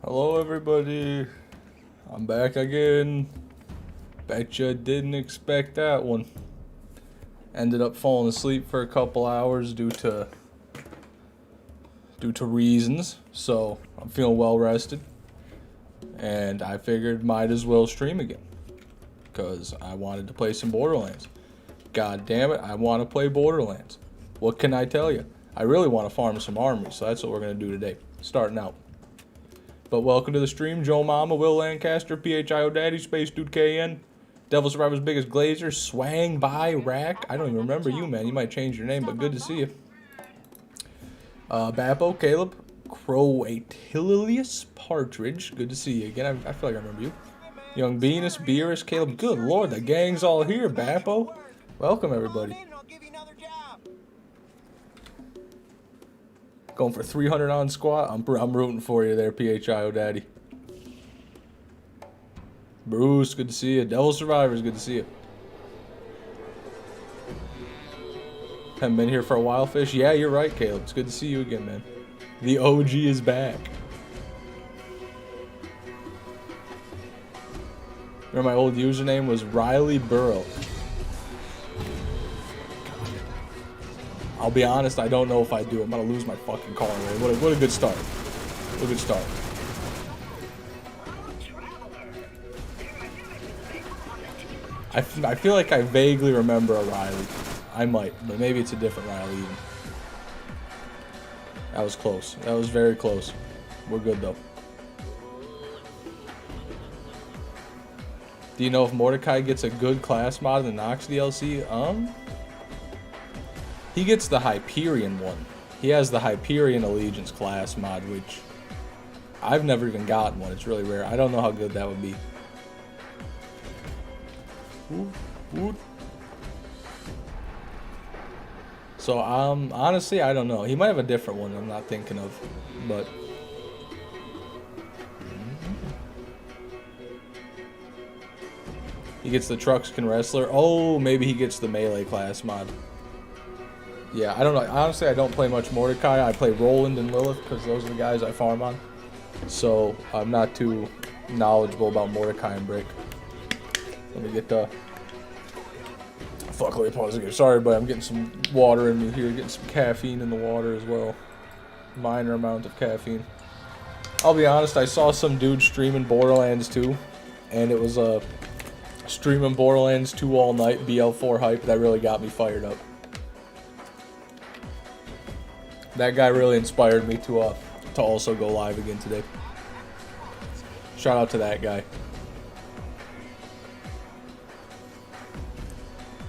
Hello everybody, I'm back again. Betcha didn't expect that one. Ended up falling asleep for a couple hours due to reasons, so I'm feeling well rested. And I figured might as well stream again, because I wanted to play some Borderlands. God damn it, I want to play Borderlands. What can I tell you? I really want to farm some armies, so that's what we're going to do today, starting out. But welcome to the stream, Joe Mama, Will Lancaster, PHIO Daddy, Space Dude KN, Devil Survivor's Biggest Glazer, Swang by Rack. I don't even remember you, man. You might change your name, but good to see you. Bappo, Caleb, Croatilius Partridge, good to see you again. I feel like I remember you. Young Venus, Beerus, Caleb, good lord, the gang's all here, Bappo. Welcome, everybody. Going for 300 on squat. I'm rooting for you there, PHIO Daddy. Bruce, good to see you. Devil Survivors, good to see you. Haven't been here for a while, Fish. Yeah, you're right, Caleb. It's good to see you again, man. The OG is back. Remember my old username was Riley Burrow. I'll be honest, I don't know if I do. I'm gonna lose my fucking car rate. What a good start. What a good start. I feel like I vaguely remember a Riley. I might, but maybe it's a different Riley even. That was close. That was very close. We're good though. Do you know if Mordecai gets a good class mod in the Nox DLC? He gets the Hyperion one. He has the Hyperion Allegiance class mod, which I've never even gotten one. It's really rare. I don't know how good that would be. Ooh. So, honestly, I don't know. He might have a different one I'm not thinking of, but... He gets the Truxkin Wrestler. Oh, maybe he gets the Melee class mod. Yeah, I don't know. Honestly, I don't play much Mordecai. I play Roland and Lilith because those are the guys I farm on. So, I'm not too knowledgeable about Mordecai and Brick. Let me get the... Fuck, let me pause again. Sorry, but I'm getting some water in me here. Getting some caffeine in the water as well. Minor amount of caffeine. I'll be honest, I saw some dude streaming Borderlands 2. And it was streaming Borderlands 2 all night, BL4 hype. That really got me fired up. That guy really inspired me to also go live again today. Shout out to that guy.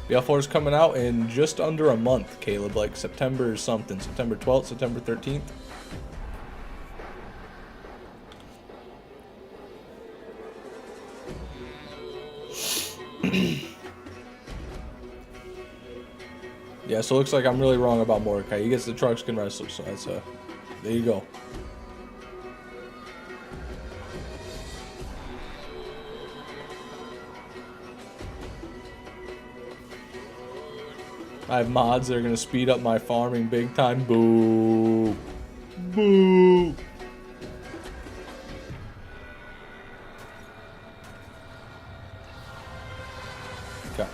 BL4 is coming out in just under a month, Caleb, like September something. September 12th, September 13th. Yeah, so it looks like I'm really wrong about Mordecai. He gets the Truxkin Wrestler, so that's there you go. I have mods that are gonna speed up my farming big time. Boo. Boo. Okay.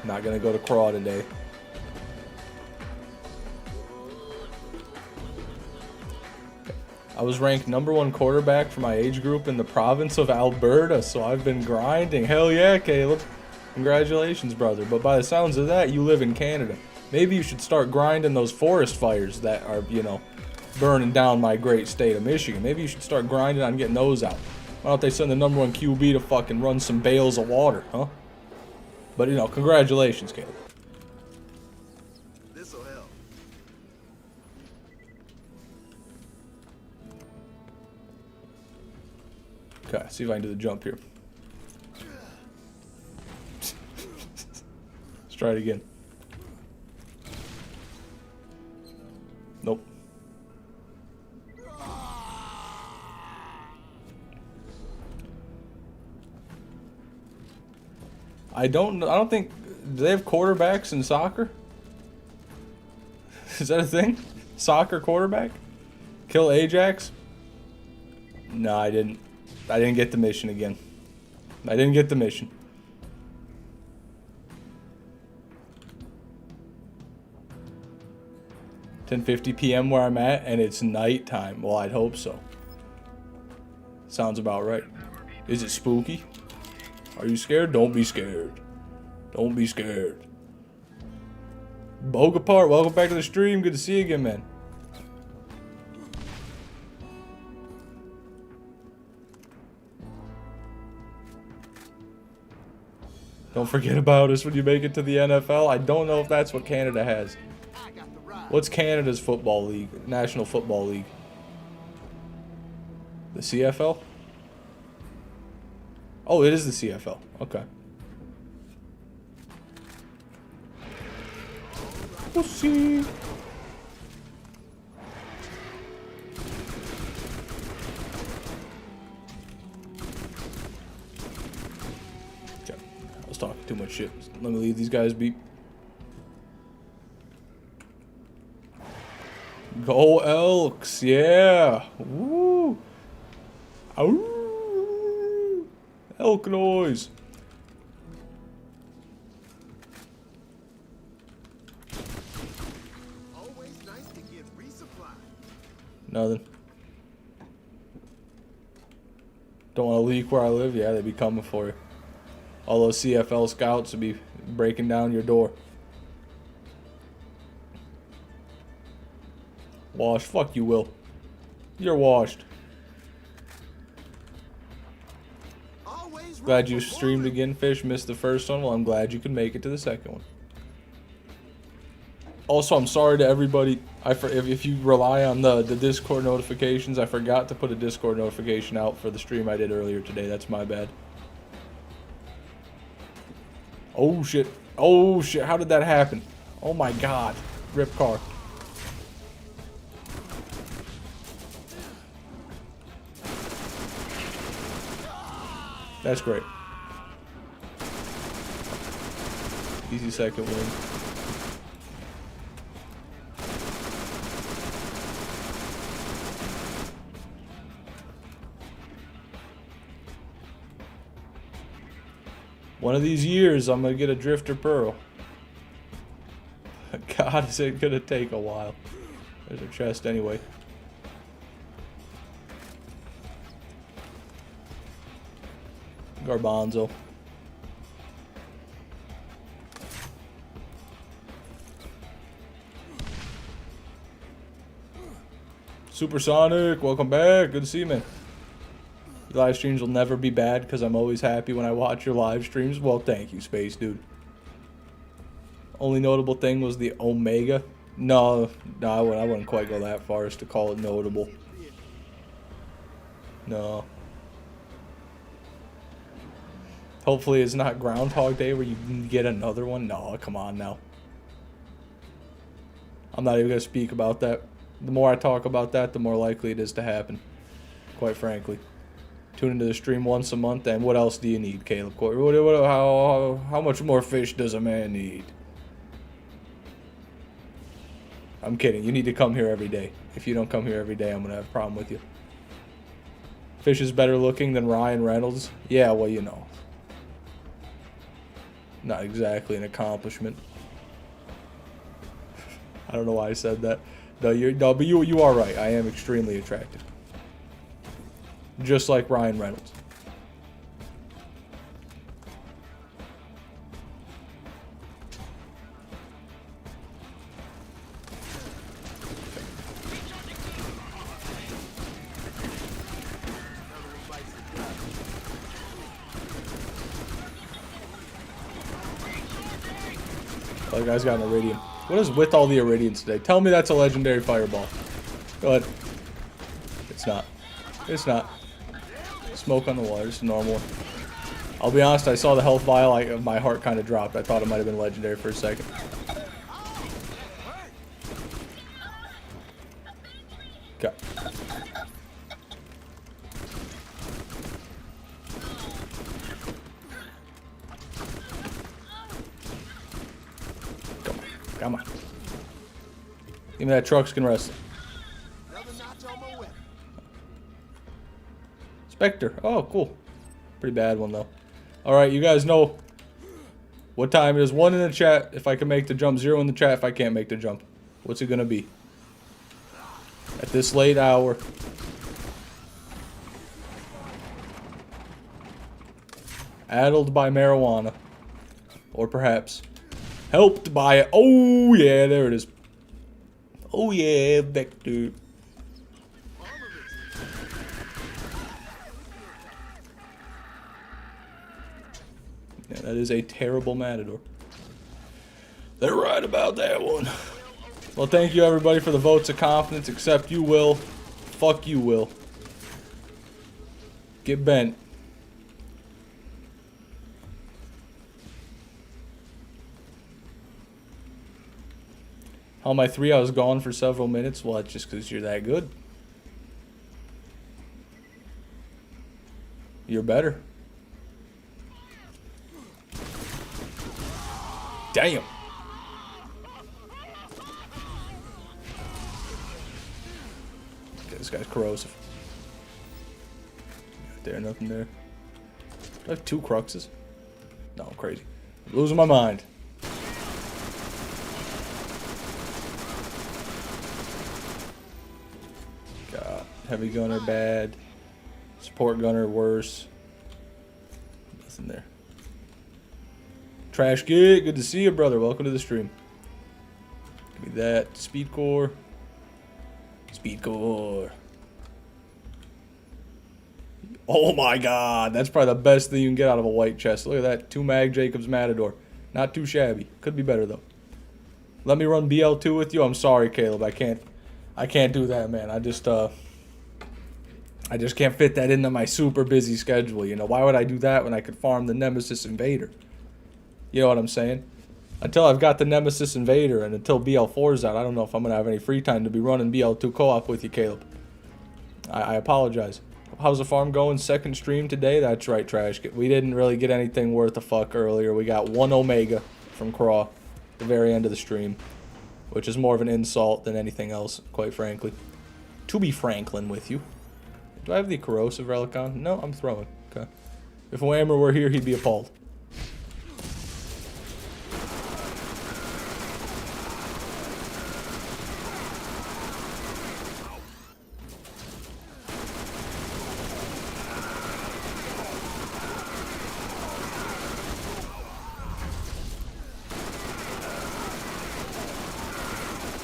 Not gonna go to Craw today. I was ranked #1 quarterback for my age group in the province of Alberta, so I've been grinding. Hell yeah, Caleb. Congratulations, brother. But by the sounds of that, you live in Canada. Maybe you should start grinding those forest fires that are, you know, burning down my great state of Michigan. Maybe you should start grinding on getting those out. Why don't they send the #1 QB to fucking run some bales of water, huh? But, you know, congratulations, Caleb. This'll help. Okay, see if I can do the jump here. Let's try it again. Nope. I don't think, do they have quarterbacks in soccer? Is that a thing? Soccer quarterback? Kill Ajax? No, I didn't. I didn't get the mission again. I didn't get the mission. $10:50 p.m. where I'm at, and it's nighttime. Well, I'd hope so. Sounds about right. Is it spooky? Are you scared? Don't be scared. Don't be scared. Bogapart, welcome back to the stream. Good to see you again, man. Don't forget about us when you make it to the NFL. I don't know if that's what Canada has. What's Canada's football league? National Football League? The CFL? Oh, it is the CFL. Okay. We'll see. Okay. I was talking too much shit. Let me leave these guys be. Go Elks, yeah. Woo. Ow. Elk noise. Always nice to get resupply. Nothing. Don't want to leak where I live? Yeah, they'd be coming for you. All those CFL scouts would be breaking down your door. Washed. Fuck you, Will. You're washed. Glad you streamed again, Fish. Missed the first one. Well, I'm glad you could make it to the second one. Also, I'm sorry to everybody. If you rely on the Discord notifications, I forgot to put a Discord notification out for the stream I did earlier today. That's my bad. Oh, shit. Oh, shit. How did that happen? Oh, my God. Rip car. That's great. Easy second win. One of these years, I'm gonna get a Drifter Pearl. God, is it gonna take a while. There's a chest anyway. Garbanzo. Supersonic, welcome back. Good to see you, man. Your live streams will never be bad because I'm always happy when I watch your live streams. Well, thank you, Space Dude. Only notable thing was the Omega. No, I wouldn't quite go that far as to call it notable. No. Hopefully it's not Groundhog Day where you can get another one. No, come on now. I'm not even going to speak about that. The more I talk about that, the more likely it is to happen. Quite frankly. Tune into the stream once a month, and what else do you need, Caleb? How much more fish does a man need? I'm kidding. You need to come here every day. If you don't come here every day, I'm going to have a problem with you. Fish is better looking than Ryan Reynolds? Yeah, well, you know. Not exactly an accomplishment. I don't know why I said that. No, but you are right. I am extremely attractive. Just like Ryan Reynolds. Oh, the guy's got an Iridium. What is with all the Iridians today? Tell me that's a legendary fireball. Go ahead. It's not. It's not. Smoke on the wall. It's a normal one. I'll be honest, I saw the health vial. My heart kind of dropped. I thought it might have been legendary for a second. Okay. Come on. Give me that truck skin wrestling. Spectre. Oh, cool. Pretty bad one, though. Alright, you guys know what time it is. 1 in the chat if I can make the jump. 0 in the chat if I can't make the jump. What's it gonna be? At this late hour. Addled by marijuana. Or perhaps helped by it. Oh, yeah, there it is. Oh, yeah, Vector. Yeah, that is a terrible matador. They're right about that one. Well, thank you, everybody, for the votes of confidence, except you, Will. Fuck you, Will. Get bent. How am I 3? I was gone for several minutes. Well, that's just because you're that good. You're better. Damn. Okay, this guy's corrosive. Right there, nothing there. Do I have 2 cruxes? No, I'm crazy. I'm losing my mind. God. Heavy gunner bad. Support gunner worse. Nothing there. Trash Gig, good to see you, brother. Welcome to the stream. Give me that. Speed core. Speed core. Oh my god. That's probably the best thing you can get out of a white chest. Look at that. 2 Mag Jacobs Matador. Not too shabby. Could be better, though. Let me run BL2 with you. I'm sorry, Caleb. I can't do that, man. I just can't fit that into my super busy schedule. You know, why would I do that when I could farm the Nemesis Invader? You know what I'm saying? Until I've got the Nemesis Invader and until BL4's out, I don't know if I'm going to have any free time to be running BL2 co-op with you, Caleb. I apologize. How's the farm going? Second stream today? That's right, Trash. We didn't really get anything worth a fuck earlier. We got 1 Omega from Craw at the very end of the stream, which is more of an insult than anything else, quite frankly. To be Franklin with you. Do I have the corrosive relic on? No, I'm throwing. Okay. If Whammer were here, he'd be appalled.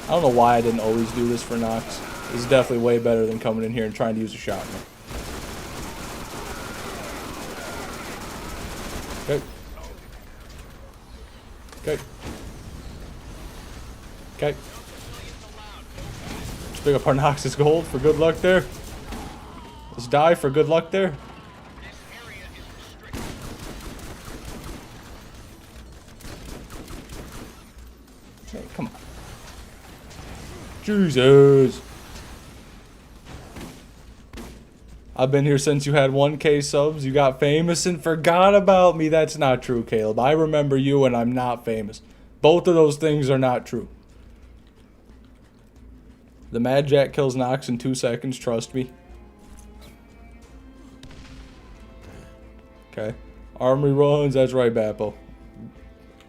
I don't know why I didn't always do this for Nox. This is definitely way better than coming in here and trying to use a shotgun. Okay. Okay. Okay. Let's pick up our Nox's gold for good luck there. Let's die for good luck there. Hey, come on. Jesus. I've been here since you had 1K subs. You got famous and forgot about me. That's not true, Caleb. I remember you and I'm not famous. Both of those things are not true. The Mad Jack kills Nox in 2 seconds, trust me. Okay. Armory runs, that's right, Bappo.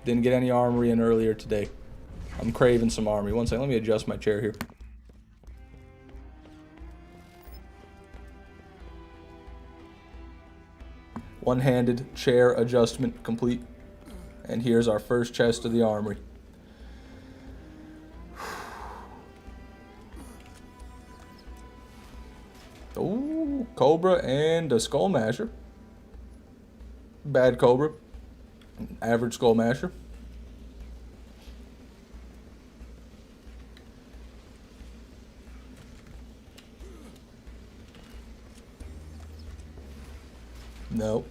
Didn't get any armory in earlier today. I'm craving some armory. One second, let me adjust my chair here. One-handed chair adjustment complete. And here's our first chest of the armory. Ooh, Cobra and a Skull Masher. Bad Cobra. Average Skull Masher. Nope.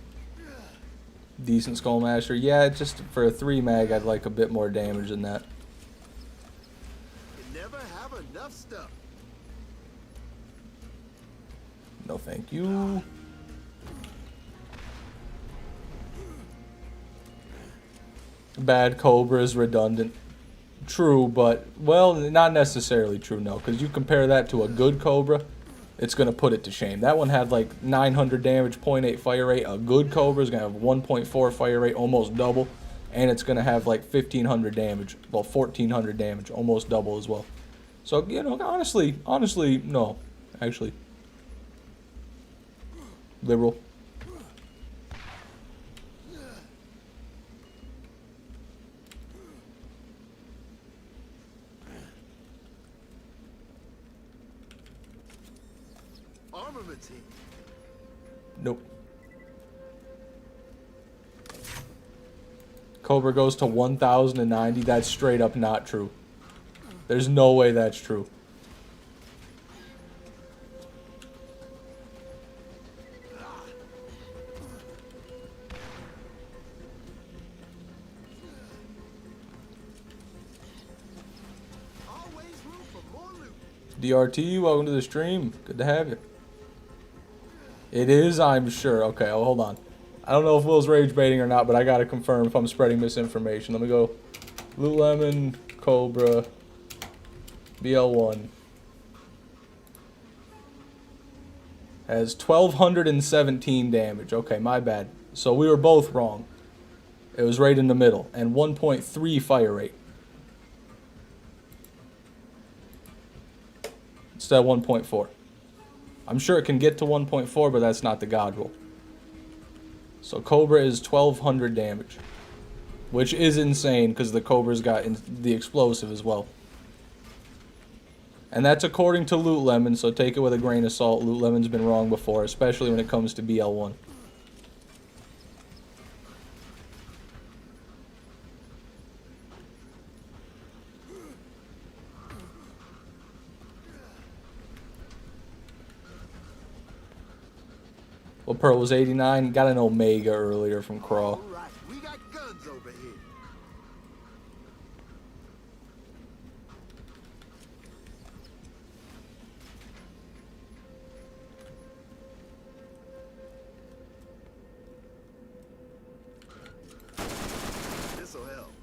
Decent Skull Masher. Yeah, just for a 3 mag, I'd like a bit more damage than that. You never have enough stuff. No, thank you. Bad Cobra is redundant. True, but, well, not necessarily true, no. Because you compare that to a good Cobra, it's going to put it to shame. That one had like 900 damage, 0.8 fire rate. A good Cobra is going to have 1.4 fire rate, almost double. And it's going to have like 1,500 damage. Well, 1,400 damage, almost double as well. So, you know, honestly, no. Actually. Liberal. Armamenting. Nope. Cobra goes to 1,090. That's straight up not true. There's no way that's true. Always room for more loot. DRT, welcome to the stream. Good to have you. It is, I'm sure. Okay, well, hold on. I don't know if Will's rage baiting or not, but I gotta confirm if I'm spreading misinformation. Let me go. Loot Lemon, Cobra, BL1. Has 1,217 damage. Okay, my bad. So we were both wrong. It was right in the middle. And 1.3 fire rate. Instead of 1.4. I'm sure it can get to 1.4, but that's not the god roll. So Cobra is 1,200 damage. Which is insane, because the Cobra's got the explosive as well. And that's according to Loot Lemon, so take it with a grain of salt. Loot Lemon's been wrong before, especially when it comes to BL1. Well, Pearl was 89. Got an Omega earlier from Craw. All right, we got guns over here. This'll help.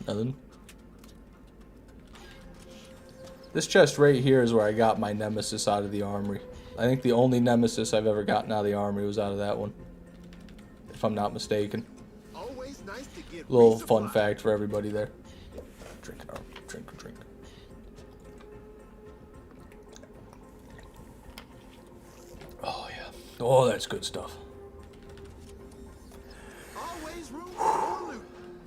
Nothing. This chest right here is where I got my Nemesis out of the armory. I think the only Nemesis I've ever gotten out of the armory was out of that one. If I'm not mistaken. Always nice to get Little resupply. fun fact for everybody there. Drink it up. Drink. Oh, yeah. Oh, that's good stuff. Always room for more loot.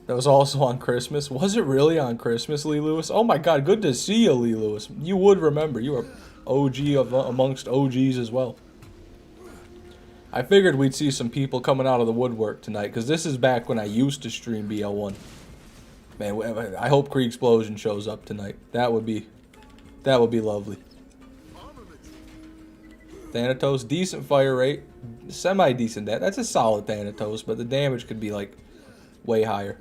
That was also on Christmas. Was it really on Christmas, Lee Lewis? Oh my god, good to see you, Lee Lewis. You would remember. You were OG amongst OGs as well. I figured we'd see some people coming out of the woodwork tonight, because this is back when I used to stream BL1. Man, I hope Krieg Explosion shows up tonight. That would be lovely. Thanatos, decent fire rate. Semi-decent. That's a solid Thanatos, but the damage could be, like, way higher.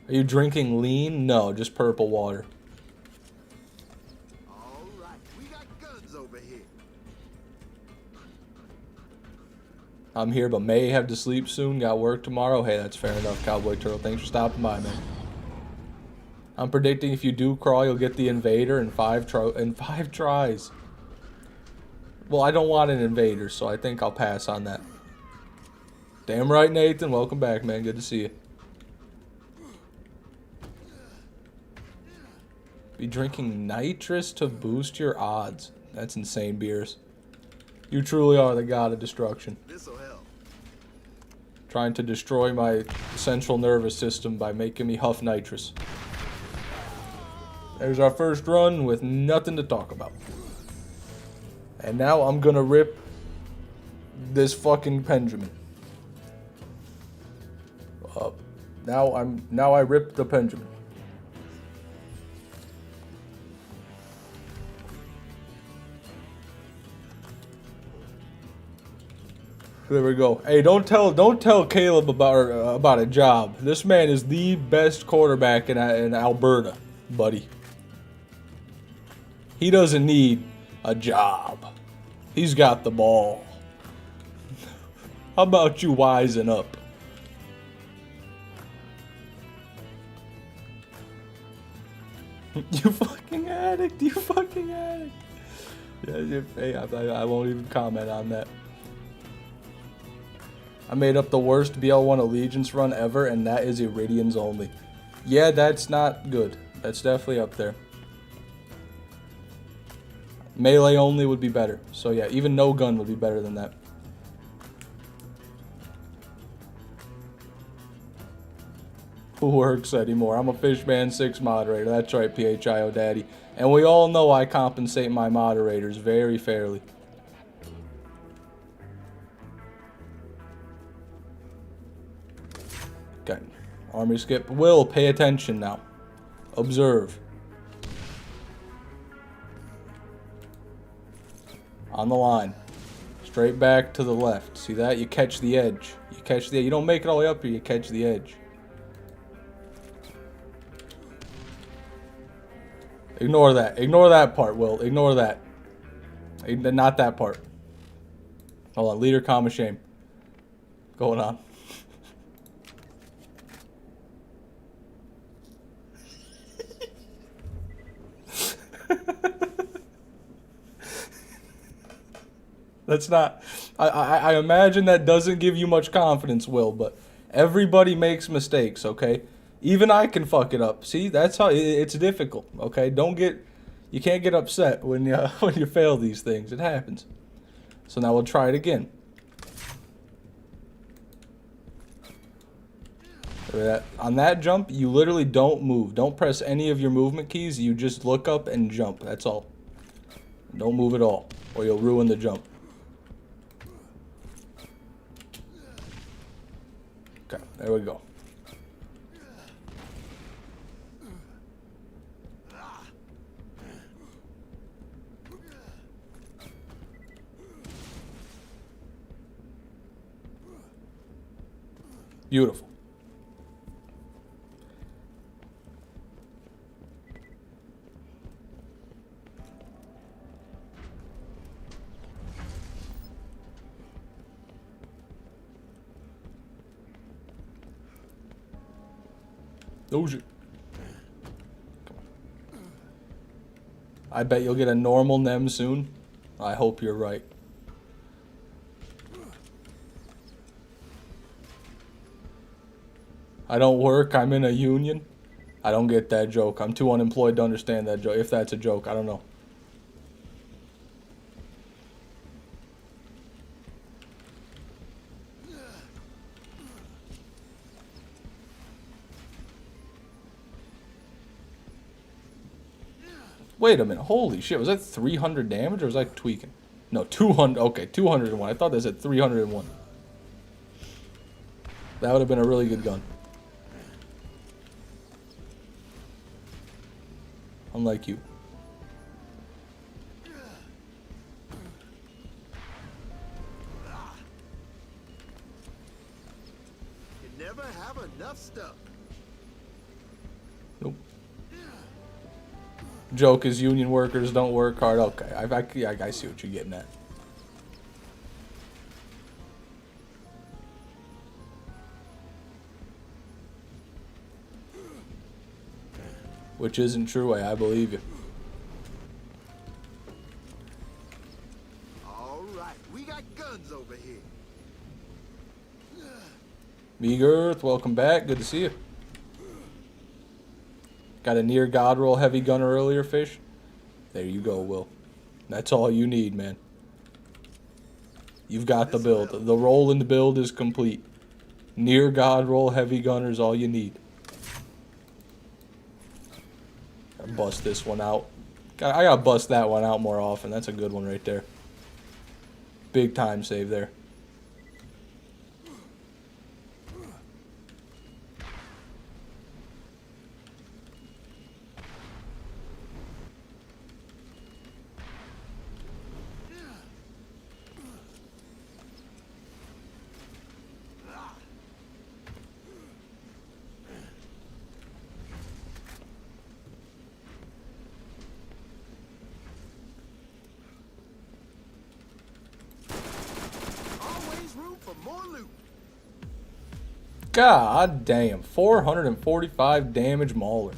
Are you drinking lean? No, just purple water. All right, we got guns over here. I'm here, but may have to sleep soon. Got work tomorrow. Hey, that's fair enough, Cowboy Turtle. Thanks for stopping by, man. I'm predicting if you do crawl, you'll get the Invader in five tries. Well, I don't want an Invader, so I think I'll pass on that. Damn right, Nathan. Welcome back, man. Good to see you. Be drinking nitrous to boost your odds. That's insane, Beers. You truly are the god of destruction. This'll help. Trying to destroy my central nervous system by making me huff nitrous. There's our first run with nothing to talk about. And now I'm gonna rip this fucking Benjamin. Now I rip the Benjamin. There we go. Hey, don't tell Caleb about a job. This man is the best quarterback in Alberta, buddy. He doesn't need a job. He's got the ball. How about you wisen up? You fucking ass. addict, you fucking addict. Yeah, hey, I won't even comment on that. I made up the worst BL1 Allegiance run ever, and that is Iridians only. Yeah, that's not good. That's definitely up there. Melee only would be better. So yeah, even no gun would be better than that. Who works anymore? I'm a Fishman 6 moderator. That's right, PHIO Daddy. And we all know I compensate my moderators very fairly. Okay. Army skip. Will, pay attention now. Observe. On the line. Straight back to the left. See that? You catch the edge. You catch the edge. You don't make it all the way up here. You catch the edge. Ignore that. Ignore that part, Will. Ignore that. Not that part. Hold on. Leader, comma, shame. Going on. That's not... I imagine that doesn't give you much confidence, Will, but everybody makes mistakes, okay? Even I can fuck it up. See, that's how it's difficult. Okay, you can't get upset when you when you fail these things. It happens. So now we'll try it again. On that jump, you literally don't move. Don't press any of your movement keys. You just look up and jump. That's all. Don't move at all, or you'll ruin the jump. Okay, there we go. Beautiful. Those are... I bet you'll get a normal Nem soon. I hope you're right. I don't work, I'm in a union. I don't get that joke. I'm too unemployed to understand that joke. If that's a joke, I don't know. Wait a minute, holy shit, was that 300 damage or was I tweaking? No, 200, okay, 201. I thought they said 301. That would have been a really good gun. Unlike you. You never have enough stuff. Nope. Joke is union workers don't work hard. Okay, I see what you're getting at. Which isn't true, I believe you. All right, we got guns over here. Meagerth, welcome back. Good to see you. Got a near God roll heavy gunner earlier, Fish? There you go, Will. That's all you need, man. You've got the build. The roll in the build is complete. Near God roll heavy gunner is all you need. Gotta bust this one out. I gotta bust that one out more often. That's a good one right there. Big time save there. More loot. God damn, 445 damage Mauler.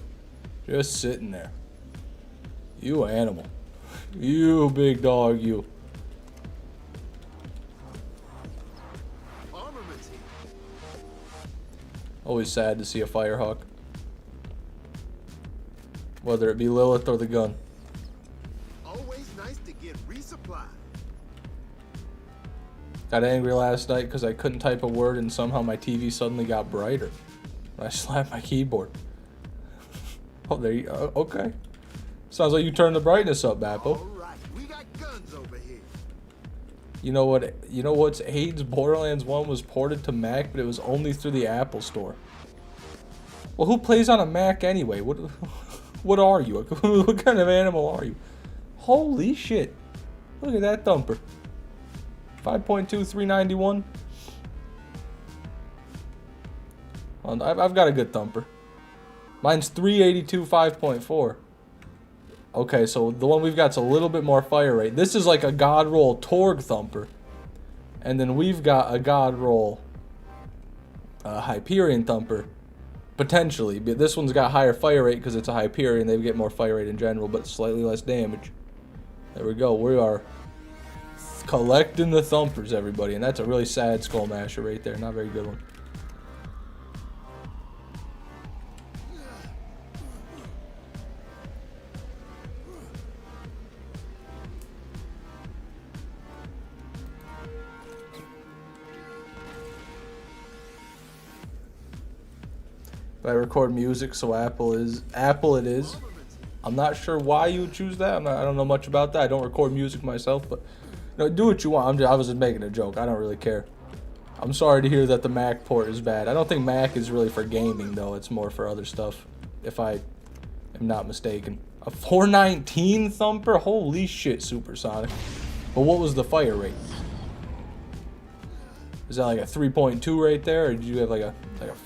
Just sitting there. You animal. You big dog, you. Armaments here. Always sad to see a Firehawk. Whether it be Lilith or the gun. Always nice to get resupplied. Got angry last night because I couldn't type a word and somehow my TV suddenly got brighter. I slapped my keyboard. Oh, there you go. Okay. Sounds like you turned the brightness up, Bappo. All right, we got guns over here. You know what? You know what's AIDS? Borderlands 1 was ported to Mac, but it was only through the Apple Store. Well, who plays on a Mac anyway? What are you? What kind of animal are you? Holy shit. Look at that thumper. 5.2, 391. I've got a good thumper. Mine's 382, 5.4. Okay, so the one we've got's a little bit more fire rate. This is like a God Roll Torg thumper. And then we've got a God Roll Hyperion thumper. Potentially. But this one's got higher fire rate because it's a Hyperion. They get more fire rate in general, but slightly less damage. There we go. We are collecting the thumpers, everybody. And that's a really sad skull masher right there. Not a very good one. But I record music, so Apple it is. I'm not sure why you would choose that. I don't know much about that. I don't record music myself, but do what you want. I was just making a joke. I don't really care. I'm sorry to hear that the Mac port is bad. I don't think Mac is really for gaming, though. It's more for other stuff, if I am not mistaken. A 419 thumper? Holy shit, supersonic. But what was the fire rate? Is that like a 3.2 right there, or did you have like a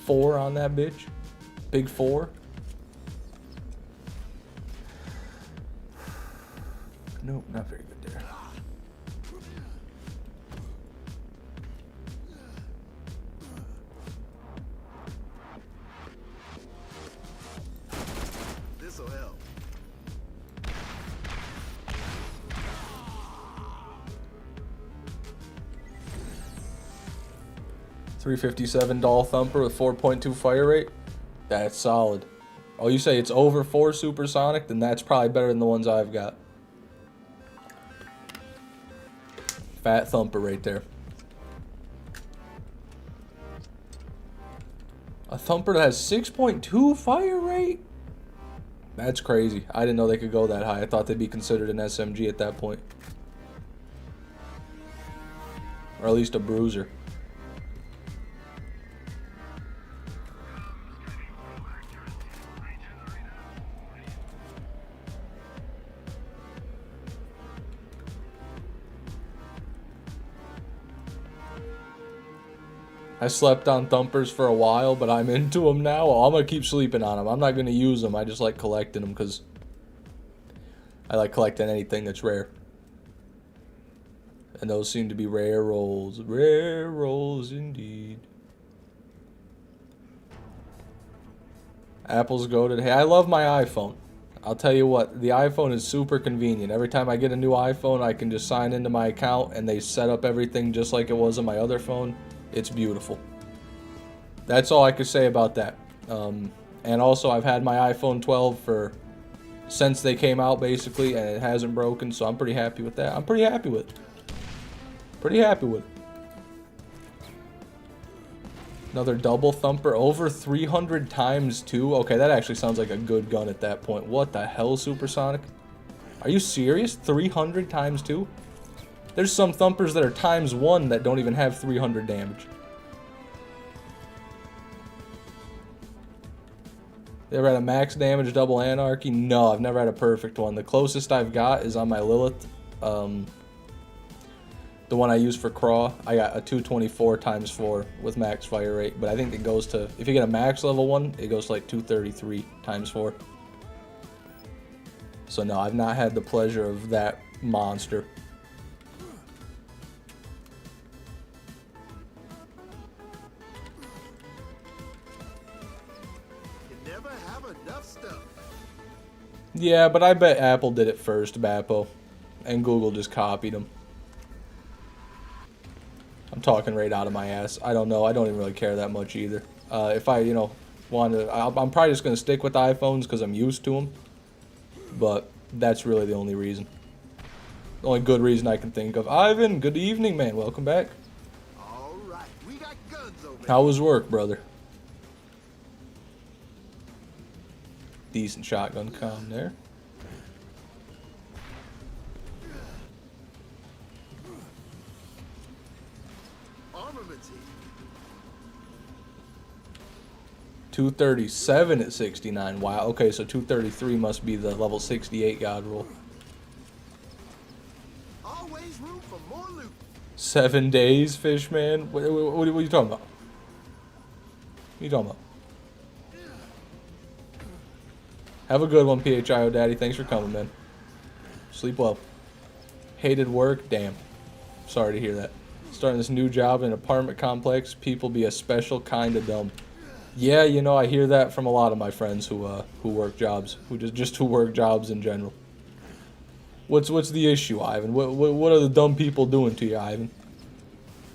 4 on that bitch? Big 4? Nope, not very good there. This'll help. $357 doll thumper with 4.2 fire rate. That's solid. Oh, you say it's over 4 supersonic? Then that's probably better than the ones I've got. Fat thumper right there. A thumper that has 6.2 fire rate? That's crazy. I didn't know they could go that high. I thought they'd be considered an SMG at that point. Or at least a bruiser. I slept on thumpers for a while, but I'm into them now. Well, I'm going to keep sleeping on them. I'm not going to use them. I just like collecting them because I like collecting anything that's rare. And those seem to be rare rolls. Rare rolls indeed. Apple's goated. Hey, I love my iPhone. I'll tell you what, the iPhone is super convenient. Every time I get a new iPhone, I can just sign into my account and they set up everything just like it was on my other phone. It's beautiful. That's all I could say about that. And also, I've had my iPhone 12 since they came out, basically, and it hasn't broken, so I'm pretty happy with that. I'm pretty happy with it. Pretty happy with it. Another double thumper, over 300 times 2. Okay, that actually sounds like a good gun at that point. What the hell, supersonic? Are you serious? 300 times 2? There's some thumpers that are times 1 that don't even have 300 damage. You ever had a max damage double anarchy? No, I've never had a perfect one. The closest I've got is on my Lilith. The one I use for Craw. I got a 224 times 4 with max fire rate. But I think it goes to, if you get a max level one, it goes to like 233 times 4. So no, I've not had the pleasure of that monster. Yeah, but I bet Apple did it first, Bappo. And Google just copied them. I'm talking right out of my ass. I don't know. I don't even really care that much either. If I, want to... I'm probably just going to stick with iPhones because I'm used to them. But that's really the only reason. The only good reason I can think of. Ivan, good evening, man. Welcome back. All right, we got guns over How was work, brother? Decent shotgun com there. armaments here. 237 at 69. Wow. Okay, so 233 must be the level 68 god roll. Always room for more loot. 7 days, Fishman. What are you talking about? What are you talking about? Have a good one, PHIO Daddy. Thanks for coming, man. Sleep well. Hated work? Damn. Sorry to hear that. Starting this new job in an apartment complex. People be a special kind of dumb. Yeah, I hear that from a lot of my friends who work jobs, who work jobs in general. What's the issue, Ivan? What are the dumb people doing to you, Ivan?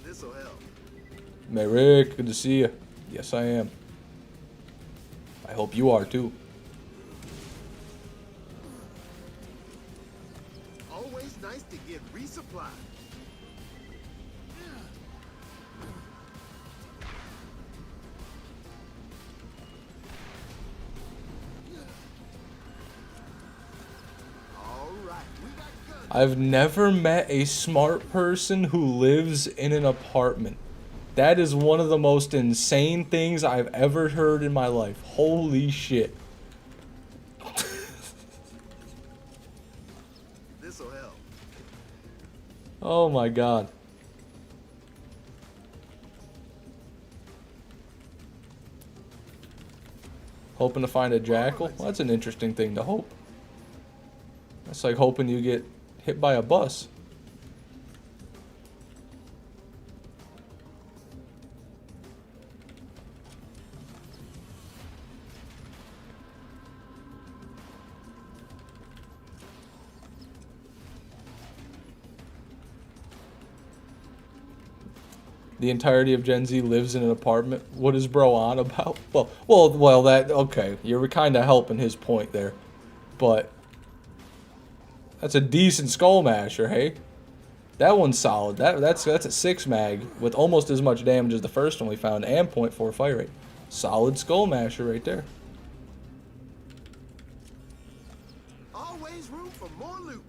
This'll help. Merrick, good to see you. Yes, I am. I hope you are too. Always nice to get resupplied. All right, we got guns. I've never met a smart person who lives in an apartment. That is one of the most insane things I've ever heard in my life. Holy shit. This'll help. Oh my god. Hoping to find a jackal? Well, that's an interesting thing to hope. That's like hoping you get hit by a bus. The entirety of Gen Z lives in an apartment. What is bro on about? Well, that, okay, you're kind of helping his point there. But that's a decent skull masher, hey? That one's solid. That's a 6 mag with almost as much damage as the first one we found and 0.4 fire rate. Solid skull masher right there. Always room for more loot.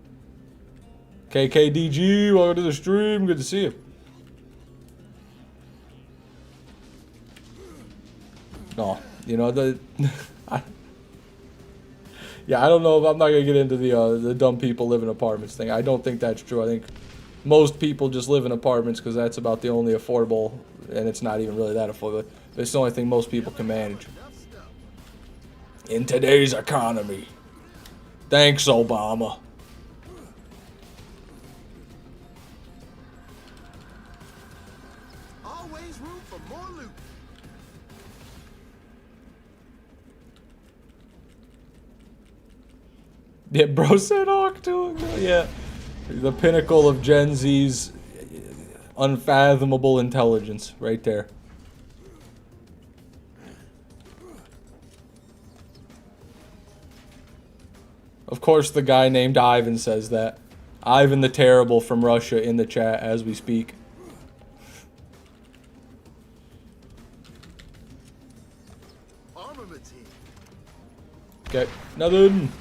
KKDG, welcome to the stream. Good to see you. No, yeah, I don't know if I'm not gonna get into the dumb people live in apartments thing. I don't think that's true. I think most people just live in apartments because that's about the only affordable, and it's not even really that affordable. But it's the only thing most people can manage Enough stuff. in today's economy. Thanks, Obama. Always room for more loot. Yeah, bro said Hawk to him. Yeah, the pinnacle of Gen Z's unfathomable intelligence, right there. Of course, the guy named Ivan says that. Ivan the Terrible from Russia in the chat as we speak. Armaments here. Okay, nothing.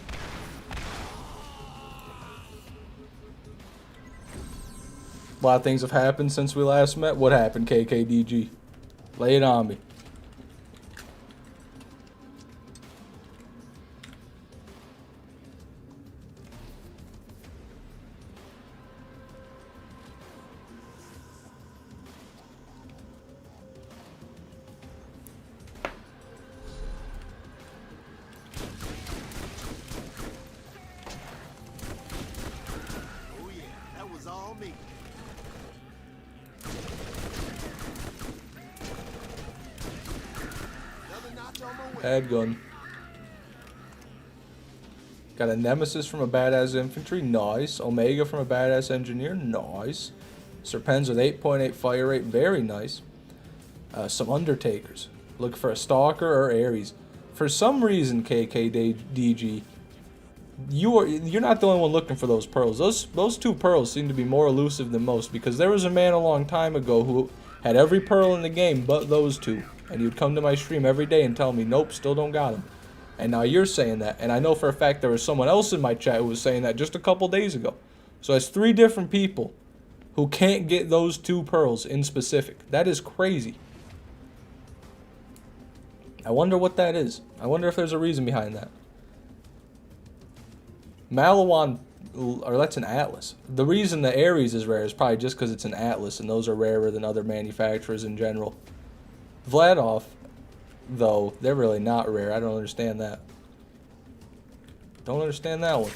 A lot of things have happened since we last met. What happened, KKDG? Lay it on me. Oh yeah, that was all me. Another notch on my way. Bad gun. Got a Nemesis from a badass infantry. Nice. Omega from a badass engineer. Nice. Serpens with 8.8 fire rate. Very nice. Some Undertakers. Look for a Stalker or Ares. For some reason, KKDG, you're not the only one looking for those pearls. Those two pearls seem to be more elusive than most, because there was a man a long time ago who had every pearl in the game but those two, and he would come to my stream every day and tell me, nope, still don't got them. And now you're saying that, and I know for a fact there was someone else in my chat who was saying that just a couple days ago. So it's 3 different people who can't get those 2 pearls in specific. That is crazy. I wonder what that is. I wonder if there's a reason behind that. Malawan, or that's an Atlas. The reason the Ares is rare is probably just because it's an Atlas, and those are rarer than other manufacturers in general. Vladov, though, they're really not rare. I don't understand that. Don't understand that one.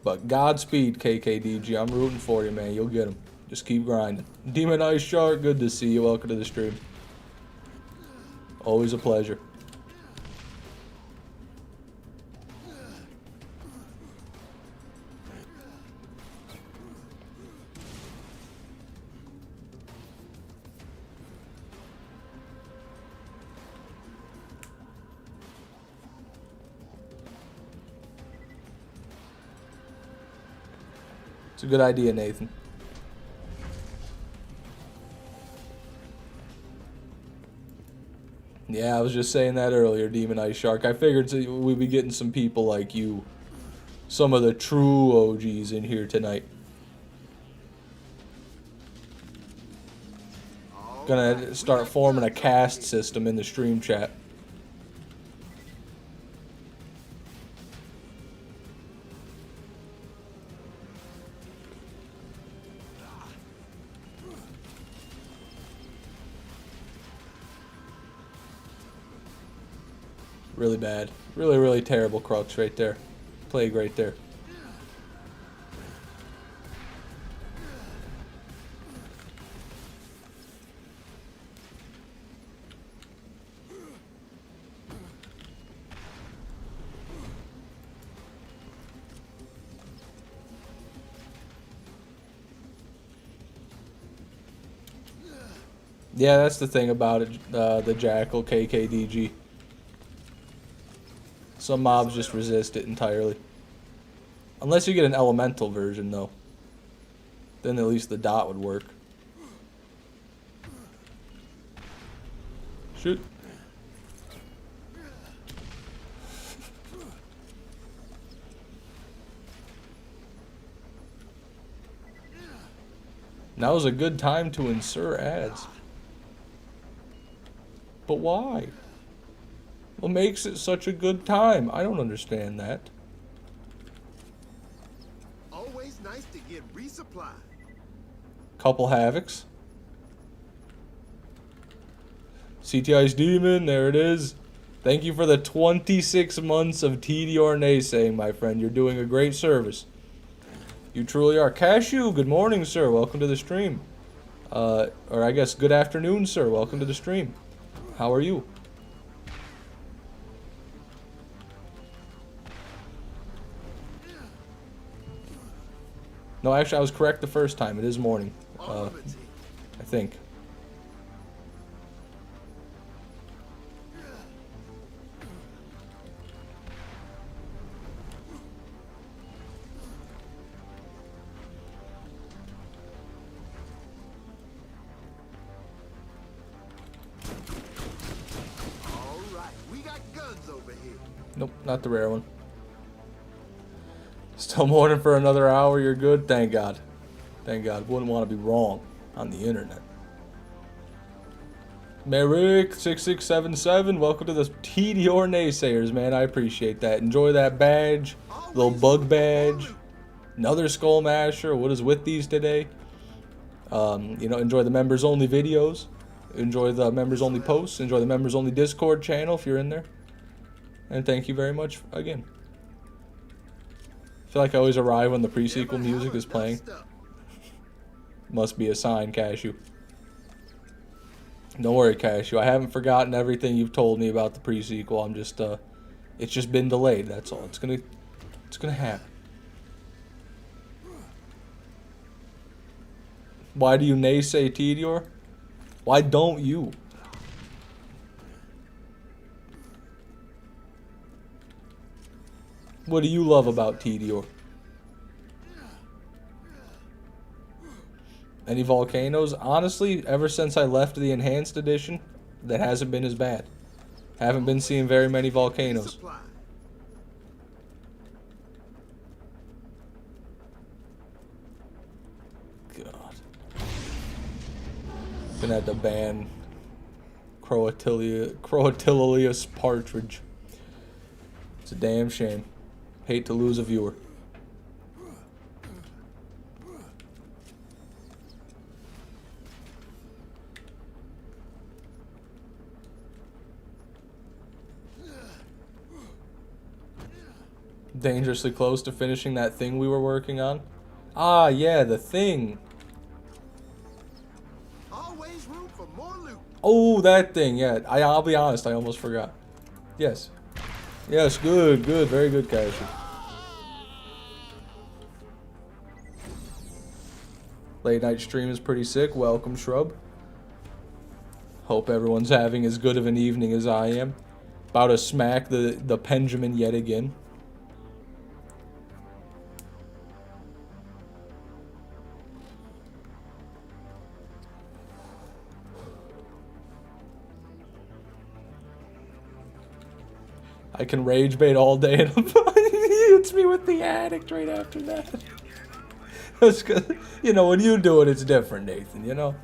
But Godspeed, KKDG. I'm rooting for you, man. You'll get them. Just keep grinding. Demon Ice Shark, good to see you. Welcome to the stream. Always a pleasure. It's a good idea, Nathan. Yeah, I was just saying that earlier, Demon Ice Shark. I figured we'd be getting some people like you, some of the true OGs in here tonight. Gonna start forming a caste system in the stream chat. Really bad. Really, really terrible Crux right there. Plague right there. Yeah, that's the thing about it, the Jackal KKDG. Some mobs just resist it entirely. Unless you get an elemental version, though. Then at least the dot would work. Shoot. Now's a good time to insert ads. But why? What makes it such a good time? I don't understand that. Always nice to get resupplied. Couple Havocs. CTI's Demon, there it is. Thank you for the 26 months of TDR naysaying, my friend. You're doing a great service. You truly are. Cashew, good morning, sir. Welcome to the stream. Or I guess good afternoon, sir. Welcome to the stream. How are you? No, actually, I was correct the first time. It is morning. I think. Nope, not the rare one. Still morning for another hour, you're good? Thank God. Thank God. Wouldn't want to be wrong on the internet. Merrick6677, welcome to the TDR Naysayers, man. I appreciate that. Enjoy that badge. Little bug badge. Another Skull Masher. What is with these today? You know, enjoy the members only videos. Enjoy the members only posts. Enjoy the members only Discord channel if you're in there. And thank you very much again. I feel like I always arrive when the pre-sequel music is playing. Must be a sign, Cashew. Don't worry, Cashew. I haven't forgotten everything you've told me about the pre-sequel. I'm just It's just been delayed, that's all. It's gonna happen. Why do you naysay Tediore? Why don't you? What do you love about Tediore? Any volcanoes? Honestly, ever since I left the enhanced edition, that hasn't been as bad. Haven't been seeing very many volcanoes. Resupply. God. Gonna have to ban Croatilius Partridge. It's a damn shame. Hate to lose a viewer. Dangerously close to finishing that thing we were working on. Ah, yeah, the thing. Always room for more loot. Oh, that thing, yeah. I'll be honest, I almost forgot. Yes. Yes, good, good, very good, Cashew. Late night stream is pretty sick. Welcome, Shrub. Hope everyone's having as good of an evening as I am. About to smack the Benjamin yet again. I can rage bait all day and he hits me with the addict right after that. That's good. You know, when you do it, it's different, Nathan, you know?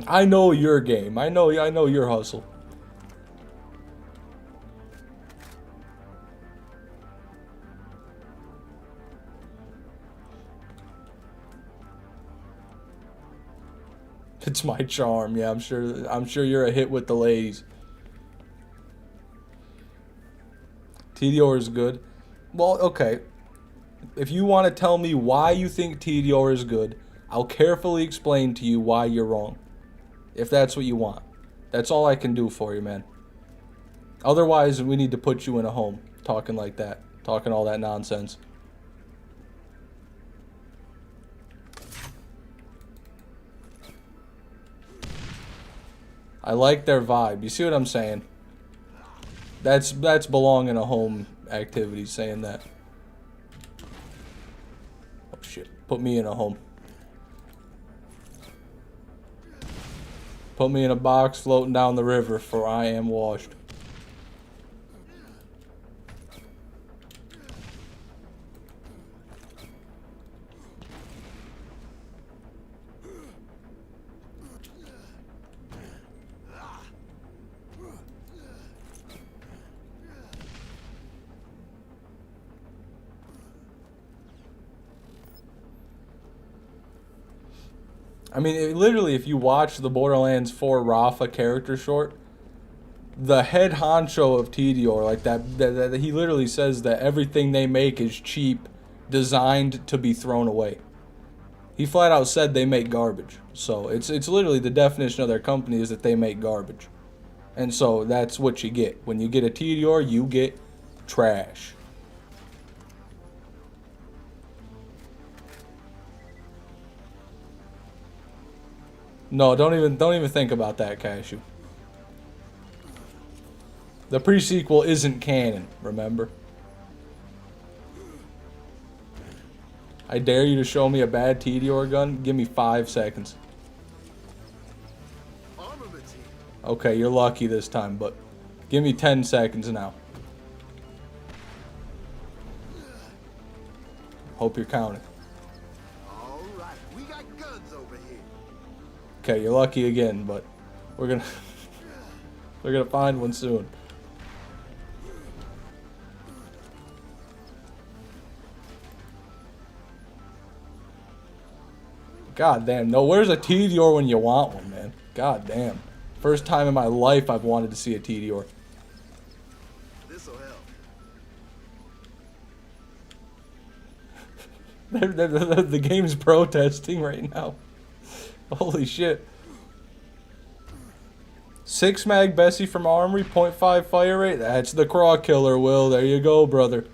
I know your game. I know your hustle. It's my charm, yeah, I'm sure you're a hit with the ladies. Tediore is good. Well, okay. If you want to tell me why you think Tediore is good, I'll carefully explain to you why you're wrong. If that's what you want. That's all I can do for you, man. Otherwise, we need to put you in a home talking like that. Talking all that nonsense. I like their vibe. You see what I'm saying? That's belong in a home activity, saying that. Oh shit. Put me in a home. Put me in a box floating down the river, for I am washed. I mean, literally, if you watch the Borderlands 4 Rafa character short, the head honcho of Tediore, like that he literally says that everything they make is cheap, designed to be thrown away. He flat out said they make garbage. So it's literally the definition of their company is that they make garbage. And so that's what you get. When you get a Tediore, you get trash. No, don't even think about that, Cashew. The pre-sequel isn't canon, remember? I dare you to show me a bad Tediore gun. Give me 5 seconds. Armament team. Okay, you're lucky this time, but give me 10 seconds now. Hope you're counting. All right, we got guns over here. Okay, you're lucky again, but we're gonna find one soon. God damn, no, where's a Tediore when you want one, man? God damn. First time in my life I've wanted to see a Tediore. This'll help. The game's protesting right now. Holy shit. 6 mag Bessie from Armory, 0.5 fire rate. That's the craw killer, Will. There you go, brother.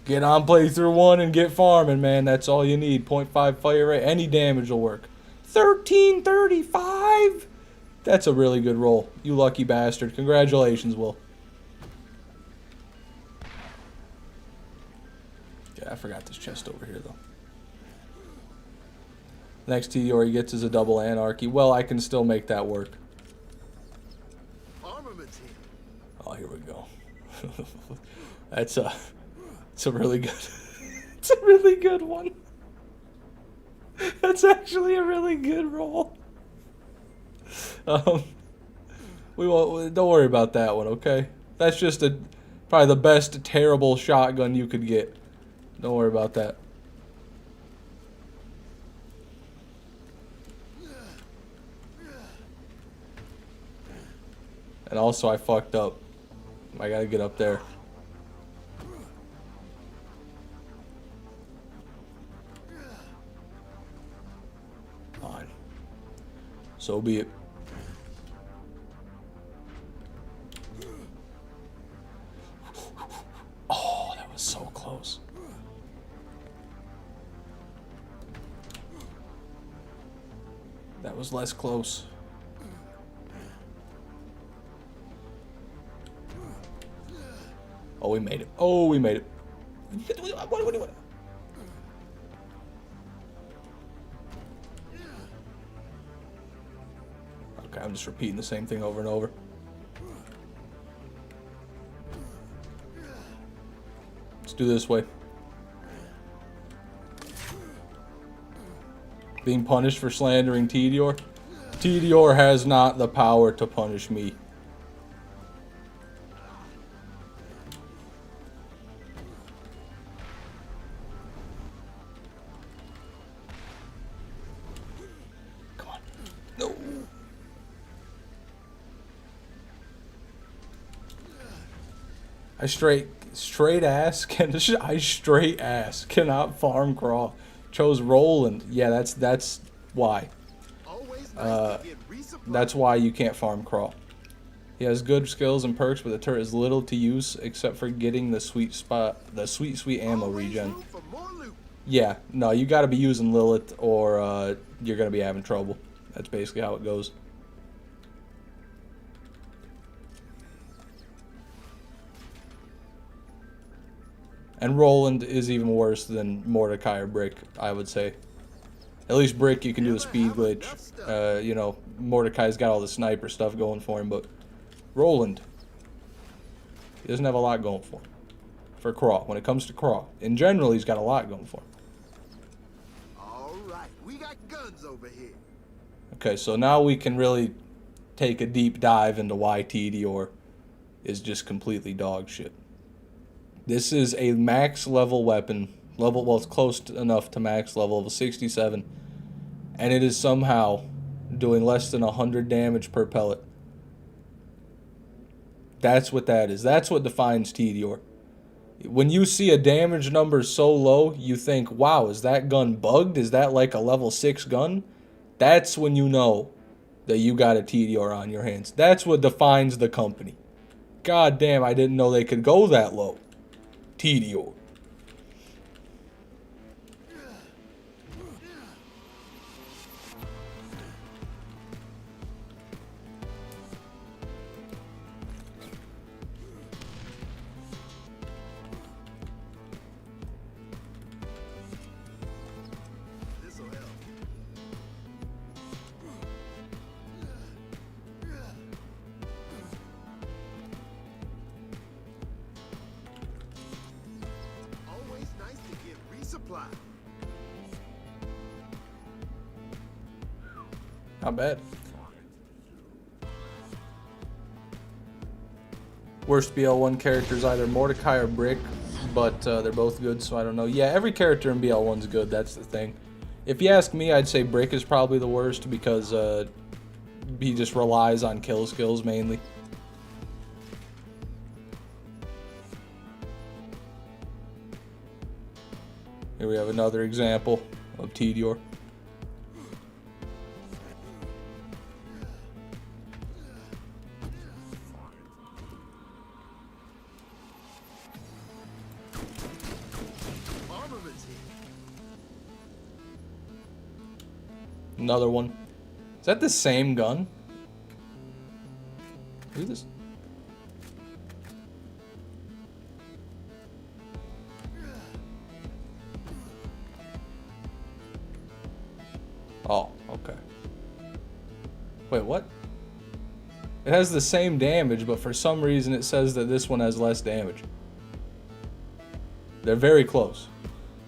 Get on playthrough 1 and get farming, man. That's all you need. 0.5 fire rate. Any damage will work. 1335? That's a really good roll. You lucky bastard. Congratulations, Will. Yeah, I forgot this chest over here, though. Next TDR he gets is a double anarchy. Well, I can still make that work. Armaments here. Oh, here we go. It's a really good. It's a really good one. That's actually a really good roll. We won't. Don't worry about that one, okay? That's just probably the best terrible shotgun you could get. Don't worry about that. And also, I fucked up. I gotta get up there. Fine. So be it. Oh, that was so close. That was less close. Oh, we made it. Oh, we made it. What? Okay, I'm just repeating the same thing over and over. Let's do this way. Being punished for slandering TDR. TDR has not the power to punish me. No. I straight ass cannot farm crawl. Chose Roland. Yeah, that's why. Always nice to get resupplied. That's why you can't farm crawl. He has good skills and perks, but the turret is little to use except for getting the sweet ammo Always regen. room for more loot. Yeah, no, you got to be using Lilith or you're gonna be having trouble. That's basically how it goes. And Roland is even worse than Mordecai or Brick, I would say. At least Brick, you can do the speed glitch. You know, Mordecai's got all the sniper stuff going for him, but Roland, he doesn't have a lot going for him. For Craw, when it comes to Craw. In general, he's got a lot going for him. Alright, we got guns over here. Okay, so now we can really take a deep dive into why TDR is just completely dog shit. This is a max level weapon. Well, it's close enough to max level of a 67. And it is somehow doing less than 100 damage per pellet. That's what that is. That's what defines TDR. When you see a damage number so low, you think, wow, is that gun bugged? Is that like a level 6 gun? That's when you know that you got a TDR on your hands. That's what defines the company. God damn, I didn't know they could go that low. TDR. This'll help. Always nice to get resupplied. Not bad. Worst BL1 characters either Mordecai or Brick, but they're both good, so I don't know. Yeah, every character in BL1's good, that's the thing. If you ask me, I'd say Brick is probably the worst because he just relies on kill skills mainly. Here we have another example of TDR. Another one. Is that the same gun? Look at this. Oh, okay. Wait, what? It has the same damage, but for some reason it says that this one has less damage. They're very close.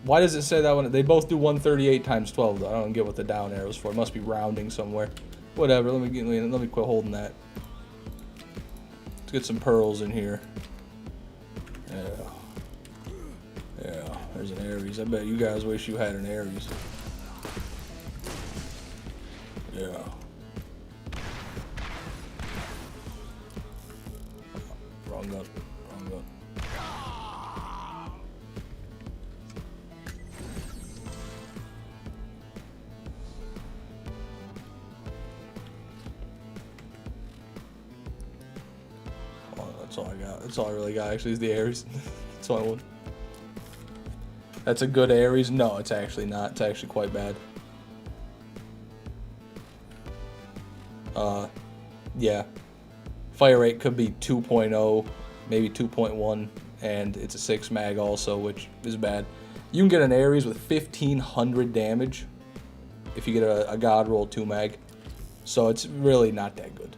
Why does it say that one? They both do 138 times 12, though. I don't get what the down arrow's for. It must be rounding somewhere. Whatever, let me quit holding that. Let's get some pearls in here. Yeah. Yeah, there's an Ares. I bet you guys wish you had an Ares. Yeah. Wrong gun. Wrong gun. Oh, that's all I got. That's all I really got, actually, is the Ares. That's all I want. That's a good Ares? No, it's actually not. It's actually quite bad. Yeah. Fire rate could be 2.0, maybe 2.1, and it's a 6 mag also, which is bad. You can get an Ares with 1500 damage if you get a God Roll 2 mag, so it's really not that good.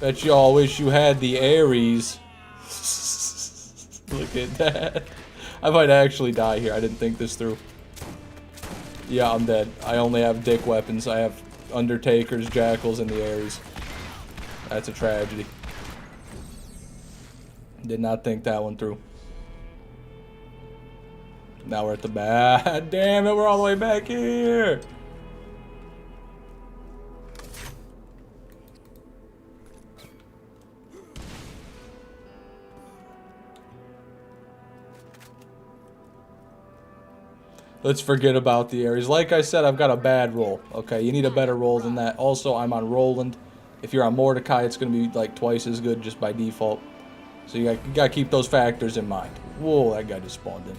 Bet y'all wish you had the Ares. Look at that. I might actually die here. I didn't think this through. Yeah, I'm dead. I only have dick weapons. I have Undertakers, Jackals, and the Ares. That's a tragedy. Did not think that one through. Now we're at the back. Damn it, we're all the way back here. Let's forget about the Ares. Like I said, I've got a bad roll. Okay, you need a better roll than that. Also, I'm on Roland. If you're on Mordecai, it's going to be like twice as good just by default. So you got to keep those factors in mind. Whoa, that guy just spawned in.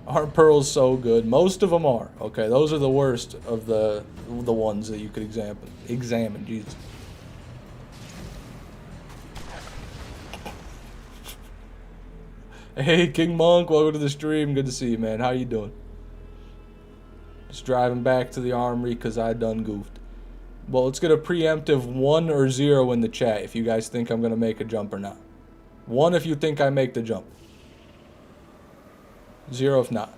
Aren't pearls so good? Most of them are. Okay, those are the worst of the ones that you could examine. Jesus. Hey, King Monk, welcome to the stream. Good to see you, man. How you doing? Just driving back to the armory because I done goofed. Well, let's get a preemptive 1 or 0 in the chat if you guys think I'm going to make a jump or not. 1 if you think I make the jump. 0 if not.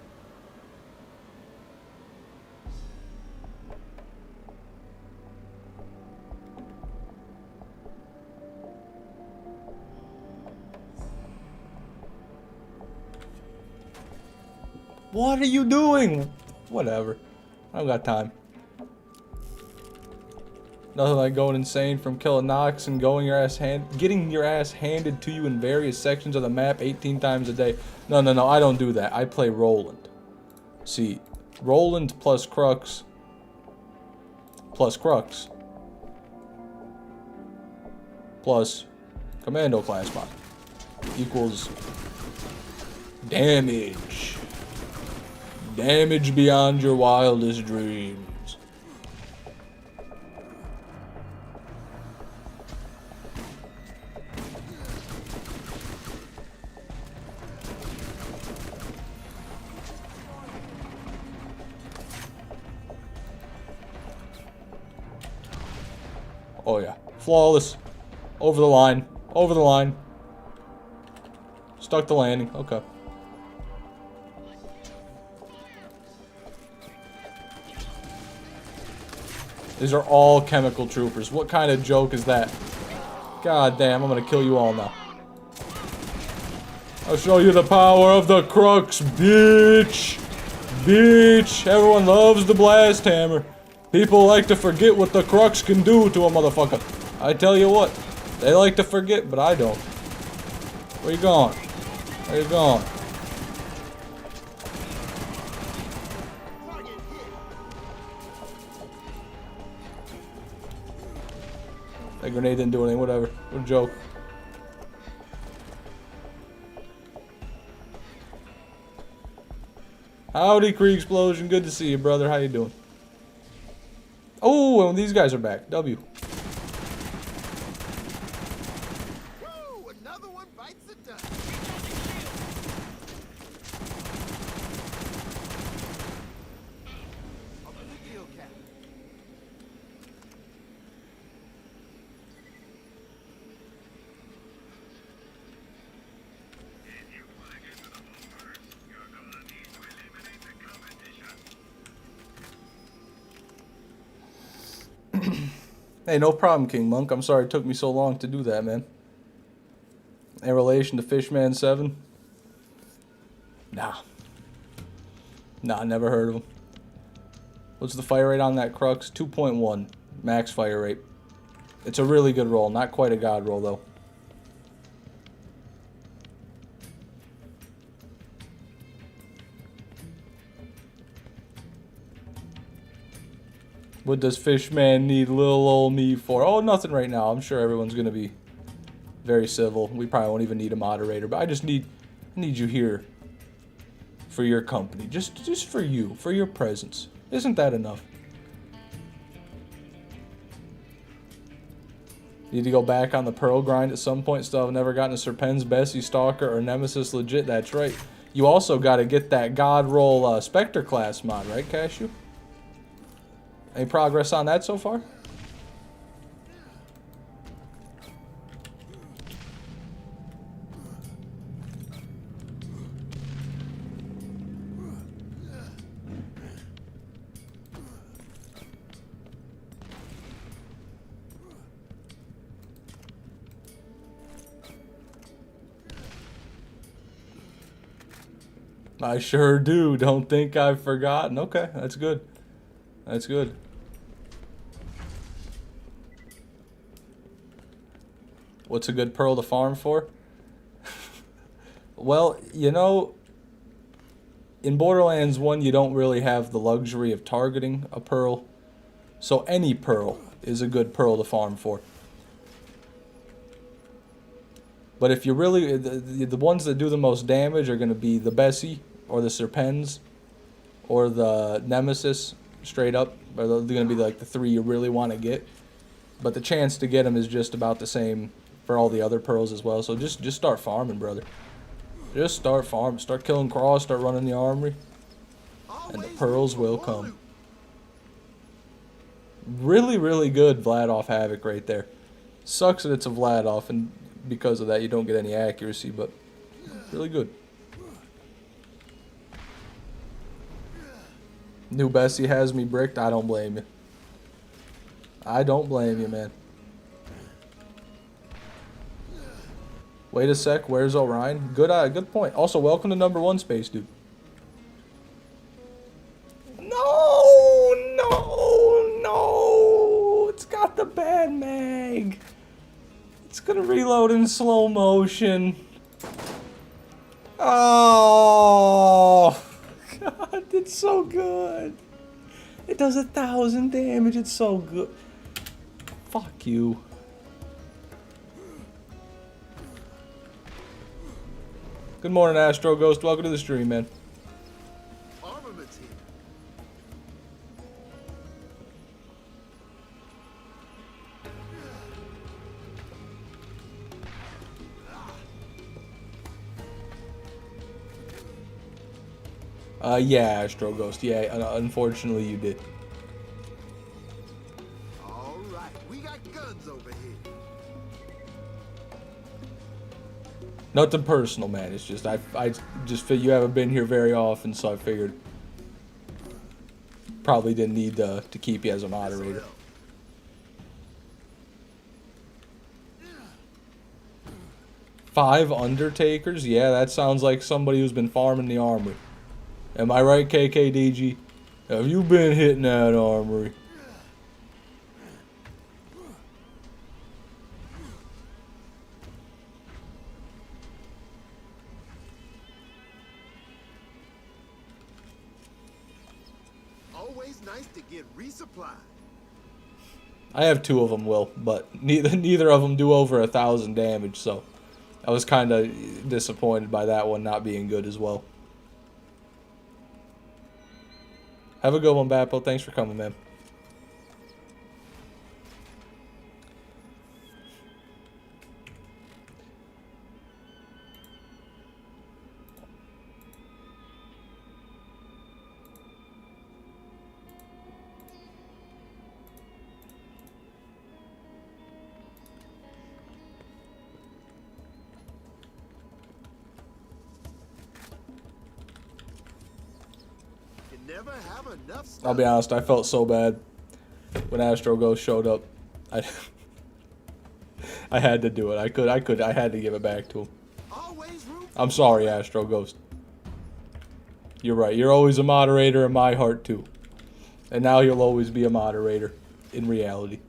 What are you doing? Whatever. I don't got time. Nothing like going insane from killing Nox and getting your ass handed to you in various sections of the map 18 times a day. No, I don't do that. I play Roland. See, Roland plus Crux plus Commando class mod equals damage. Damage beyond your wildest dreams. Oh yeah. Flawless. Over the line. Over the line. Stuck the landing. Okay. These are all chemical troopers. What kind of joke is that? God damn, I'm gonna kill you all now. I'll show you the power of the Crux, bitch! Bitch! Everyone loves the blast hammer. People like to forget what the Crux can do to a motherfucker. I tell you what, they like to forget, but I don't. Where you going? Where you going? That grenade didn't do anything. Whatever. What a joke. Howdy, Kree Explosion. Good to see you, brother. How you doing? Oh, and these guys are back. W. Woo! Another one bites the dust. Up to the deal, Cap. Hey, no problem, King Monk. I'm sorry it took me so long to do that, man. In relation to Fishman 7? Nah. Nah, never heard of him. What's the fire rate on that Crux? 2.1. Max fire rate. It's a really good roll. Not quite a god roll, though. What does Fishman need little old me for? Oh, nothing right now. I'm sure everyone's going to be very civil. We probably won't even need a moderator, but I just need you here for your company. Just for you, for your presence. Isn't that enough? Need to go back on the Pearl grind at some point. Still have never gotten a Serpens, Bessie, Stalker, or Nemesis legit. That's right. You also got to get that God roll Spectre class mod, right, Cashew? Any progress on that so far? I sure do. Don't think I've forgotten. Okay, that's good. That's good. What's a good pearl to farm for? Well, you know, in Borderlands 1, you don't really have the luxury of targeting a pearl. So any pearl is a good pearl to farm for. But if you really, the ones that do the most damage are going to be the Bessie, or the Serpens, or the Nemesis, straight up. They're going to be like the three you really want to get. But the chance to get them is just about the same for all the other pearls as well. So just start farming, brother. Just start farming. Start killing Cross, start running the armory. And the pearls will come. Really, really good Vlad off Havoc right there. Sucks that it's a Vlad off, and because of that you don't get any accuracy, but really good. New Bessie has me bricked. I don't blame you. I don't blame you, man. Wait a sec. Where's Orion? Good point. Also, welcome to #1 space, dude. No. It's got the bad mag. It's gonna reload in slow motion. Oh, God, it's so good. It does 1,000 damage. It's so good. Fuck you. Good morning, Astro Ghost. Welcome to the stream, man. Armaments here. Yeah, Astro Ghost. Yeah, unfortunately you did. All right, we got guns over here. Nothing personal, man. It's just I just feel you haven't been here very often, so I figured probably didn't need to keep you as a moderator. 5 Undertakers? Yeah, that sounds like somebody who's been farming the armory. Am I right, KKDG? Have you been hitting that armory? Always nice to get resupplied. I have 2 of them, Will, but neither of them do over 1,000 damage, so I was kind of disappointed by that one not being good as well. Have a good one, Bappo. Thanks for coming, man. You never have enough stuff. I'll be honest, I felt so bad when Astro Ghost showed up. I had to do it. I had to give it back to him. Always room. I'm sorry, Astro Ghost. You're right. You're always a moderator in my heart, too. And now you'll always be a moderator in reality.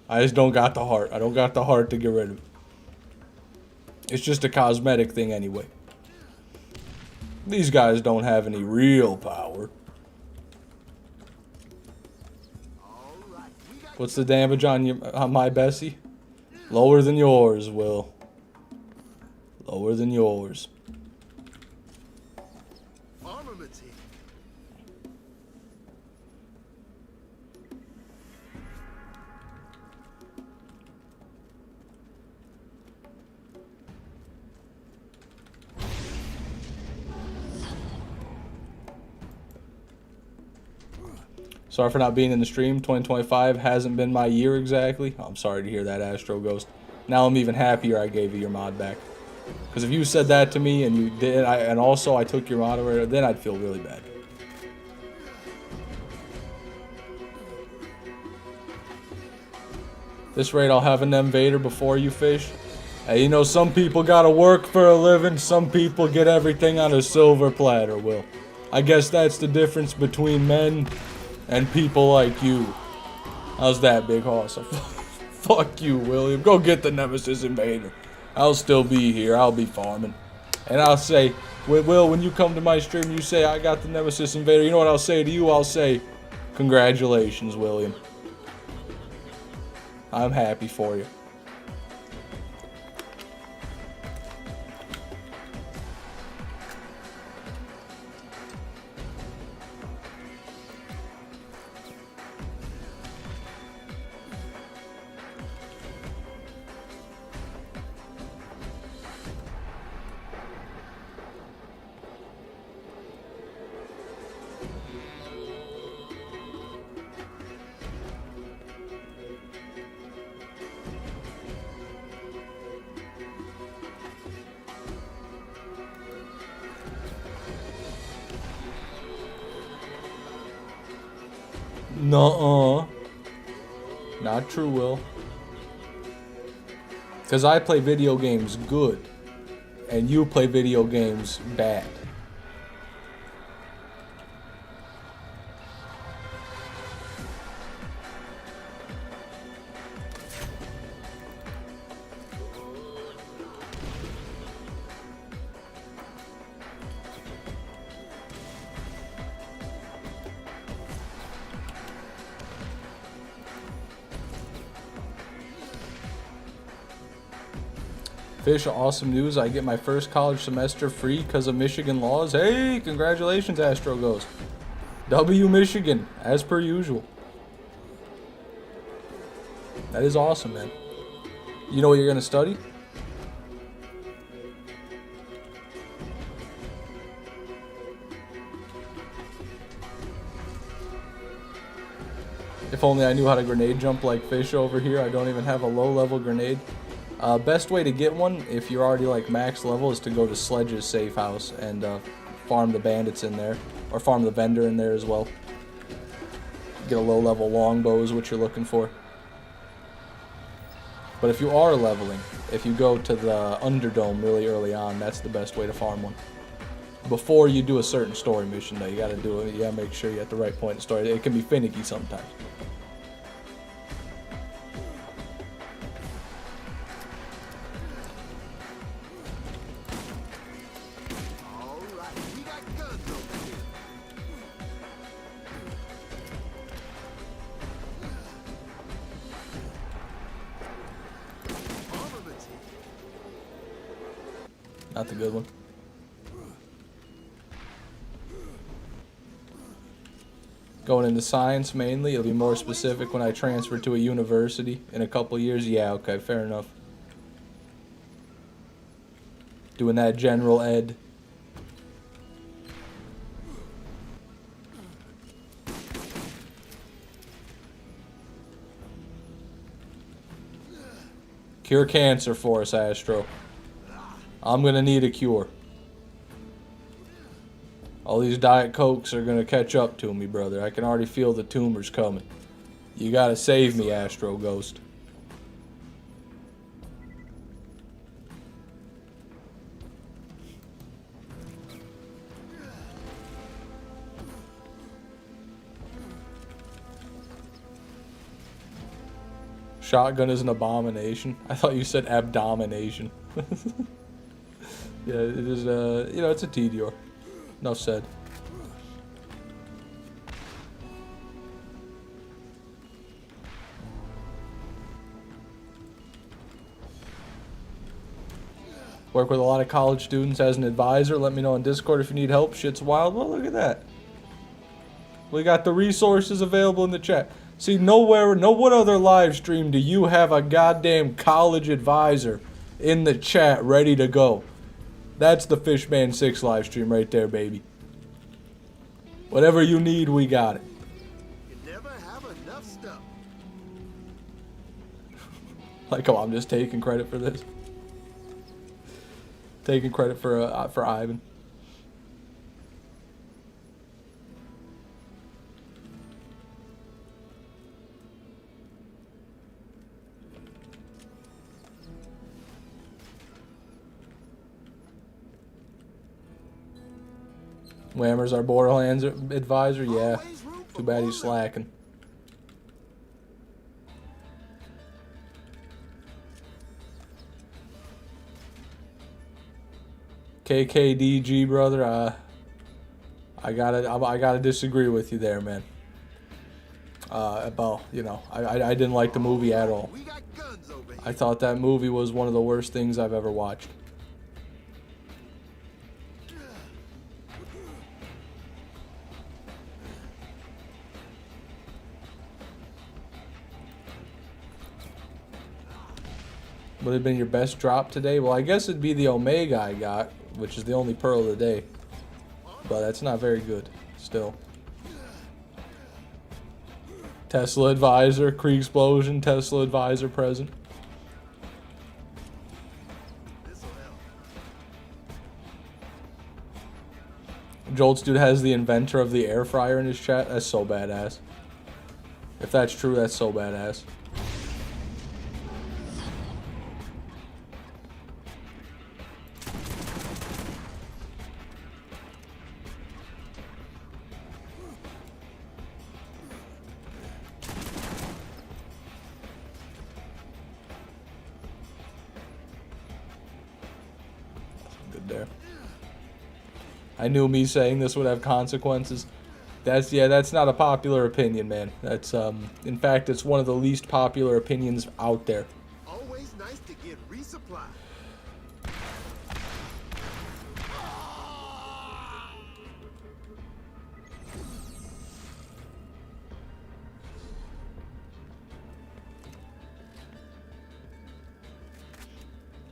I just don't got the heart. I don't got the heart to get rid of it. It's just a cosmetic thing anyway. These guys don't have any real power. What's the damage on my Bessie? Lower than yours, Will. Lower than yours. Armaments here. Sorry for not being in the stream. 2025 hasn't been my year exactly. I'm sorry to hear that, Astro Ghost. Now I'm even happier I gave you your mod back. Because if you said that to me and you did, and also I took your moderator, then I'd feel really bad. This rate, I'll have an Invader before you, Fish. Hey, you know, some people gotta work for a living. Some people get everything on a silver platter, Will. I guess that's the difference between men and people like you. How's that, big horse? Fuck you, William. Go get the Nemesis Invader. I'll still be here. I'll be farming. And I'll say, Will, when you come to my stream, you say, I got the Nemesis Invader. You know what I'll say to you? I'll say, congratulations, William. I'm happy for you. Nuh-uh. Not true, Will. Because I play video games good, and you play video games bad. Fish, awesome news. I get my first college semester free because of Michigan laws. Hey, congratulations, Astro Ghost. W Michigan, as per usual. That is awesome, man. You know what you're going to study? If only I knew how to grenade jump like Fish over here. I don't even have a low-level grenade. Best way to get one, if you're already like max level, is to go to Sledge's safe house and farm the bandits in there, or farm the vendor in there as well. Get a low-level longbow is what you're looking for. But if you are leveling, if you go to the Underdome really early on, that's the best way to farm one. Before you do a certain story mission, though, you gotta do it. You gotta make sure you're at the right point in the story. It can be finicky sometimes. All right, we got guns. Not the good one. Going into science mainly. It'll be more specific when I transfer to a university in a couple years. Yeah, okay, fair enough. Doing that general ed. Cure cancer for us, Astro. I'm gonna need a cure. All these Diet Cokes are gonna catch up to me, brother. I can already feel the tumors coming. You gotta save me, Astro Ghost. Shotgun is an abomination. I thought you said abdomination. Yeah, it is, you know, it's a tedior. Enough said. Work with a lot of college students as an advisor. Let me know on Discord if you need help. Shit's wild. Well, look at that. We got the resources available in the chat. See, nowhere, no what other live stream do you have a goddamn college advisor in the chat ready to go? That's the Fishman 6 live stream right there, baby. Whatever you need, we got it. You never have enough stuff. Like, oh, I'm just taking credit for this. Taking credit for Ivan. Whammer's our Borderlands advisor? Yeah. Too bad he's slacking. KKDG, brother, I gotta disagree with you there, man. About, you know, I didn't like the movie at all. I thought that movie was one of the worst things I've ever watched. Would have been your best drop today? Well, I guess it'd be the Omega I got, which is the only pearl of the day. But that's not very good, still. Tesla advisor, Krieg explosion, Tesla advisor present. Jolts dude has the inventor of the air fryer in his chat. That's so badass. If that's true, that's so badass. I knew me saying this would have consequences. That's not a popular opinion, man. That's in fact, it's one of the least popular opinions out there. Always nice to get resupply.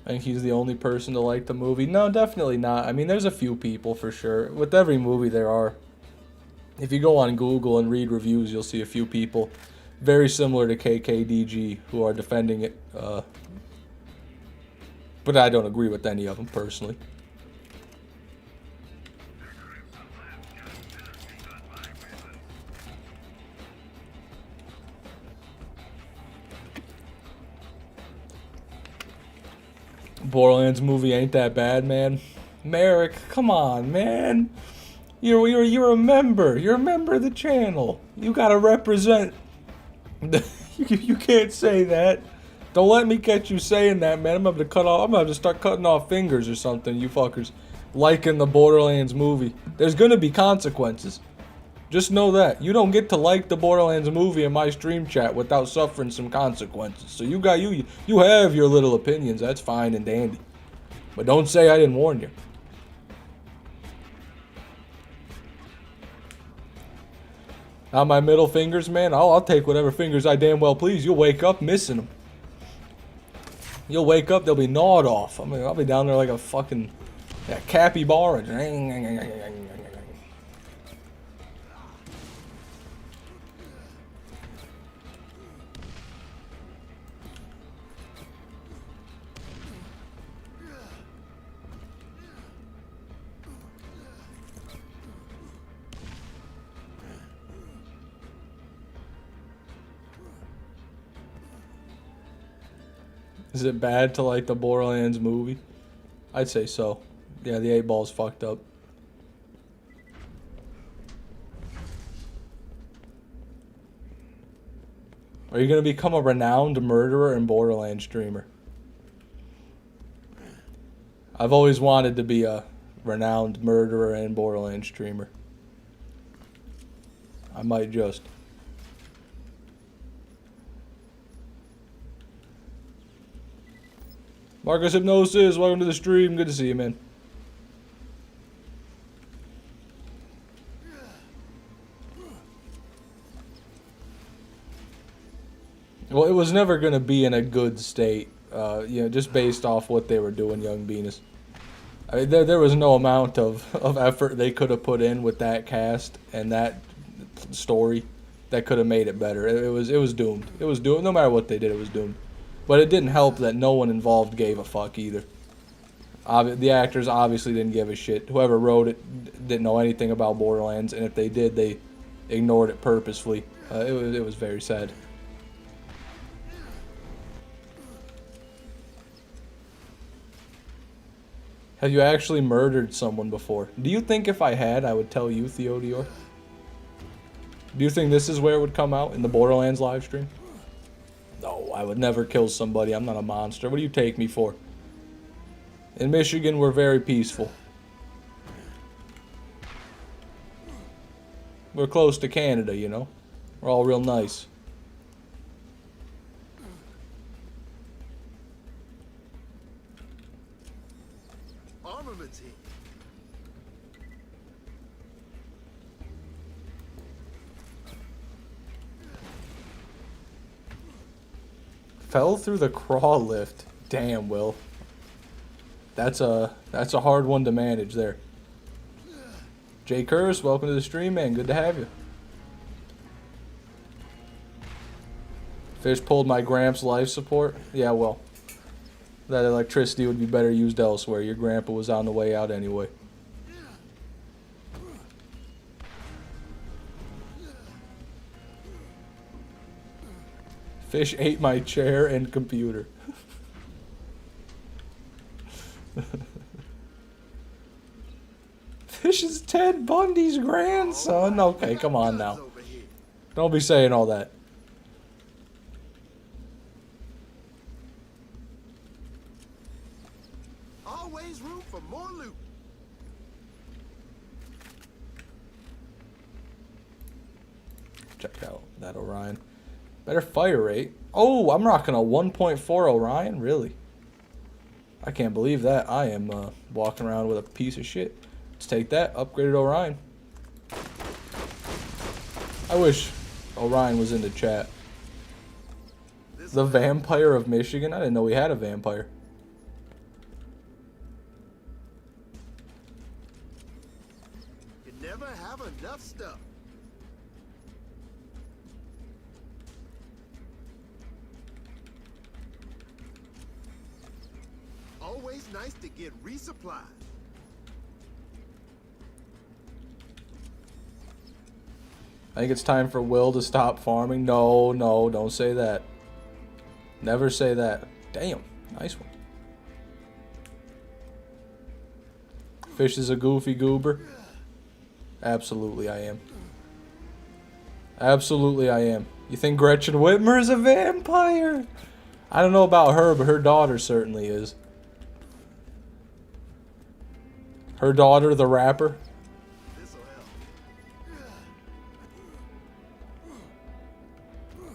I think he's the only person to like the movie. No, definitely not. I mean, there's a few people for sure. With every movie there are. If you go on Google and read reviews, you'll see a few people very similar to KKDG who are defending it. But I don't agree with any of them personally. Borderlands movie ain't that bad, man. Merrick, come on, man. You're a member. You're a member of the channel. You gotta represent. You can't say that. Don't let me catch you saying that, man. I'm gonna have to start cutting off fingers or something. You fuckers liking the Borderlands movie. There's gonna be consequences. Just know that. You don't get to like the Borderlands movie in my stream chat without suffering some consequences. So you have your little opinions. That's fine and dandy. But don't say I didn't warn you. Now my middle fingers, man, I'll take whatever fingers I damn well please. You'll wake up missing them. You'll wake up, they'll be gnawed off. I mean, I'll be down there like a fucking capybara. Is it bad to like the Borderlands movie? I'd say so. Yeah, the 8-ball's fucked up. Are you gonna become a renowned murderer and Borderlands streamer? I've always wanted to be a renowned murderer and Borderlands streamer. I might just. Marcus Hypnosis, welcome to the stream. Good to see you, man. Well, it was never going to be in a good state, you know, just based off what they were doing, Young Venus. I mean, there was no amount of effort they could have put in with that cast and that story that could have made it better. It was doomed. It was doomed. No matter what they did, it was doomed. But it didn't help that no one involved gave a fuck either. The actors obviously didn't give a shit. Whoever wrote it didn't know anything about Borderlands, and if they did, they ignored it purposefully. It was very sad. Have you actually murdered someone before? Do you think if I had, I would tell you, Theodior? Do you think this is where it would come out in the Borderlands live stream? No, I would never kill somebody. I'm not a monster. What do you take me for? In Michigan, we're very peaceful. We're close to Canada, you know? We're all real nice. Armamenting. Fell through the crawl lift. Damn, Will. That's a hard one to manage there. Jay Curse, welcome to the stream, man. Good to have you. Fish pulled my Gramps life support. Yeah, well, that electricity would be better used elsewhere. Your grandpa was on the way out anyway. Fish ate my chair and computer. Fish is Ted Bundy's grandson. Okay, come on now. Don't be saying all that. Always room for more loot. Check out that Orion. Better fire rate. Oh, I'm rocking a 1.4 Orion? Really? I can't believe that. I am walking around with a piece of shit. Let's take that. Upgraded Orion. I wish Orion was in the chat. The Vampire of Michigan? I didn't know we had a vampire. You never have enough stuff. Always nice to get resupplied. I think it's time for Will to stop farming. No, no, don't say that. Never say that. Damn, nice one. Fish is a goofy goober. Absolutely I am. Absolutely I am. You think Gretchen Whitmer is a vampire? I don't know about her, but her daughter certainly is. Her daughter, the rapper.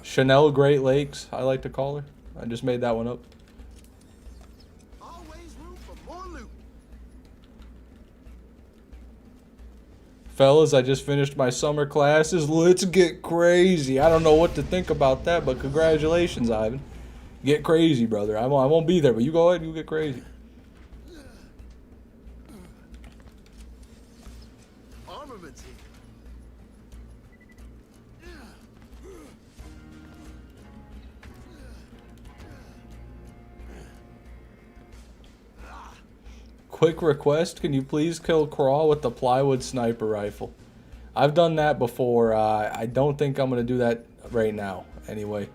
Chanel Great Lakes, I like to call her. I just made that one up. Always room for more loot. Fellas, I just finished my summer classes. Let's get crazy. I don't know what to think about that, but congratulations, Ivan. Get crazy, brother. I won't be there, but you go ahead and you get crazy. Armaments here. Quick request, can you please kill Crawl with the plywood sniper rifle? I've done that before. I don't think I'm going to do that right now. Anyway,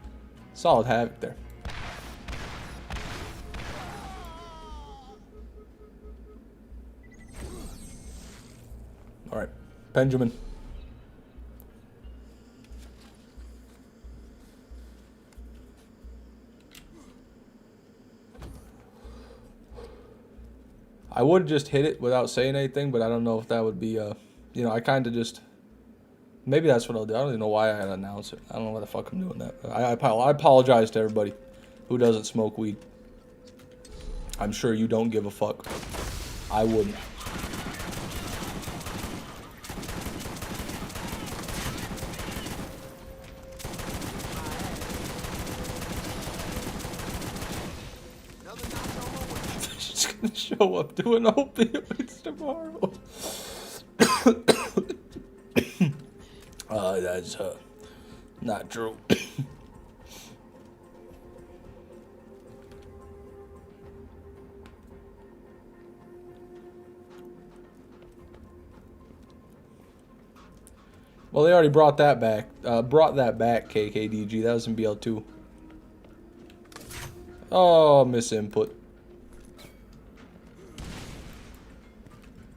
solid havoc there. Alright, Benjamin. I would just hit it without saying anything, but I don't know if that would be, you know, I kind of just, maybe that's what I'll do. I don't even know why I had to announce it. I don't know why the fuck I'm doing that. I apologize to everybody who doesn't smoke weed. I'm sure you don't give a fuck. I wouldn't. She's gonna show up doing opioids tomorrow. That's not true. Well, they already brought that back. KKDG. That was in BL2. Oh, misinput.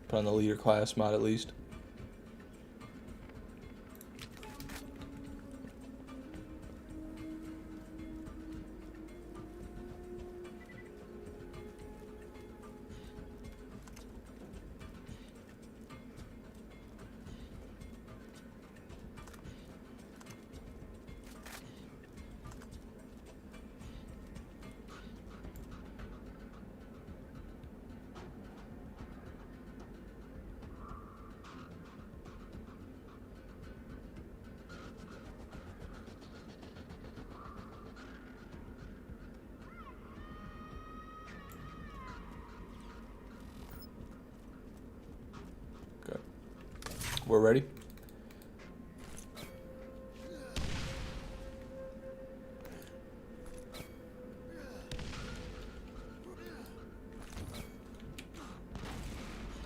Put on the leader class mod at least. We're ready.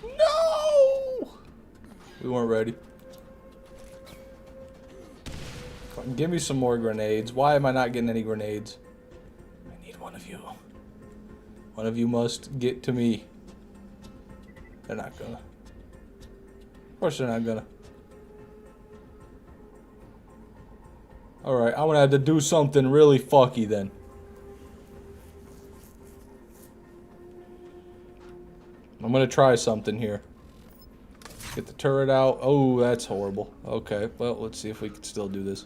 No! We weren't ready. Fucking give me some more grenades. Why am I not getting any grenades? I need one of you. One of you must get to me. They're not gonna. Of course they're not gonna. Alright, I'm gonna have to do something really fucky then. I'm gonna try something here. Get the turret out. Oh, that's horrible. Okay, well, let's see if we can still do this.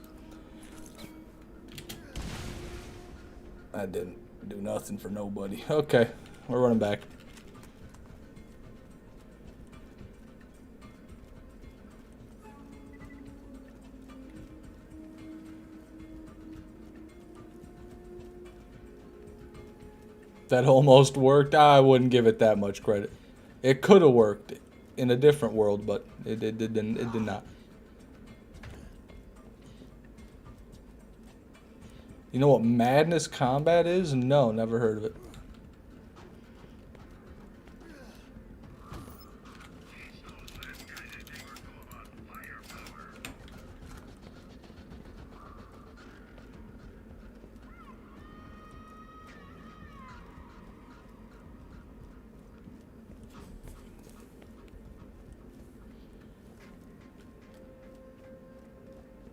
That didn't do nothing for nobody. Okay, we're running back. That almost worked. I wouldn't give it that much credit. It could have worked in a different world, but it did not. You know what Madness Combat is? No, never heard of it.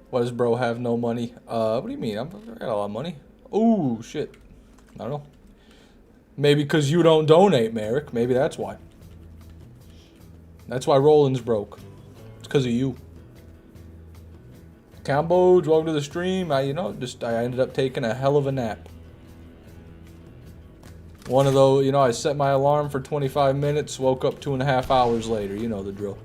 What does bro have no money? What do you mean? I got a lot of money. Ooh, shit. I don't know. Maybe because you don't donate, Merrick. Maybe that's why. That's why Roland's broke. It's because of you. Cambodge, welcome to the stream. I ended up taking a hell of a nap. One of those, I set my alarm for 25 minutes, woke up 2.5 hours later. You know the drill.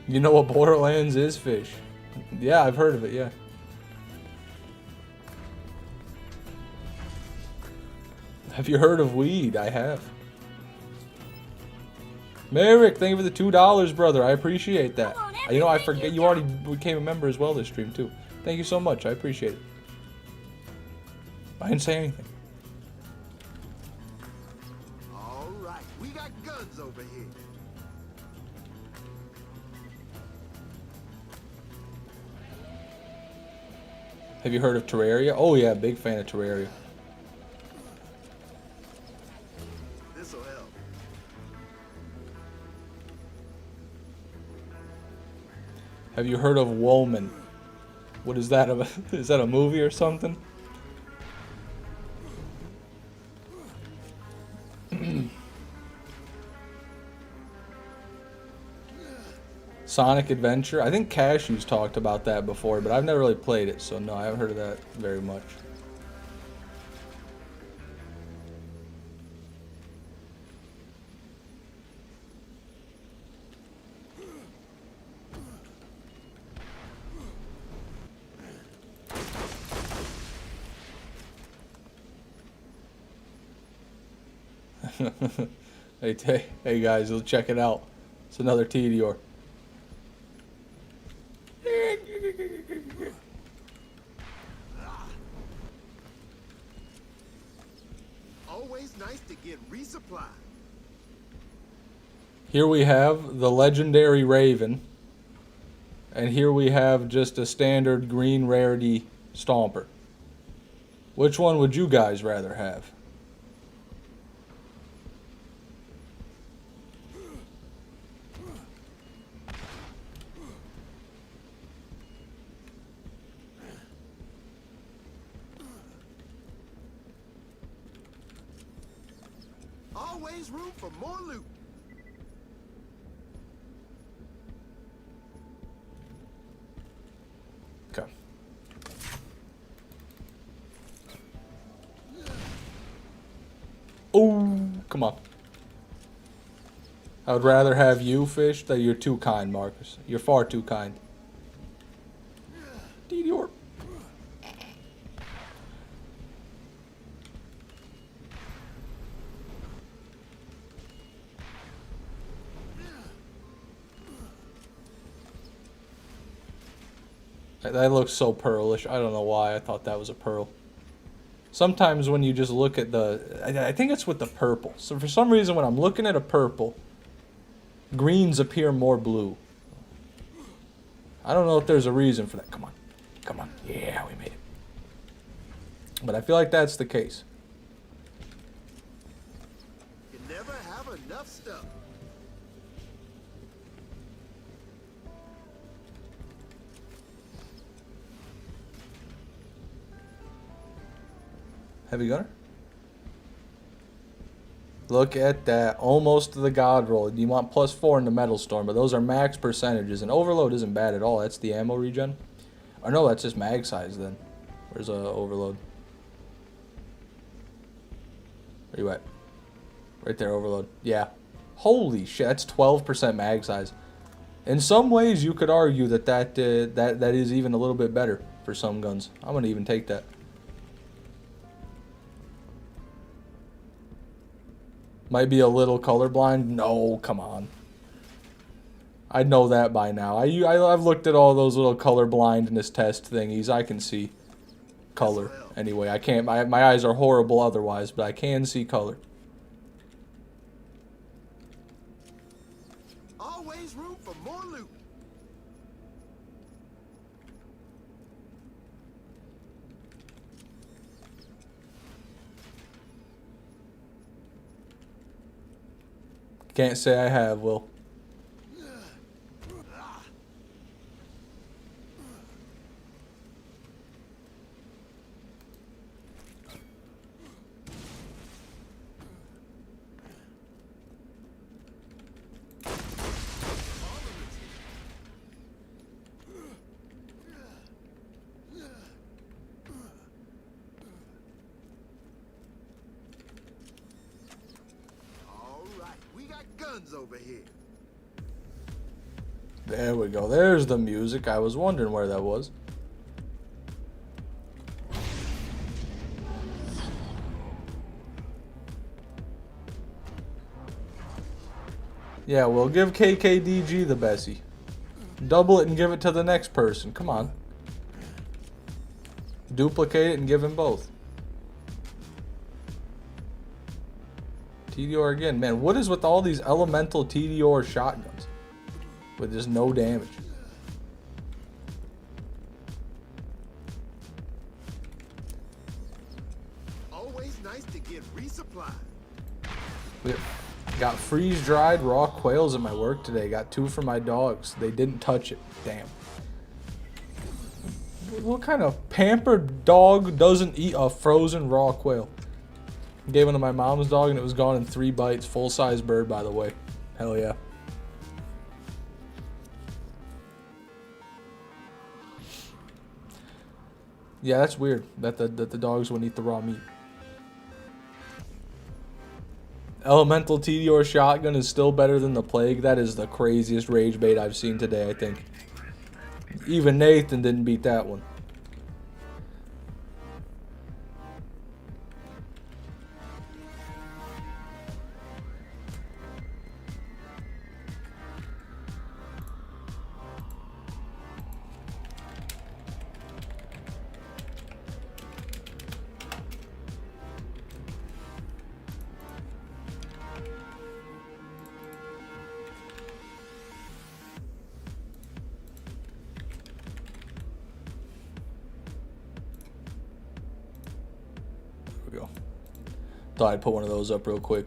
You know what Borderlands is, Fish? Yeah, I've heard of it, yeah. Have you heard of weed? I have. Merrick, thank you for the $2, brother. I appreciate that. You know, I forget you already became a member as well this stream, too. Thank you so much. I appreciate it. I didn't say anything. All right, we got guns over here. Have you heard of Terraria? Oh, yeah, big fan of Terraria. This'll help. Have you heard of Woman? What is that? Is that a movie or something? Sonic Adventure. I think Cashew's talked about that before, but I've never really played it, so no, I haven't heard of that very much. Hey guys, let's check it out. It's another Tedior. Always nice to get resupplied. Here we have the legendary Raven. And here we have just a standard green rarity Stomper. Which one would you guys rather have? Always room for more loot. Okay. Oh, come on. I would rather have you, Fish. That you're too kind, Marcus. You're far too kind. Tedior. That looks so pearlish. I don't know why I thought that was a pearl. Sometimes when you just look at I think it's with the purple. So for some reason when I'm looking at a purple, greens appear more blue. I don't know if there's a reason for that. Come on. Come on. Yeah, we made it. But I feel like that's the case. You never have enough stuff. Heavy gunner. Look at that. Almost to the god roll. You want +4 in the metal storm, but those are max percentages. And overload isn't bad at all. That's the ammo regen. Or no, that's just mag size then. Where's overload? Where you at? Right there, overload. Yeah. Holy shit, that's 12% mag size. In some ways, you could argue that is even a little bit better for some guns. I'm gonna even take that. Might be a little colorblind. No, come on. I know that by now. I've looked at all those little color blindness test thingies. I can see color. Anyway, I can't. My eyes are horrible otherwise, but I can see color. Always room for more loot. Can't say I have, Will. All right, we got guns over here. There we go. There's the music. I was wondering where that was. Yeah, we'll give KKDG the Bessie. Double it and give it to the next person. Come on. Duplicate it and give him both. TDR again. Man, what is with all these elemental TDR shotguns? With just no damage. Always nice to get resupplied. We got freeze-dried raw quails at my work today. Got 2 for my dogs. They didn't touch it. Damn. What kind of pampered dog doesn't eat a frozen raw quail? Gave one to my mom's dog and it was gone in 3 bites. Full-size bird, by the way. Hell yeah. Yeah, that's weird that the dogs wouldn't eat the raw meat. Elemental TDR shotgun is still better than the plague. That is the craziest rage bait I've seen today, I think. Even Nathan didn't beat that one. Go. Thought I'd put one of those up real quick.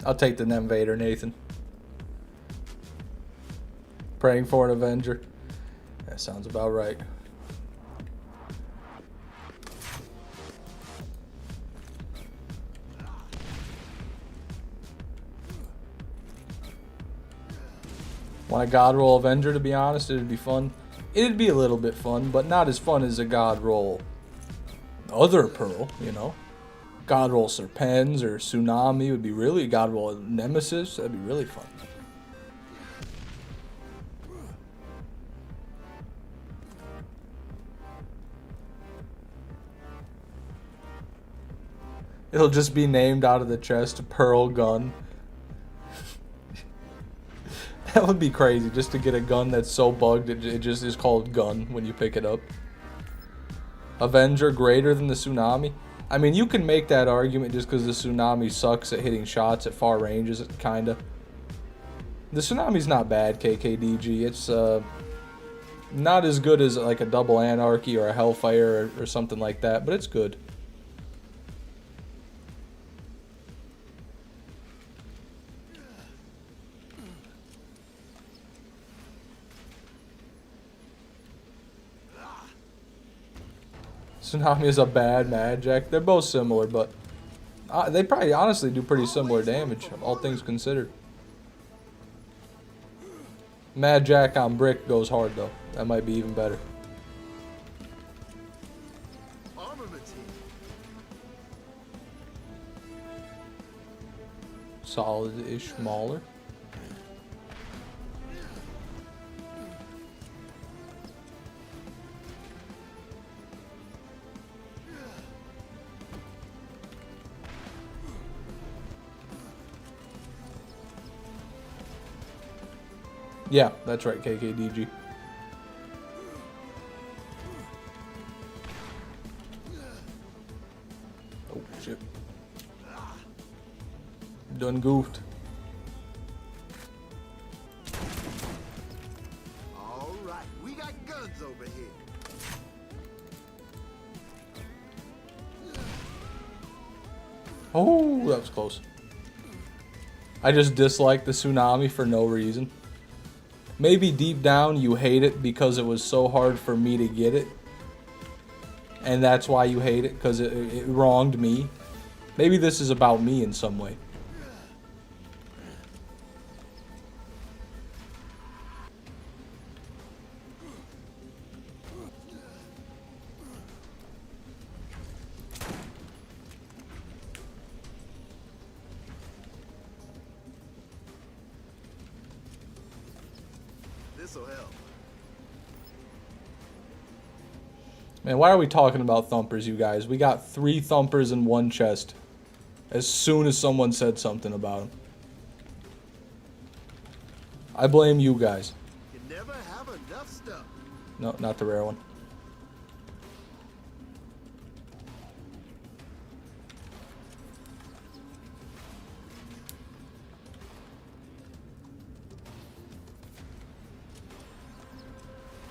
I'll take the Nemesis Invader, Nathan. Praying for an Avenger. That sounds about right. Want a God Roll Avenger, to be honest? It'd be fun. It'd be a little bit fun, but not as fun as a God Roll other Pearl, you know? God Roll Serpens or Tsunami would be really... God Roll Nemesis, that'd be really fun. It'll just be named out of the chest, Pearl Gun. That would be crazy, just to get a gun that's so bugged it just is called Gun when you pick it up. Avenger greater than the Tsunami? I mean, you can make that argument just because the Tsunami sucks at hitting shots at far ranges, kinda. The Tsunami's not bad, KKDG. It's not as good as like a Double Anarchy or a Hellfire or something like that, but it's good. Tsunami is a bad Mad Jack. They're both similar, but they probably honestly do pretty similar damage, all things considered. Mad Jack on brick goes hard, though. That might be even better. Solid-ish Mauler. Yeah, that's right, KKDG. Oh, shit. Done goofed. All right, we got guns over here. Oh, that was close. I just dislike the Tsunami for no reason. Maybe deep down you hate it because it was so hard for me to get it. and that's why you hate it, because it wronged me. Maybe this is about me in some way. This'll help. Man, why are we talking about thumpers, you guys? We got 3 thumpers in one chest as soon as someone said something about them. I blame you guys. You never have enough stuff. No, not the rare one.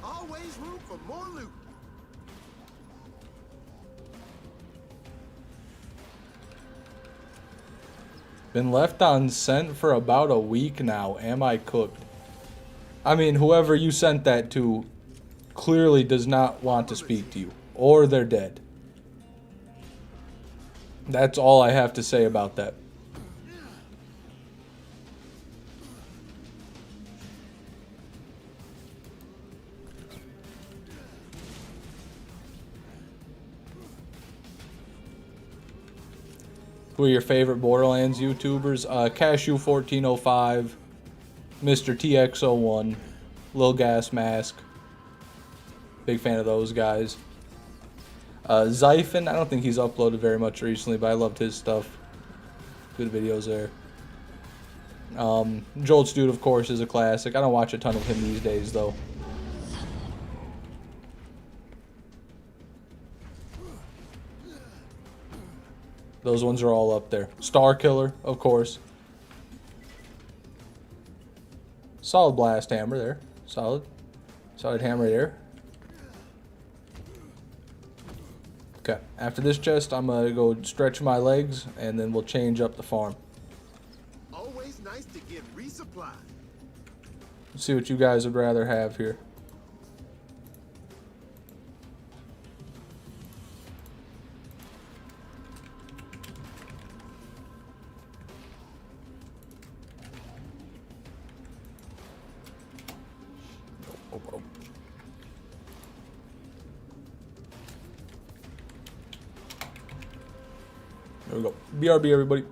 Always room for more loot. Been left on scent for about a week now. Am I cooked? I mean, whoever you sent that to clearly does not want to speak to you. Or they're dead. That's all I have to say about that. Who are your favorite Borderlands YouTubers? Cashew1405, Mr. TX01, Lil Gas Mask. Big fan of those guys. Zyphon, I don't think he's uploaded very much recently, but I loved his stuff. Good videos there. Jolt's Dude, of course, is a classic. I don't watch a ton of him these days, though. Those ones are all up there. Star Killer, of course. Solid blast hammer there. Solid hammer there. Okay, after this chest, I'm gonna go stretch my legs, and then we'll change up the farm. Always nice to get resupplied. Let's see what you guys would rather have here. There we go. BRB, everybody.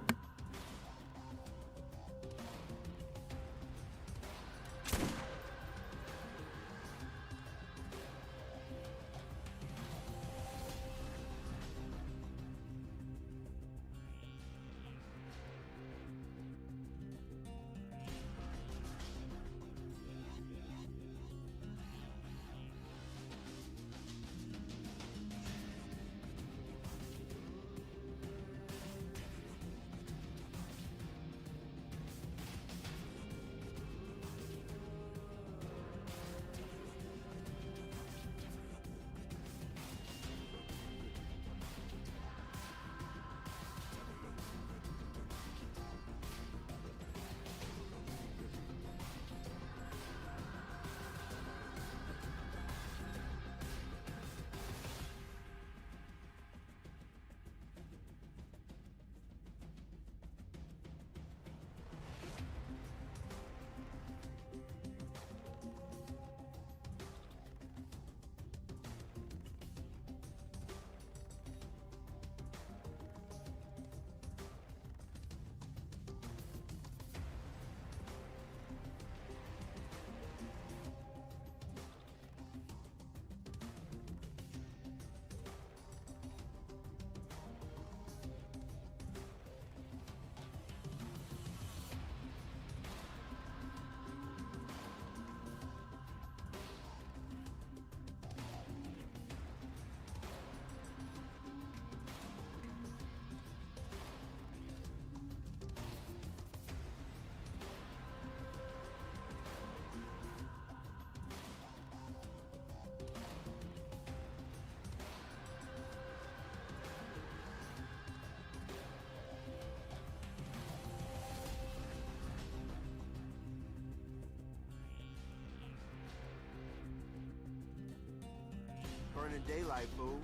Burning daylight, fool.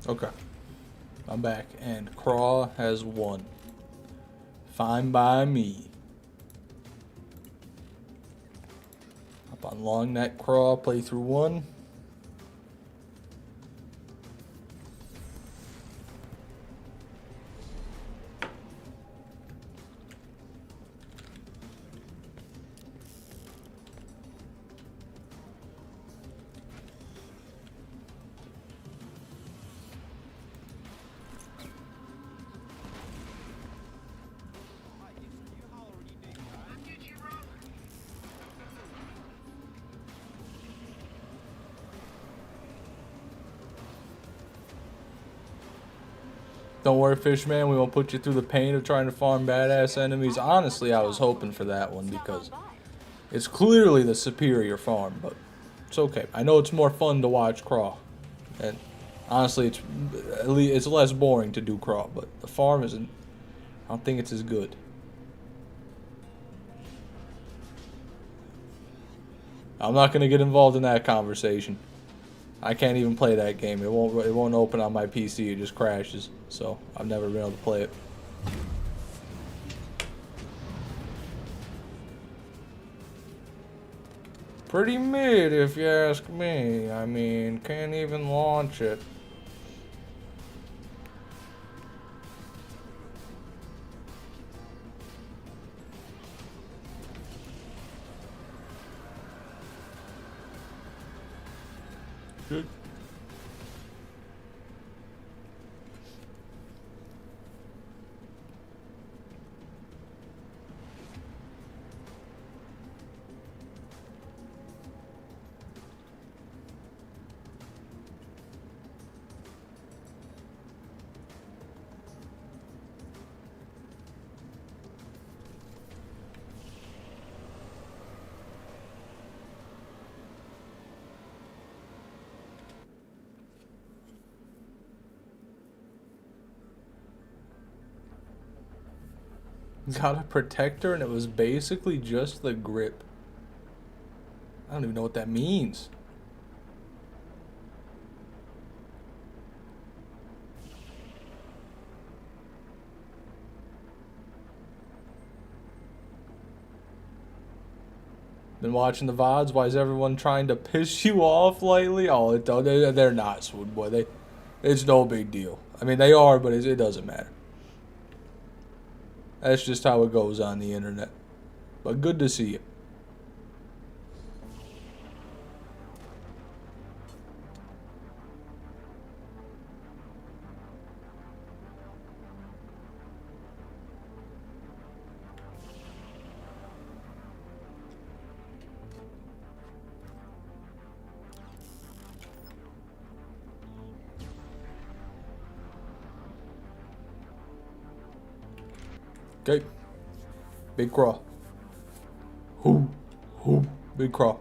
Okay. I'm back, and Craw has won. Fine by me. Up on Long Neck Craw, playthrough 1. Don't worry, Fishman, we won't put you through the pain of trying to farm badass enemies. Honestly, I was hoping for that one because it's clearly the superior farm, but it's okay. I know it's more fun to watch Craw. And honestly, it's less boring to do Craw, but the farm isn't. I don't think it's as good. I'm not gonna get involved in that conversation. I can't even play that game. It won't open on my PC. It just crashes. So I've never been able to play it. Pretty mid, if you ask me. I mean, can't even launch it. Good. Got a protector and it was basically just the grip. I don't even know what that means. Been watching the VODs. Why is everyone trying to piss you off lately? Oh, they're not, Swoon Boy. It's no big deal. I mean, they are, but it doesn't matter. That's just how it goes on the internet. But good to see you. Okay. Big Craw. Hoo. Hoo. Big Craw.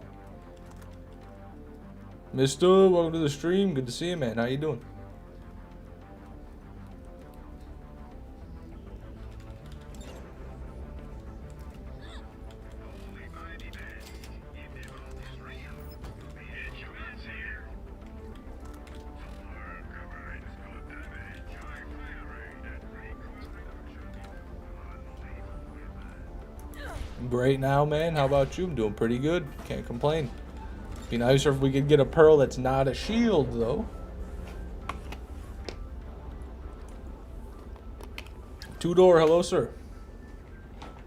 Mister, welcome to the stream. Good to see you, man. How you doing? Great now, man. How about you? I'm doing pretty good. Can't complain. Be nicer if we could get a pearl that's not a shield, though. Two-door, hello, sir.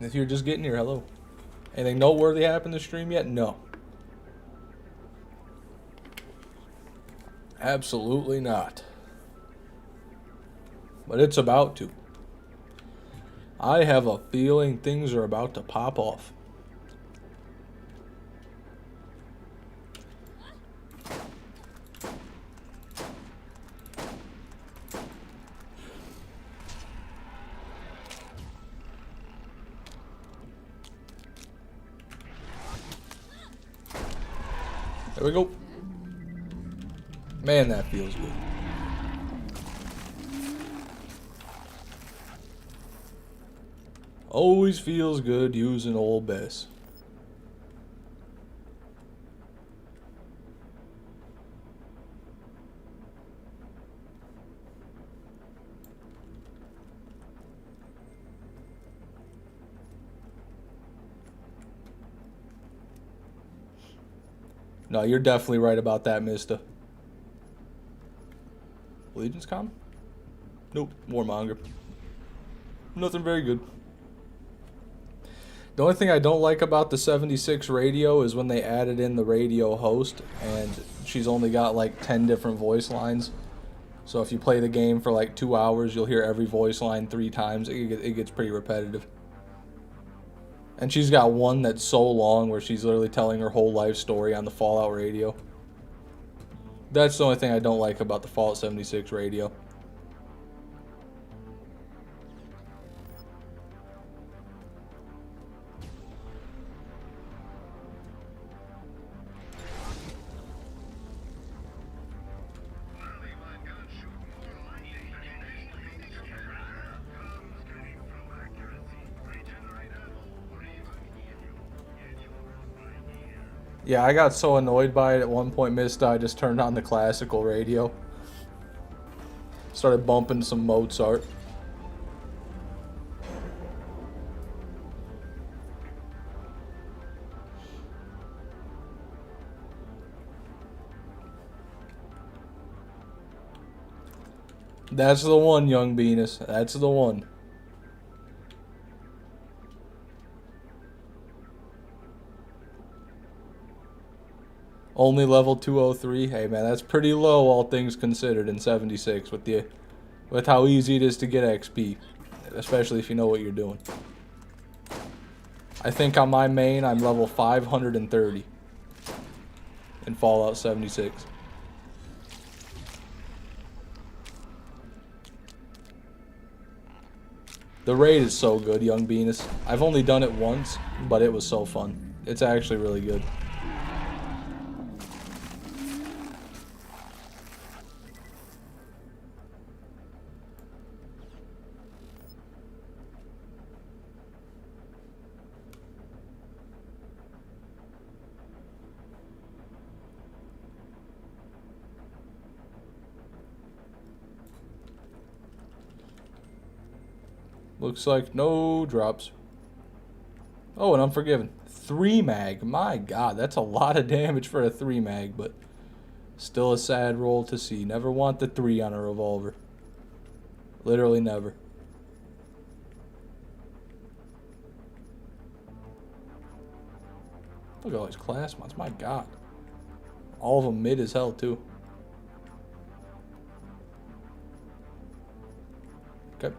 If you're just getting here, hello. Anything noteworthy happened to stream yet? No. Absolutely not. But it's about to. I have a feeling things are about to pop off. There we go. Man, that feels good. Always feels good using old Bess. No, you're definitely right about that, Mista. Legion's common? Nope, Warmonger. Nothing very good. The only thing I don't like about the 76 radio is when they added in the radio host, and she's only got like 10 different voice lines. So if you play the game for like 2 hours, you'll hear every voice line 3 times. It gets pretty repetitive. And she's got one that's so long where she's literally telling her whole life story on the Fallout radio. That's the only thing I don't like about the Fallout 76 radio. Yeah, I got so annoyed by it at one point, Mista, I just turned on the classical radio. Started bumping some Mozart. That's the one, young Venus. That's the one. Only level 203. Hey man, that's pretty low, all things considered, in 76 with how easy it is to get XP, especially if you know what you're doing. I think on my main, I'm level 530 in Fallout 76. The raid is so good, young Venus. I've only done it once, but it was so fun. It's actually really good. Looks like no drops. Oh, and Unforgiven. 3 mag. My god, that's a lot of damage for a 3 mag, but still a sad roll to see. Never want the 3 on a revolver. Literally never. Look at all these class mods. My god. All of them mid as hell, too. Okay.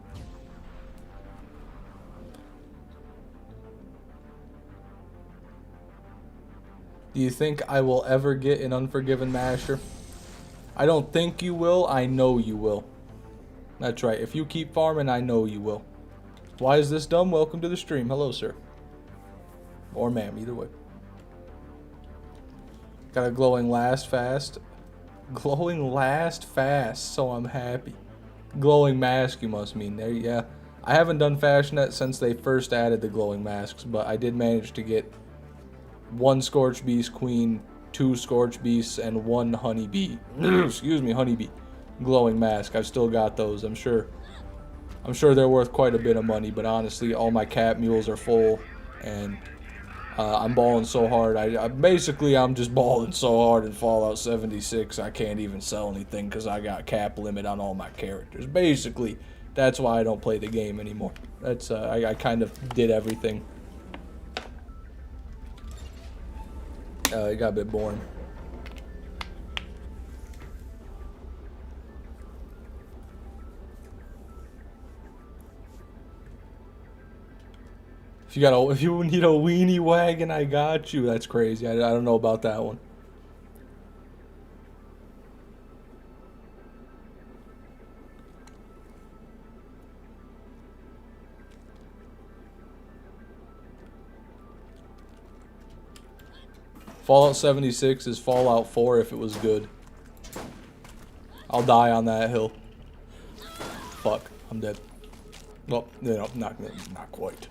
Do you think I will ever get an Unforgiven Masher? I don't think you will. I know you will. That's right. If you keep farming, I know you will. Why is this dumb? Welcome to the stream. Hello, sir. Or ma'am, either way. Got a glowing last fast. Glowing last fast, so I'm happy. Glowing mask, you must mean. There, yeah. I haven't done Fashionet since they first added the glowing masks, but I did manage to get 1 Scorched Beast Queen, 2 Scorched Beasts, and 1 Honeybee. Excuse me, Honeybee. Glowing mask. I've still got those. I'm sure they're worth quite a bit of money, but honestly, all my cat mules are full, and I'm balling so hard. I'm just balling so hard in Fallout 76, I can't even sell anything because I got cap limit on all my characters. Basically, that's why I don't play the game anymore. That's I kind of did everything. It got a bit boring. If you need a weenie wagon, I got you. That's crazy. I don't know about that one. Fallout 76 is Fallout 4 if it was good. I'll die on that hill. Fuck, I'm dead. Well, you know, not quite.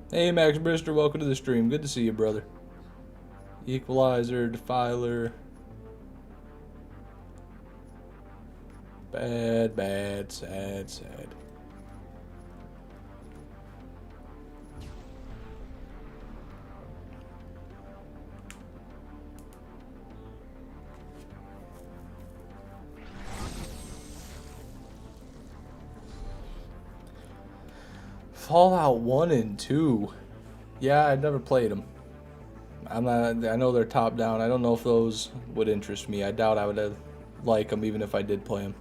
Hey, Max Brister, welcome to the stream. Good to see you, brother. Equalizer, Defiler. Bad, bad, sad, sad. Fallout 1 and 2. Yeah, I've never played them. I know they're top down. I don't know if those would interest me. I doubt I would like them even if I did play them.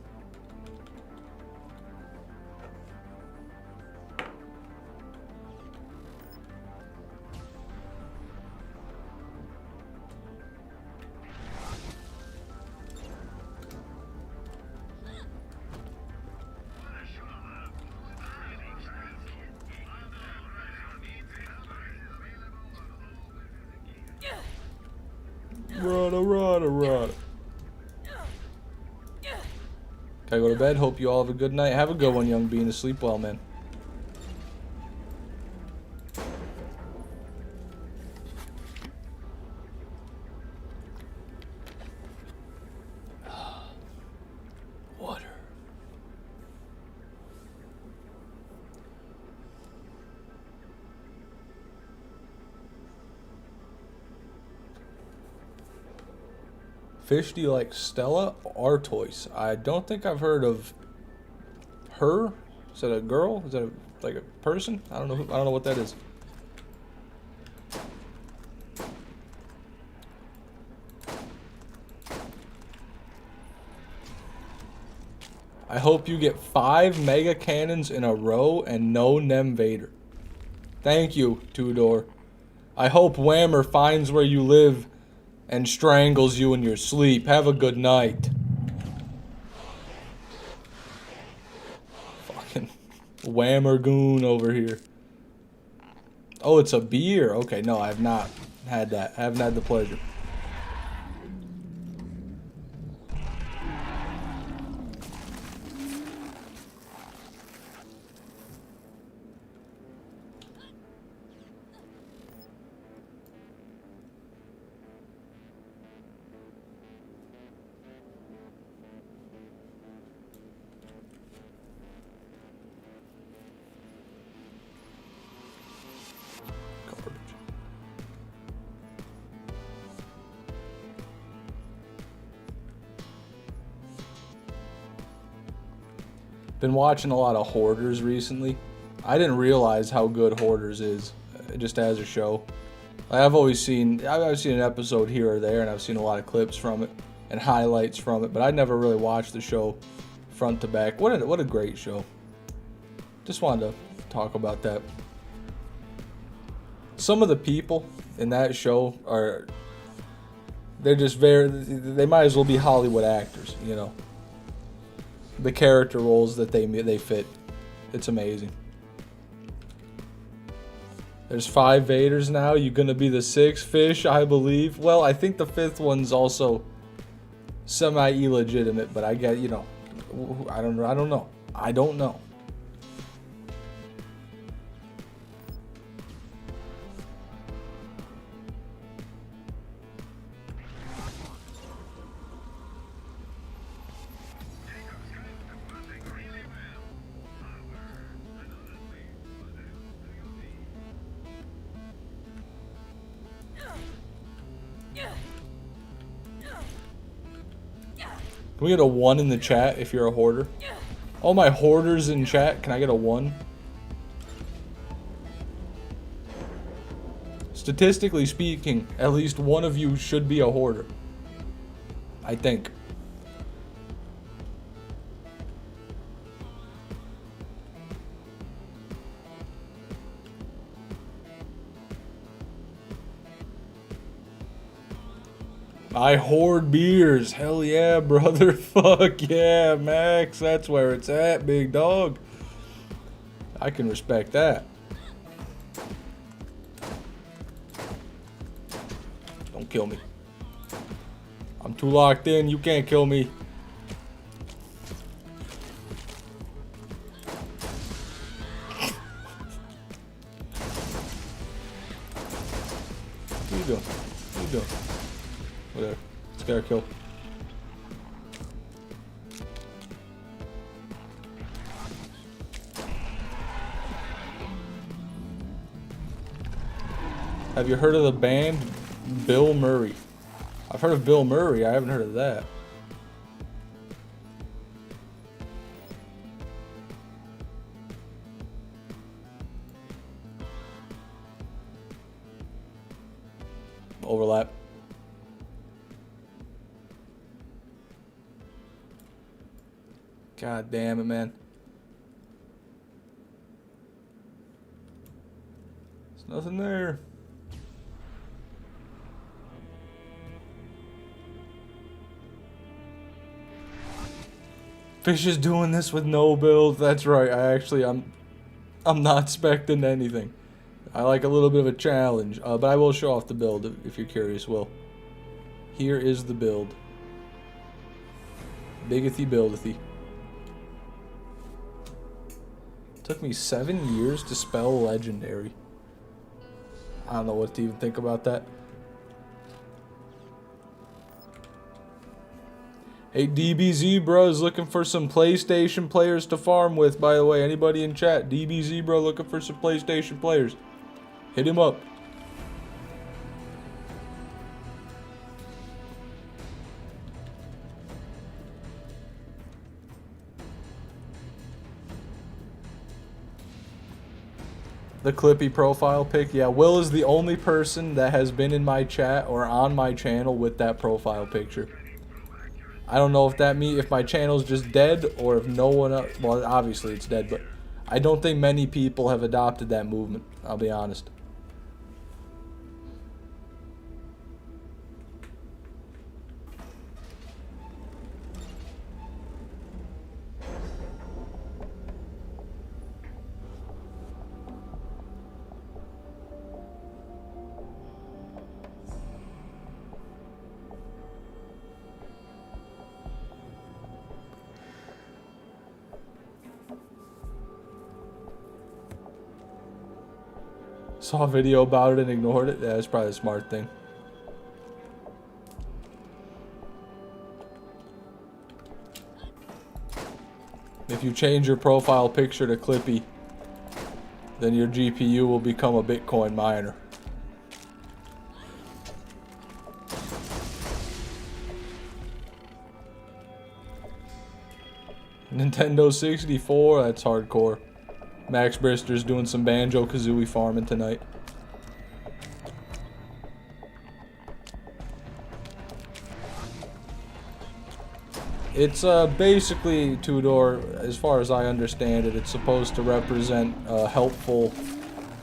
Run. Can I go to bed? Hope you all have a good night. Have a good one, Young Bean. Sleep well, man. Water. Fish, do you like Stella Artois? I don't think I've heard of her. Is that a girl? Is that like a person? I don't know. I don't know what that is. I hope you get 5 mega cannons in a row and no Vader. Thank you, Tudor. I hope Whammer finds where you live and strangles you in your sleep. Have a good night. Fucking Whammer goon over here. Oh, it's a beer. Okay, no, I have not had that. I haven't had the pleasure. Been watching a lot of Hoarders recently. I didn't realize how good Hoarders is, just as a show. I've seen an episode here or there, and I've seen a lot of clips from it and highlights from it, but I never really watched the show front to back. What a great show. Just wanted to talk about that. Some of the people in that show they're just they might as well be Hollywood actors, you know. The character roles that they fit. It's amazing. There's 5 Vaders now. You're gonna be the 6th Fish, I believe. Well, I think the 5th one's also semi-illegitimate, but I get, you know, I don't know. Can we get a 1 in the chat if you're a hoarder? All my hoarders in chat, can I get a 1? Statistically speaking, at least one of you should be a hoarder. I think. I hoard beers. Hell yeah, brother. Fuck yeah, Max. That's where it's at, big dog. I can respect that. Don't kill me. I'm too locked in. You can't kill me. you doing? What are you doing? Whatever. Let's get our kill. Have you heard of the band Bill Murray? I've heard of Bill Murray. I haven't heard of that. Overlap. God damn it, man. There's nothing there. Fish is doing this with no build. That's right. I'm not expecting anything. I like a little bit of a challenge, but I will show off the build if you're curious, Will. Here is the build. Biggithy buildathy. Took me 7 years to spell legendary. I don't know what to even think about that. Hey, DBZ bro is looking for some PlayStation players to farm with, by the way. Anybody in chat? DBZ bro looking for some PlayStation players. Hit him up. The Clippy profile pic. Yeah, Will is the only person that has been in my chat or on my channel with that profile picture. I don't know if that means if my channel's just dead or if no one else, well, obviously it's dead, but I don't think many people have adopted that movement. I'll be honest. Saw a video about it and ignored it. Yeah, that's probably a smart thing. If you change your profile picture to Clippy, then your GPU will become a Bitcoin miner. Nintendo 64, that's hardcore. Max Brister's doing some Banjo-Kazooie farming tonight. It's basically, Tudor, as far as I understand it, it's supposed to represent a helpful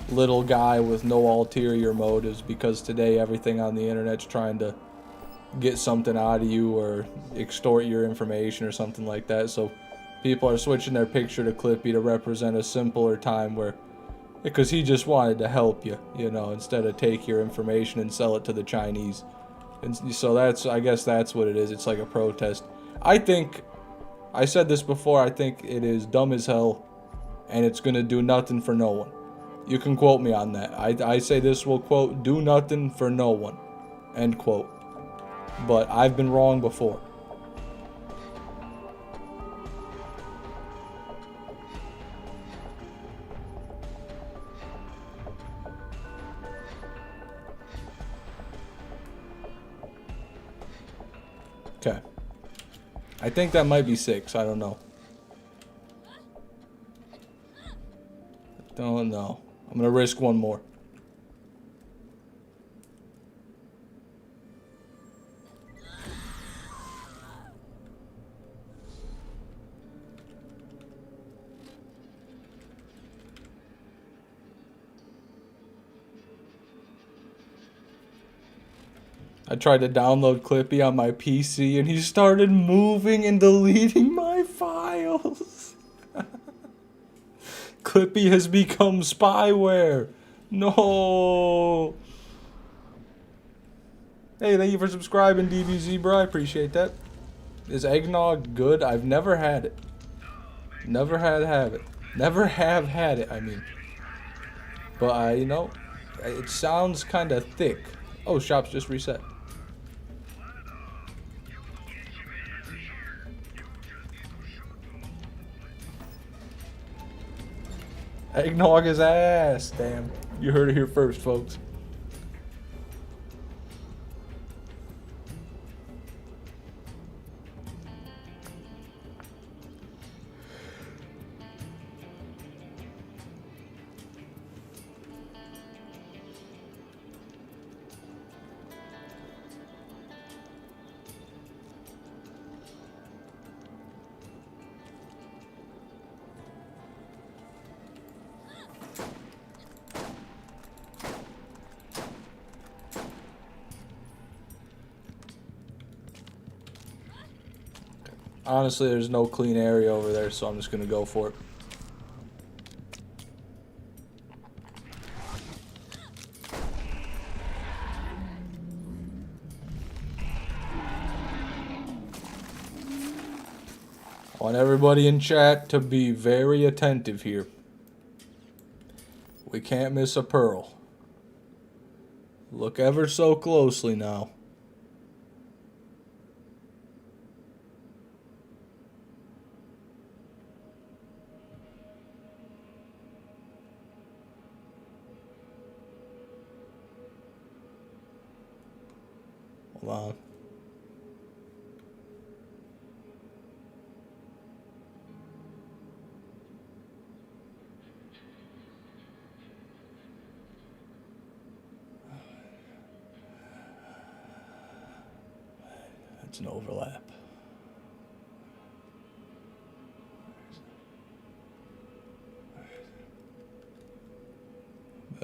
little guy with no ulterior motives, because today everything on the internet's trying to get something out of you or extort your information or something like that. So people are switching their picture to Clippy to represent a simpler time where, because he just wanted to help you, you know, instead of take your information and sell it to the Chinese. And so that's, I guess that's what it is. It's like a protest. I think, I said this before, I think it is dumb as hell and it's going to do nothing for no one. You can quote me on that. I say this will, quote, do nothing for no one, end quote. But I've been wrong before. Okay. I think that might be 6. I don't know. Don't know. I'm going to risk one more. I tried to download Clippy on my PC and he started moving and deleting my files. Clippy has become spyware. No. Hey, thank you for subscribing, DBZ, bro. I appreciate that. Is eggnog good? I've never had it. Never have it. Never have had it, I mean. But you know, it sounds kind of thick. Oh, shop's just reset. Eggnog his ass. Damn. You heard it here first, folks. Honestly, there's no clean area over there, so I'm just gonna go for it. I want everybody in chat to be very attentive here. We can't miss a pearl. Look ever so closely now. Hold on. It's an overlap.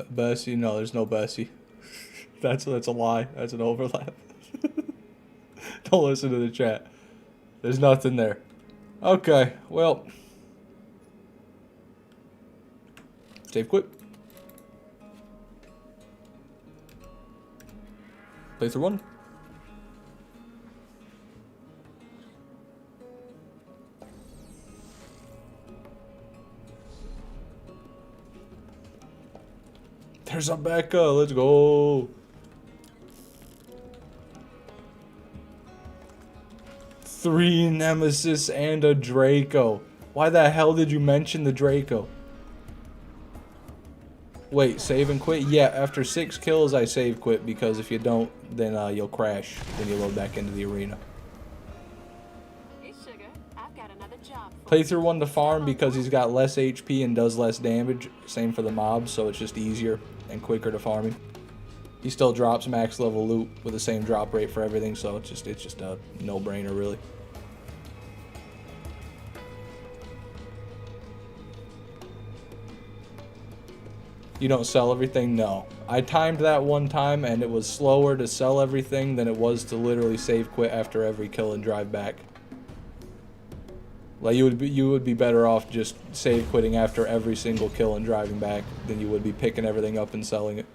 Bessie? No, there's no Bessie. That's a lie. That's an overlap. Don't listen to the chat. There's nothing there. Okay, well. Save quit. Playthrough 1. There's a Becca. Let's go. 3 Nemesis and a Draco. Why the hell did you mention the Draco? Wait, save and quit? Yeah, after 6 kills I save quit, because if you don't, then you'll crash when you load back into the arena. Hey, Sugar. I've got another job for Playthrough 1 to farm because he's got less HP and does less damage. Same for the mobs, so it's just easier and quicker to farming. He still drops max level loot with the same drop rate for everything, so it's just a no-brainer, really. You don't sell everything? No. I timed that one time, and it was slower to sell everything than it was to literally save quit after every kill and drive back. Like, you would be better off just save quitting after every single kill and driving back than you would be picking everything up and selling it.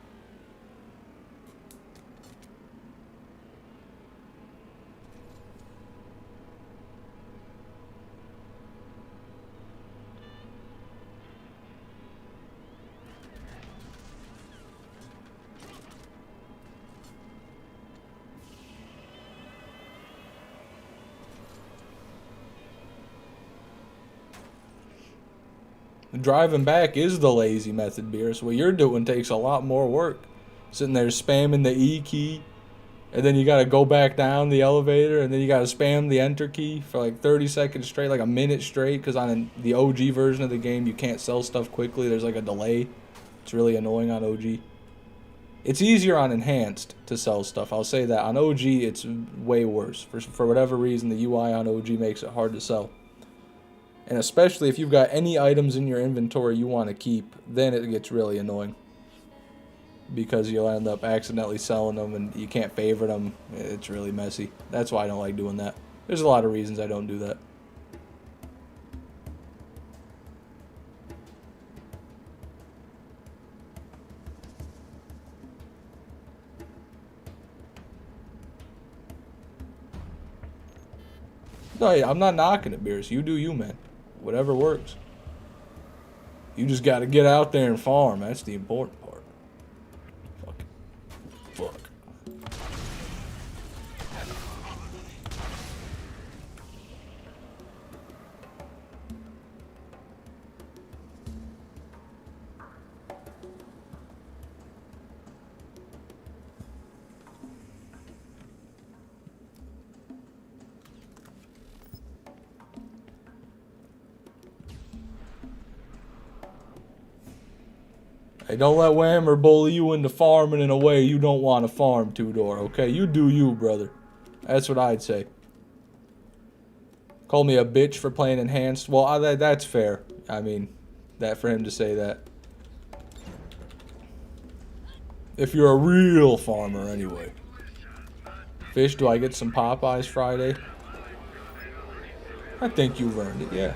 Driving back is the lazy method, Beerus. What you're doing takes a lot more work. Sitting there spamming the E key, and then you gotta go back down the elevator, and then you gotta spam the enter key for like 30 seconds straight, like a minute straight, because on the OG version of the game, you can't sell stuff quickly. There's like a delay. It's really annoying on OG. It's easier on Enhanced to sell stuff, I'll say that. On OG, it's way worse. For whatever reason, the UI on OG makes it hard to sell. And especially if you've got any items in your inventory you want to keep, then it gets really annoying. Because you'll end up accidentally selling them and you can't favorite them. It's really messy. That's why I don't like doing that. There's a lot of reasons I don't do that. No, I'm not knocking it, Beerus. You do you, man. Whatever works. You just got to get out there and farm. That's the important part. Fuck. Hey, don't let Whammer bully you into farming in a way you don't want to farm, Two-Door, okay? You do you, brother. That's what I'd say. Call me a bitch for playing enhanced. Well, that's fair. I mean, that for him to say that. If you're a real farmer, anyway. Fish, do I get some Popeyes Friday? I think you've earned it, yeah.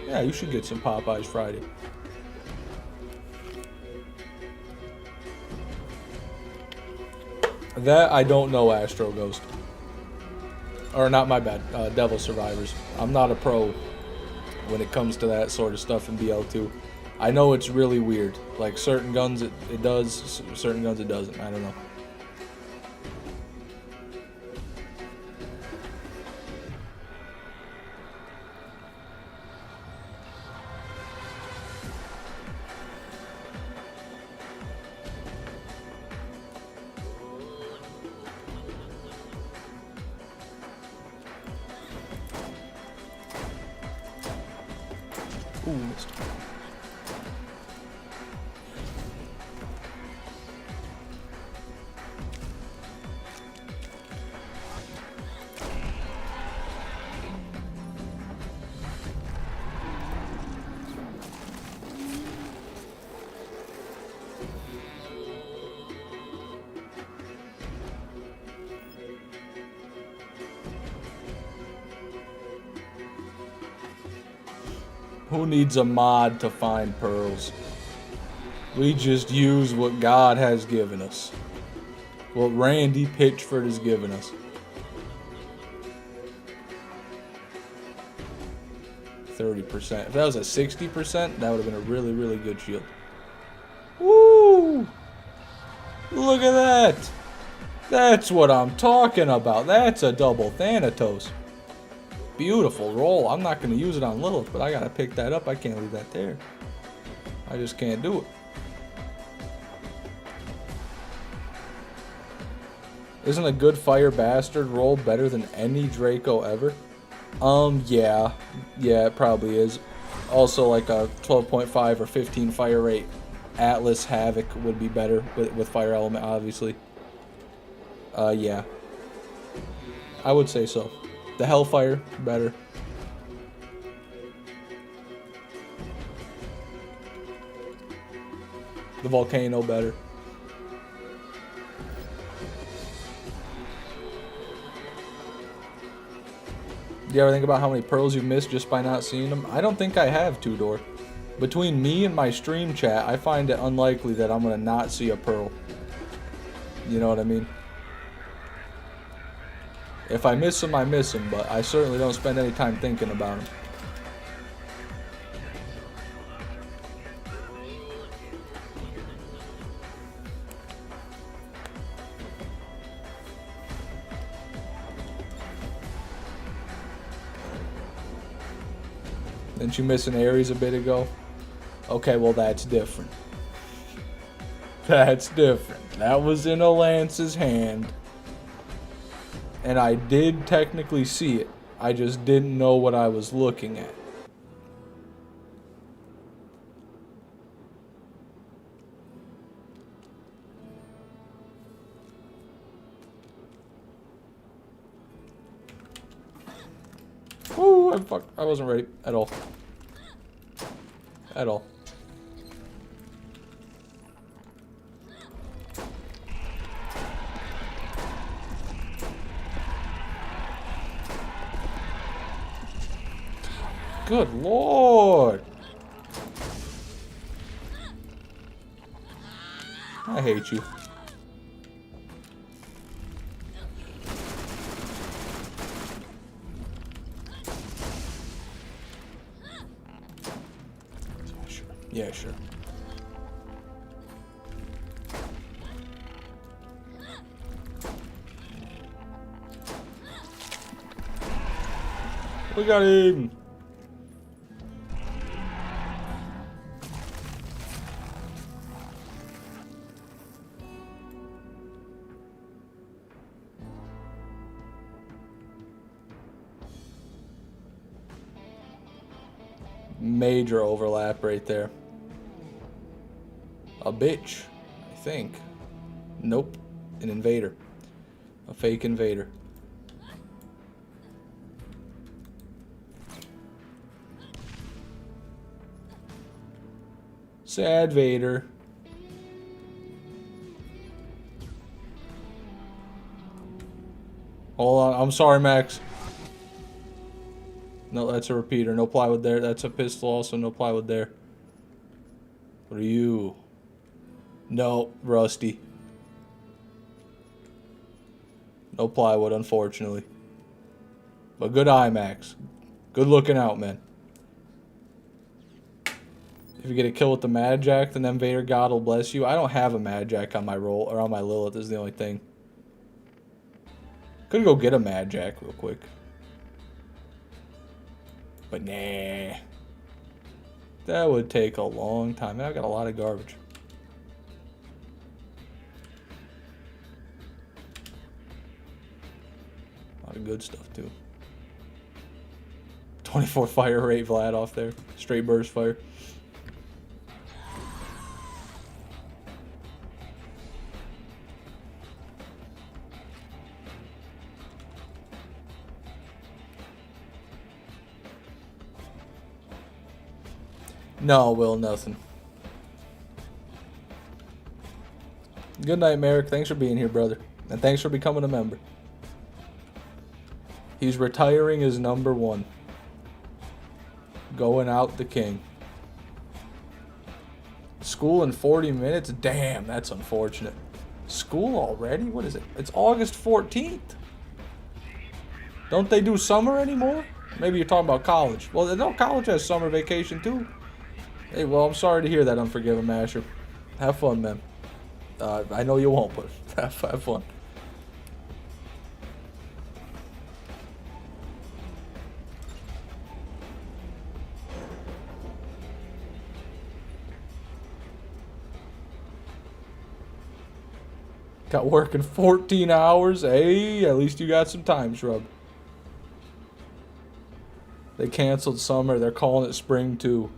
Yeah, you should get some Popeyes Friday. That I don't know, Astro Ghost. Or not, my bad. Devil Survivors. I'm not a pro when it comes to that sort of stuff in BL2. I know it's really weird. Like certain guns it does, certain guns it doesn't. I don't know. Ooh, missed. Who needs a mod to find pearls? We just use what God has given us. What Randy Pitchford has given us. 30%. If that was a 60%, that would have been a really, really good shield. Woo! Look at that! That's what I'm talking about. That's a double Thanatos. Beautiful roll. I'm not going to use it on Lilith, but I got to pick that up. I can't leave that there. I just can't do it. Isn't a good Fire Bastard roll better than any Draco ever? Yeah. Yeah, it probably is. Also, like a 12.5 or 15 fire rate Atlas Havoc would be better with Fire Element, obviously. Yeah. I would say so. The Hellfire, better. The Volcano, better. Do you ever think about how many pearls you've missed just by not seeing them? I don't think I have, Two-Door. Between me and my stream chat, I find it unlikely that I'm going to not see a pearl. You know what I mean? If I miss them, I miss them, but I certainly don't spend any time thinking about them. Didn't you miss an Ares a bit ago? Okay, well that's different. That's different. That was in a Lance's hand. And I did technically see it. I just didn't know what I was looking at. Woo, I wasn't ready at all. At all. Good Lord. I hate you. Yeah, sure. We got him. Major overlap right there. A bitch, I think. Nope. An invader. A fake invader. Sad Vader. Hold on. I'm sorry, Max. No, that's a repeater. No plywood there. That's a pistol also. No plywood there. What are you? No, rusty. No plywood, unfortunately. But good eye, Max. Good looking out, man. If you get a kill with the Mad Jack, then Vader God will bless you. I don't have a Mad Jack on my roll, or on my Lilith is the only thing. Could go get a Mad Jack real quick. But nah. That would take a long time. Man, I got a lot of garbage. A lot of good stuff, too. 24 fire rate Vlad off there. Straight burst fire. No, Will, nothing. Good night, Merrick. Thanks for being here, brother. And thanks for becoming a member. He's retiring as number 1. Going out the king. School in 40 minutes? Damn, that's unfortunate. School already? What is it? It's August 14th. Don't they do summer anymore? Maybe you're talking about college. Well, no, college has summer vacation too. Hey, well, I'm sorry to hear that, Unforgiven Masher. Have fun, man. I know you won't, but have fun. Got working 14 hours. Hey, at least you got some time, Shrub. They canceled summer. They're calling it spring, too.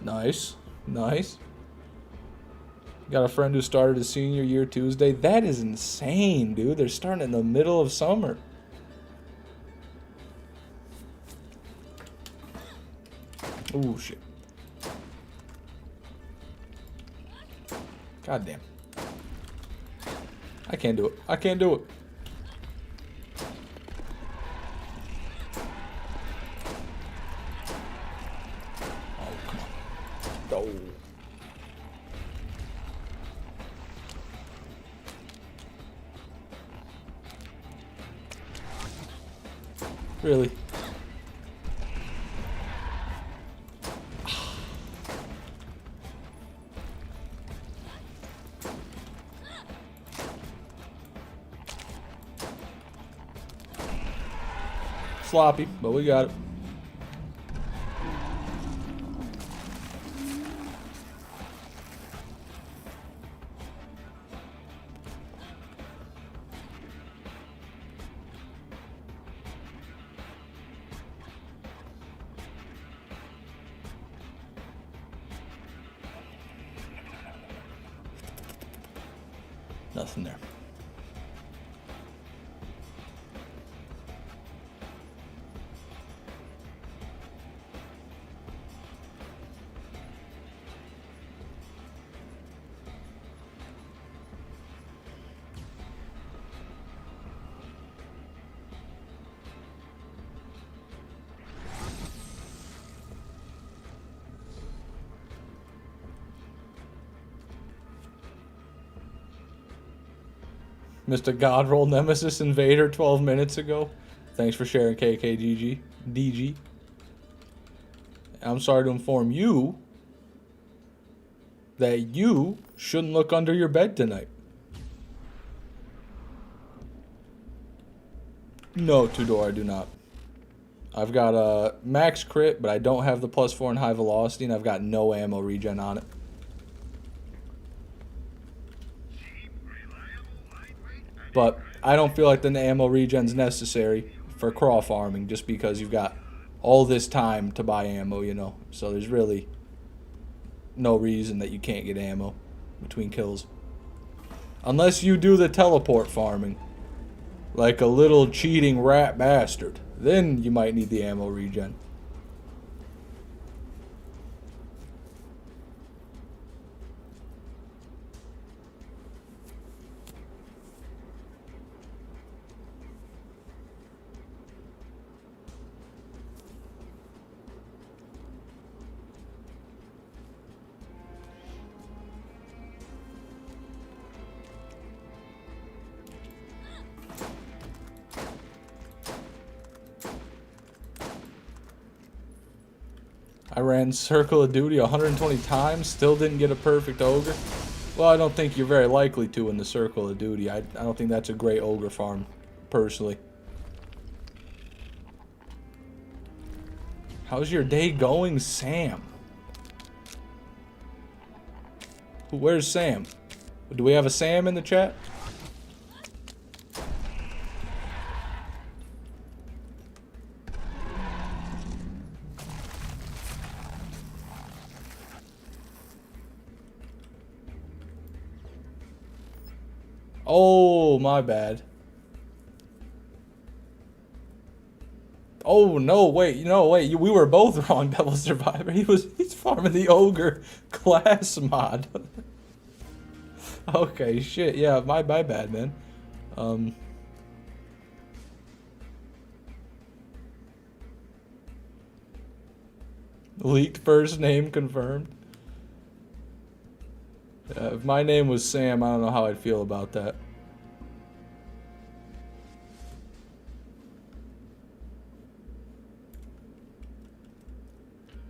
Nice. Nice. Got a friend who started his senior year Tuesday. That is insane, dude. They're starting in the middle of summer. Ooh, shit. God damn. I can't do it. I can't do it. Oh, come on. Go. Really? Sloppy, but we got it. Nothing there. Mr. Godroll Nemesis Invader 12 minutes ago. Thanks for sharing, KKGG. DG. I'm sorry to inform you that you shouldn't look under your bed tonight. No, Tudor, I do not. I've got a max crit, but I don't have the +4 in high velocity, and I've got no ammo regen on it. But I don't feel like the ammo regen's necessary for craw farming just because you've got all this time to buy ammo, you know. So there's really no reason that you can't get ammo. between kills. Unless you do the teleport farming. Like a little cheating rat bastard. Then you might need the ammo regen. I ran Circle of Duty 120 times, still didn't get a perfect ogre. Well, I don't think you're very likely to in the Circle of Duty. I don't think that's a great ogre farm, personally. How's your day going, Sam? Where's Sam? Do we have a Sam in the chat? Oh, my bad. Oh, no, wait, wait, we were both wrong, Devil Survivor. He's farming the ogre class mod. Okay, shit, yeah, my bad, man. Leaked first name confirmed. If my name was Sam, I don't know how I'd feel about that.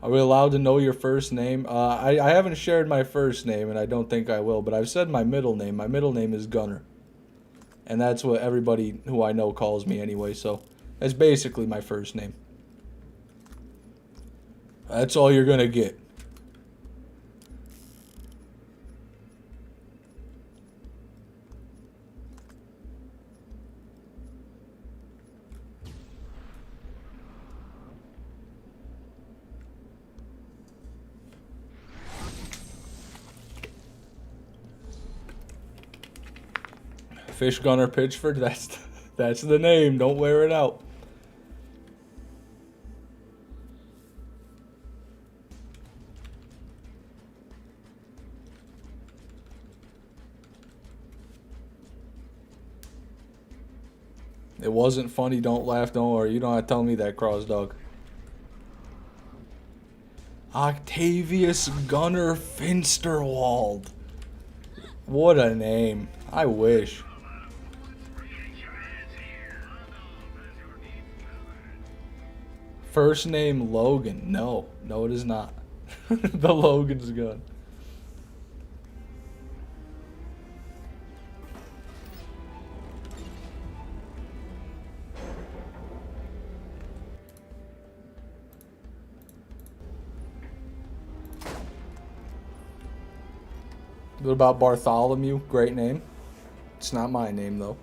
Are we allowed to know your first name? I haven't shared my first name, and I don't think I will, but I've said my middle name. My middle name is Gunner. And that's what everybody who I know calls me anyway, so that's basically my first name. That's all you're gonna get. Fish Gunner Pitchford, that's the name. Don't wear it out. It wasn't funny. Don't laugh. Don't worry. You don't have to tell me that, Cross Dog. Octavius Gunner Finsterwald. What a name. I wish. First name Logan. No, it is not. The Logan's gun. What about Bartholomew? Great name. It's not my name though.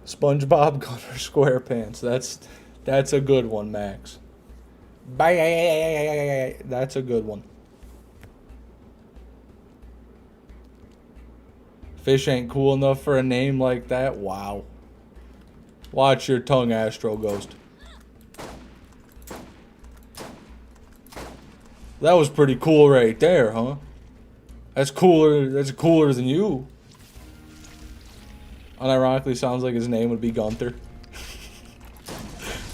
SpongeBob Gunner SquarePants. That's a good one, Max. That's a good one. Fish ain't cool enough for a name like that. Wow. Watch your tongue, Astro Ghost. That was pretty cool right there, huh? That's cooler than you. Unironically sounds like his name would be Gunther.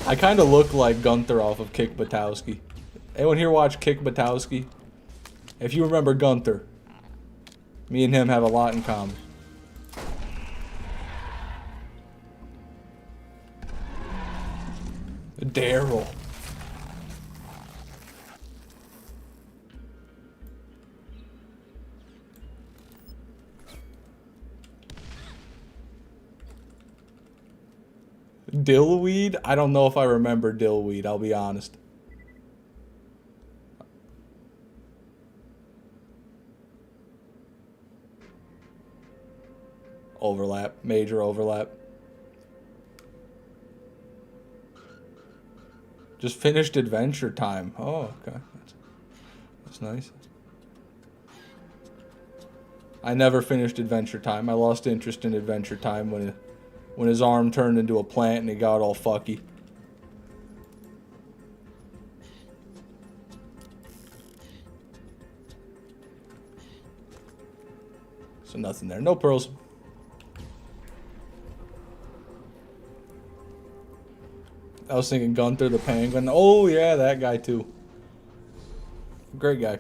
I kind of look like Gunther off of Kick Buttowski. Anyone here watch Kick Buttowski? If you remember Gunther, me and him have a lot in common. Daryl. Dillweed? I don't know if I remember Dillweed, I'll be honest. Overlap. Major overlap. Just finished Adventure Time. Oh, okay. That's nice. I never finished Adventure Time. I lost interest in Adventure Time when his arm turned into a plant and he got all fucky. So nothing there. No pearls. I was thinking Gunther the Penguin. Oh yeah, that guy too. Great guy.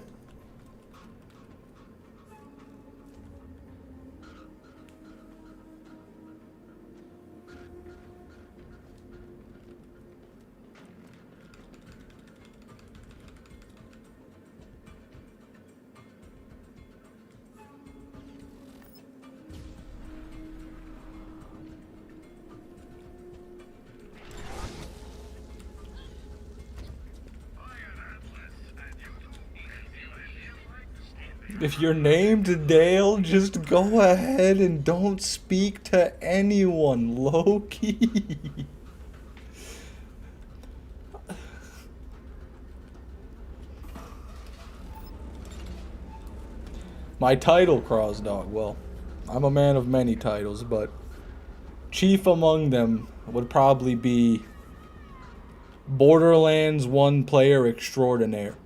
If you're named Dale, just go ahead and don't speak to anyone, low-key. My title, Crossdog. Well, I'm a man of many titles, but chief among them would probably be Borderlands 1 player extraordinaire.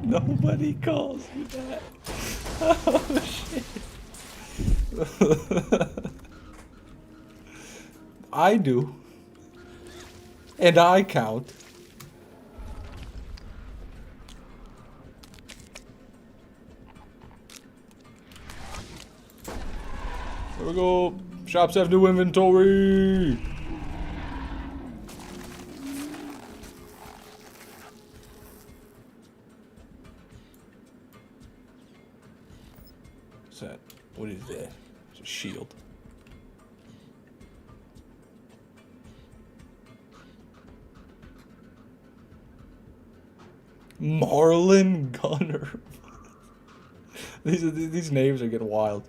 Nobody calls you that. Oh shit. I do. And I count. There we go. Shops have new inventory. What's that? What is that? It's a shield. Marlin Gunner. These names are getting wild.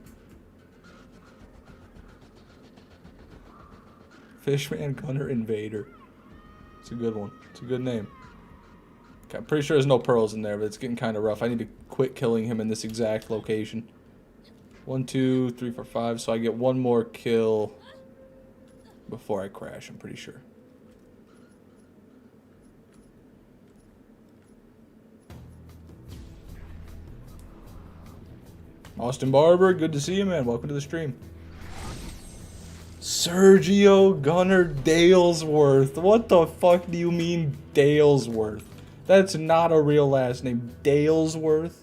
Fishman Gunner Invader. It's a good one. It's a good name. Okay, I'm pretty sure there's no pearls in there, but it's getting kind of rough. I need to quit killing him in this exact location. 1, 2, 3, 4, 5. So I get one more kill before I crash, I'm pretty sure. Austin Barber, good to see you, man. Welcome to the stream. Sergio Gunner Dalesworth. What the fuck do you mean Dalesworth? That's not a real last name. Dalesworth?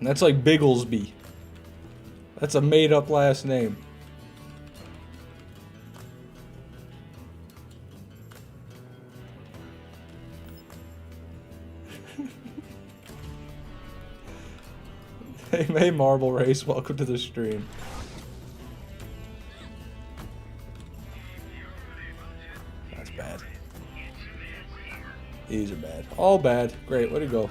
That's like Bigglesby. That's a made-up last name. Hey, Marble Race, welcome to the stream. That's bad. These are bad. All bad. Great, way to go.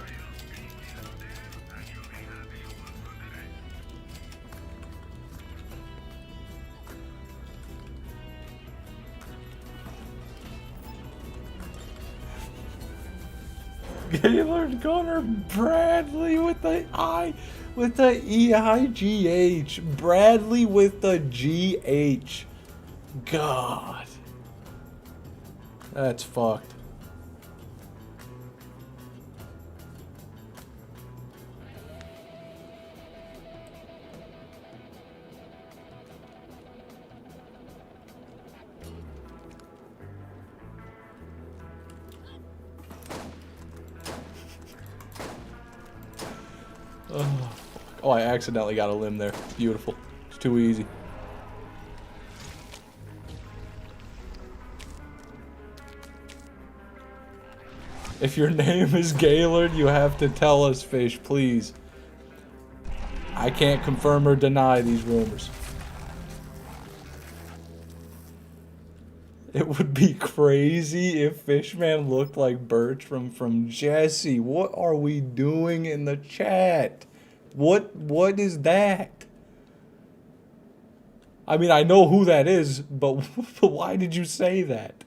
Gaylord Gunner Bradley with the I, with the E-I-G-H. Bradley with the G-H. God. That's fucked. Oh, I accidentally got a limb there. Beautiful. It's too easy. If your name is Gaylord, you have to tell us, Fish, please. I can't confirm or deny these rumors. It would be crazy if Fishman looked like Bertram from Jesse. What are we doing in the chat? What is that? I mean, I know who that is, but why did you say that?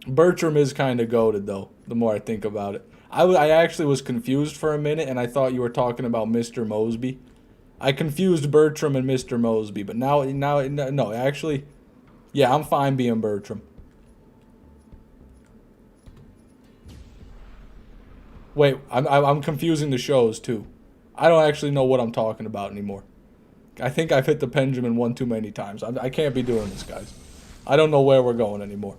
Bertram is kind of goated, though, the more I think about it. I actually was confused for a minute, and I thought you were talking about Mr. Mosby. I confused Bertram and Mr. Mosby, but now, no, actually, yeah, I'm fine being Bertram. Wait, I'm confusing the shows, too. I don't actually know what I'm talking about anymore. I think I've hit the pendulum one too many times. I can't be doing this, guys. I don't know where we're going anymore.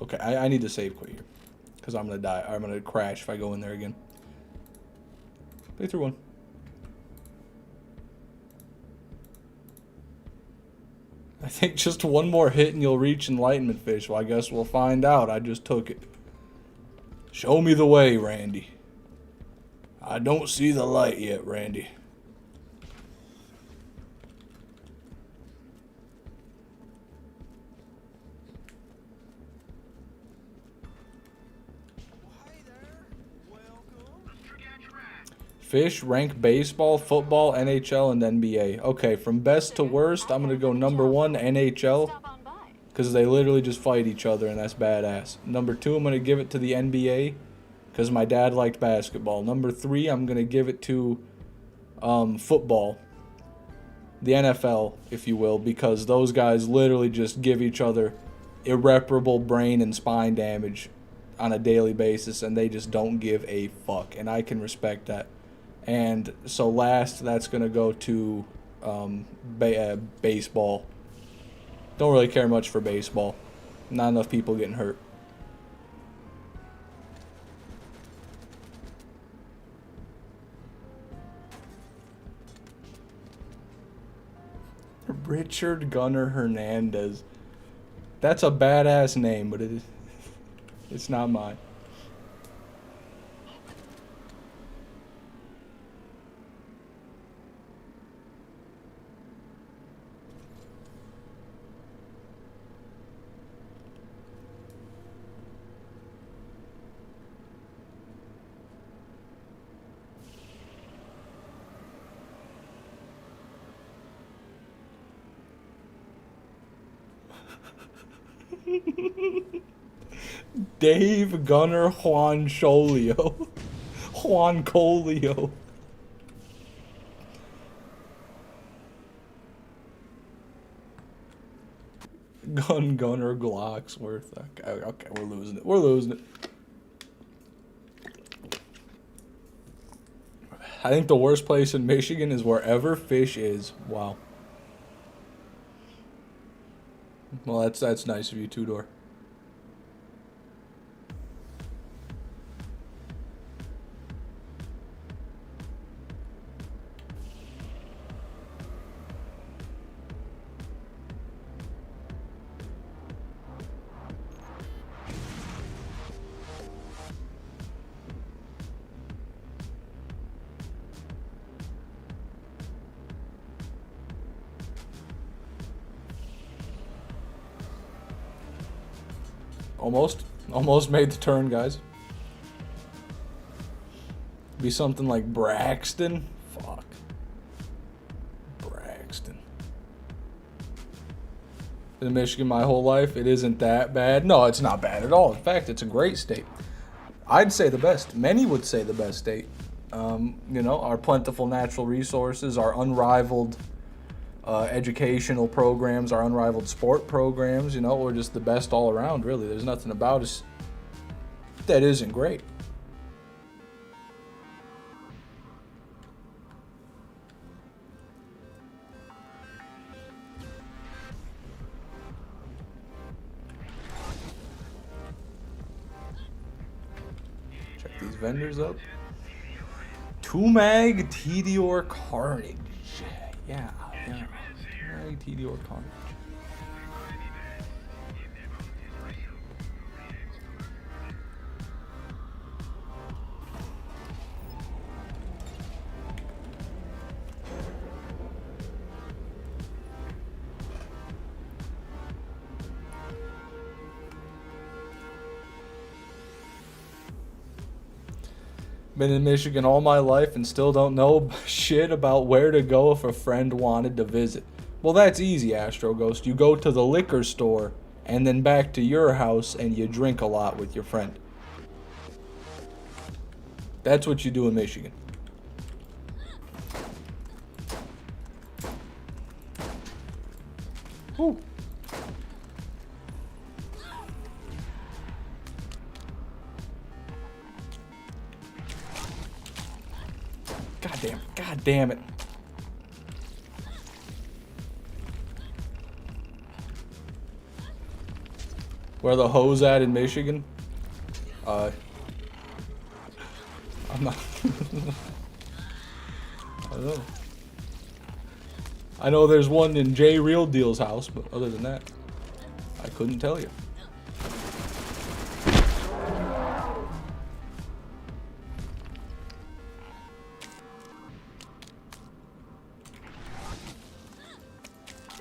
Okay, I need to save quit here. Because I'm going to die. I'm going to crash if I go in there again. Play through one. I think just one more hit and you'll reach Enlightenment, Fish. Well, I guess we'll find out. I just took it. Show me the way, Randy. I don't see the light yet, Randy. Fish, rank baseball, football, NHL, and NBA. Okay, from best to worst, I'm going to go number 1, NHL. Because they literally just fight each other, and that's badass. Number 2, I'm going to give it to the NBA. Because my dad liked basketball. Number 3, I'm going to give it to football. The NFL, if you will. Because those guys literally just give each other irreparable brain and spine damage on a daily basis. And they just don't give a fuck. And I can respect that. And so last, that's going to go to baseball. Don't really care much for baseball. Not enough people getting hurt. Richard Gunnar Hernandez. That's a badass name, but it's not mine. Dave Gunnar Juan Cholio. Juan Colio. Gunnar Glocksworth. Okay, we're losing it. We're losing it. I think the worst place in Michigan is wherever Fish is. Wow. Well, that's nice of you, Tudor. Almost made the turn, guys. Be something like Braxton. Fuck. Braxton. Been in Michigan my whole life. It isn't that bad. No, it's not bad at all. In fact, it's a great state. I'd say the best. Many would say the best state. You know, our plentiful natural resources, our unrivaled educational programs, our unrivaled sport programs. You know, we're just the best all around, really. There's nothing about us That isn't great. Check these vendors up. 2-mag Tediore Carnage. Yeah. 2-mag Tediore Carnage. Been in Michigan all my life and still don't know shit about where to go if a friend wanted to visit. Well, that's easy, Astro Ghost. You go to the liquor store and then back to your house and you drink a lot with your friend. That's what you do in Michigan. Whew. God damn it. Where the hoes at in Michigan? I'm not. I don't know. I know there's one in J Real Deal's house, but other than that, I couldn't tell you.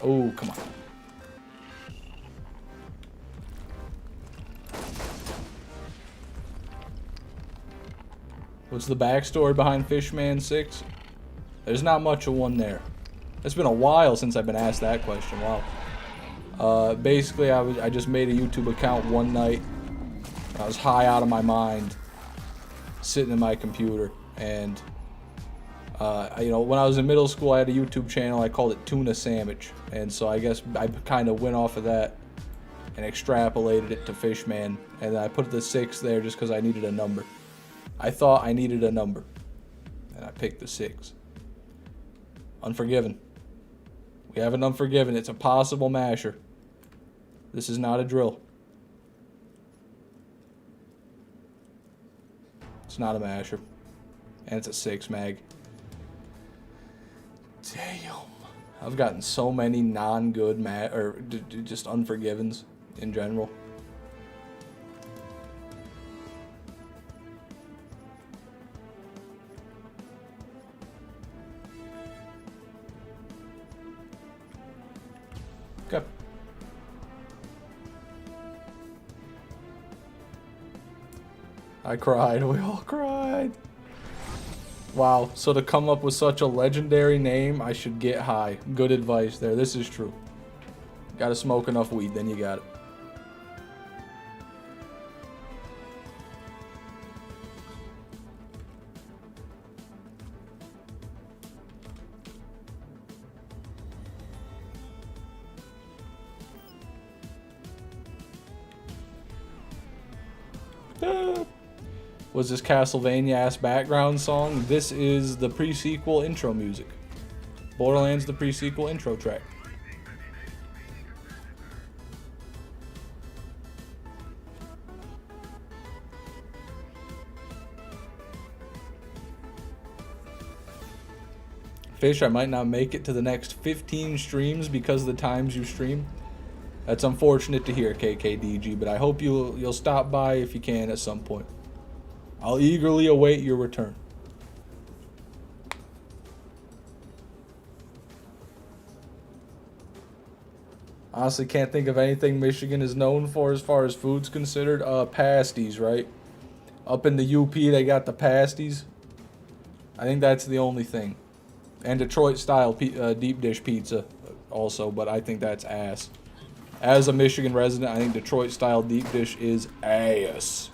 Oh, come on. What's the backstory behind Fishman 6? There's not much of one there. It's been a while since I've been asked that question. Wow. Basically, I just made a YouTube account one night. I was high out of my mind, sitting in my computer, and you know, when I was in middle school, I had a YouTube channel. I called it Tuna Sandwich, and so I guess I kind of went off of that and extrapolated it to Fishman, and then I put the 6 there just because I needed a number. I thought I needed a number, and I picked the 6. Unforgiven. We have an Unforgiven. It's a possible masher. This is not a drill. It's not a masher, and it's a 6-mag. Damn. I've gotten so many non-good or just Unforgivens in general. Okay. I cried. We all cried. Wow, so to come up with such a legendary name, I should get high. Good advice there. This is true. Gotta smoke enough weed, then you got it. Was this Castlevania-ass background song? This is the pre-sequel intro music. Borderlands, the pre-sequel intro track. Fish, I might not make it to the next 15 streams because of the times you stream. That's unfortunate to hear, KKDG, but I hope you'll stop by if you can at some point. I'll eagerly await your return. Honestly, can't think of anything Michigan is known for as far as food's considered. Pasties, right? Up in the UP, they got the pasties. I think that's the only thing. And Detroit-style deep dish pizza also, but I think that's ass. As a Michigan resident, I think Detroit-style deep dish is ass.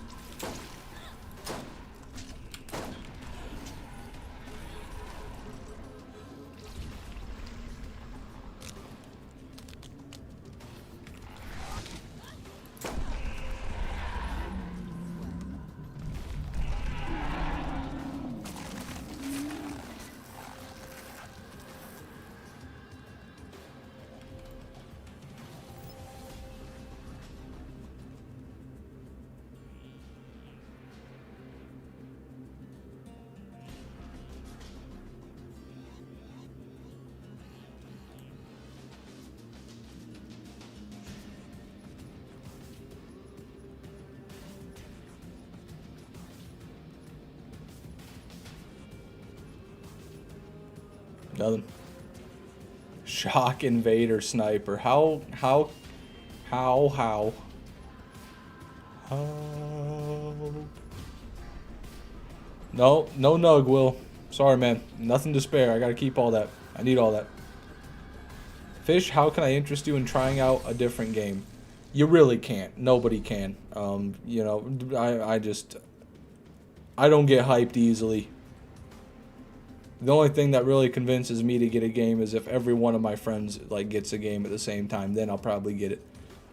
Nothing. Shock Invader Sniper. How? No, no nug, Will. Sorry, man. Nothing to spare. I gotta keep all that. I need all that. Fish, how can I interest you in trying out a different game? You really can't. Nobody can. You know, I don't get hyped easily. The only thing that really convinces me to get a game is if every one of my friends like gets a game at the same time, then I'll probably get it.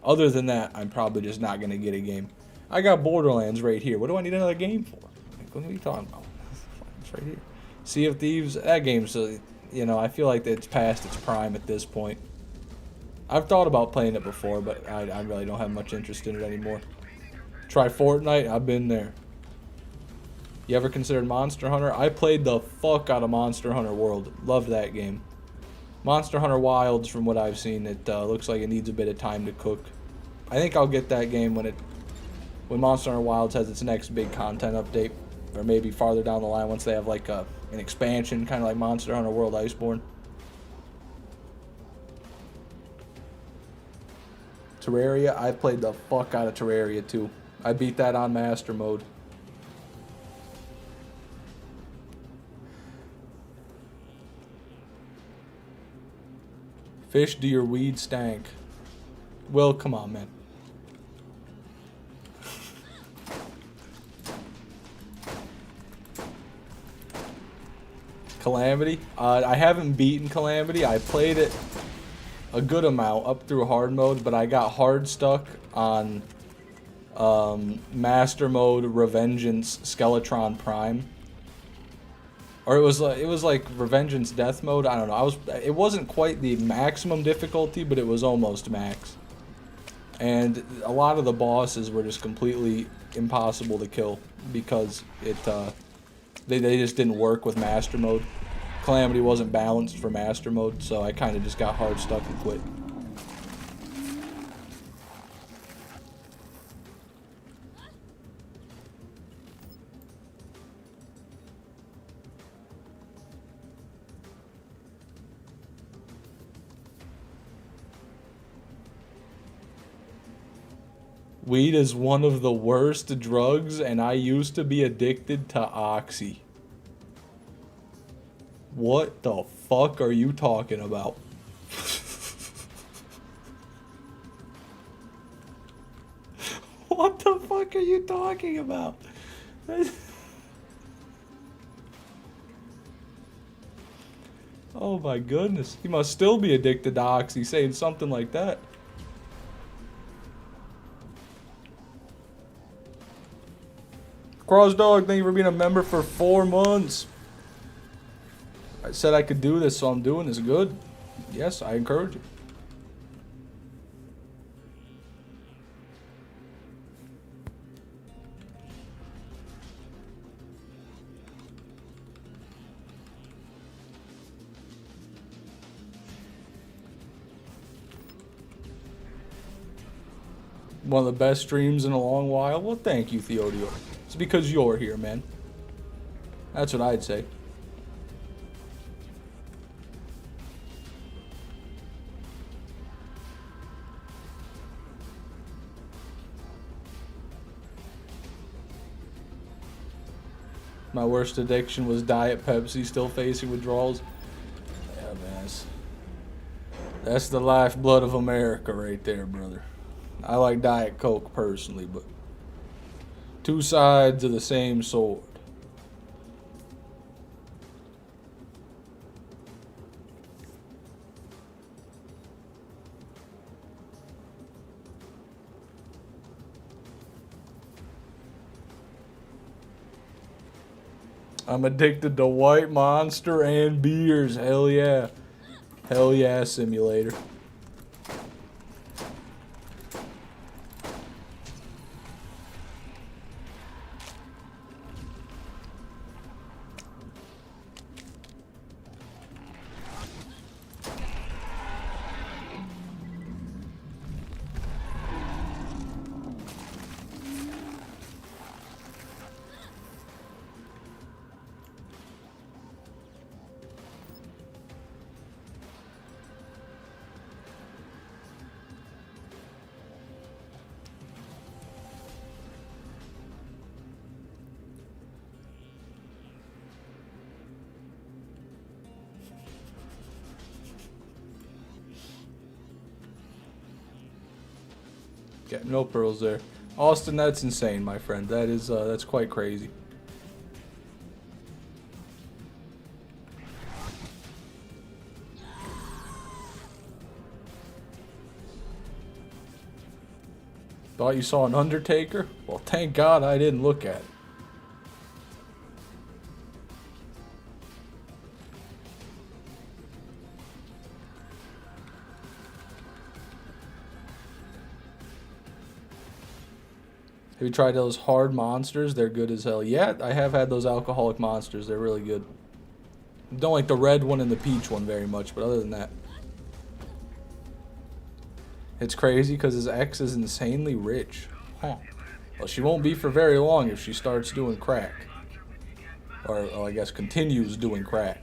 Other than that, I'm probably just not gonna get a game. I got Borderlands right here. What do I need another game for? Like, what are you talking about? It's right here. Sea of Thieves. That game's, you know, I feel like it's past its prime at this point. I've thought about playing it before, but I really don't have much interest in it anymore. Try Fortnite. I've been there. You ever considered Monster Hunter? I played the fuck out of Monster Hunter World. Loved that game. Monster Hunter Wilds, from what I've seen, it looks like it needs a bit of time to cook. I think I'll get that game when Monster Hunter Wilds has its next big content update, or maybe farther down the line once they have like an expansion, kind of like Monster Hunter World Iceborne. Terraria, I played the fuck out of Terraria too. I beat that on Master Mode. Fish, do your weed stank? Well, come on, man. Calamity? I haven't beaten Calamity. I played it a good amount up through hard mode, but I got hard stuck on Master Mode Revengeance Skeletron Prime. Or it was like Revengeance Death Mode. I don't know. It wasn't quite the maximum difficulty, but it was almost max. And a lot of the bosses were just completely impossible to kill because they just didn't work with Master Mode. Calamity wasn't balanced for Master Mode, so I kind of just got hard stuck and quit. Weed is one of the worst drugs, and I used to be addicted to Oxy. What the fuck are you talking about? What the fuck are you talking about? Oh my goodness. You must still be addicted to Oxy saying something like that. Cross Dog, thank you for being a member for 4 months. I said I could do this, so I'm doing this. Good. Yes, I encourage you. One of the best streams in a long while. Well, thank you, Theodio. It's because you're here, man. That's what I'd say. My worst addiction was Diet Pepsi, still facing withdrawals. Yeah, man. That's the lifeblood of America right there, brother. I like Diet Coke personally, but two sides of the same sword. I'm addicted to White Monster and beers. Hell yeah. Hell yeah, simulator. Yeah, no pearls there. Austin, that's insane, my friend. That is, that's quite crazy. Thought you saw an Undertaker? Well, thank God I didn't look at it. Have you tried those hard monsters? They're good as hell. Yeah, I have had those alcoholic monsters. They're really good. Don't like the red one and the peach one very much, but other than that. It's crazy because his ex is insanely rich. Huh. Well, she won't be for very long if she starts doing crack. Or I guess continues doing crack.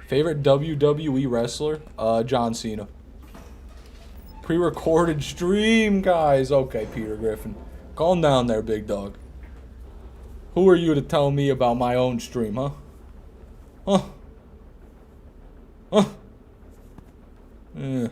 Favorite WWE wrestler? John Cena. Pre-recorded stream, guys. Okay, Peter Griffin. Calm down there, big dog. Who are you to tell me about my own stream, huh? Huh? Huh? Yeah.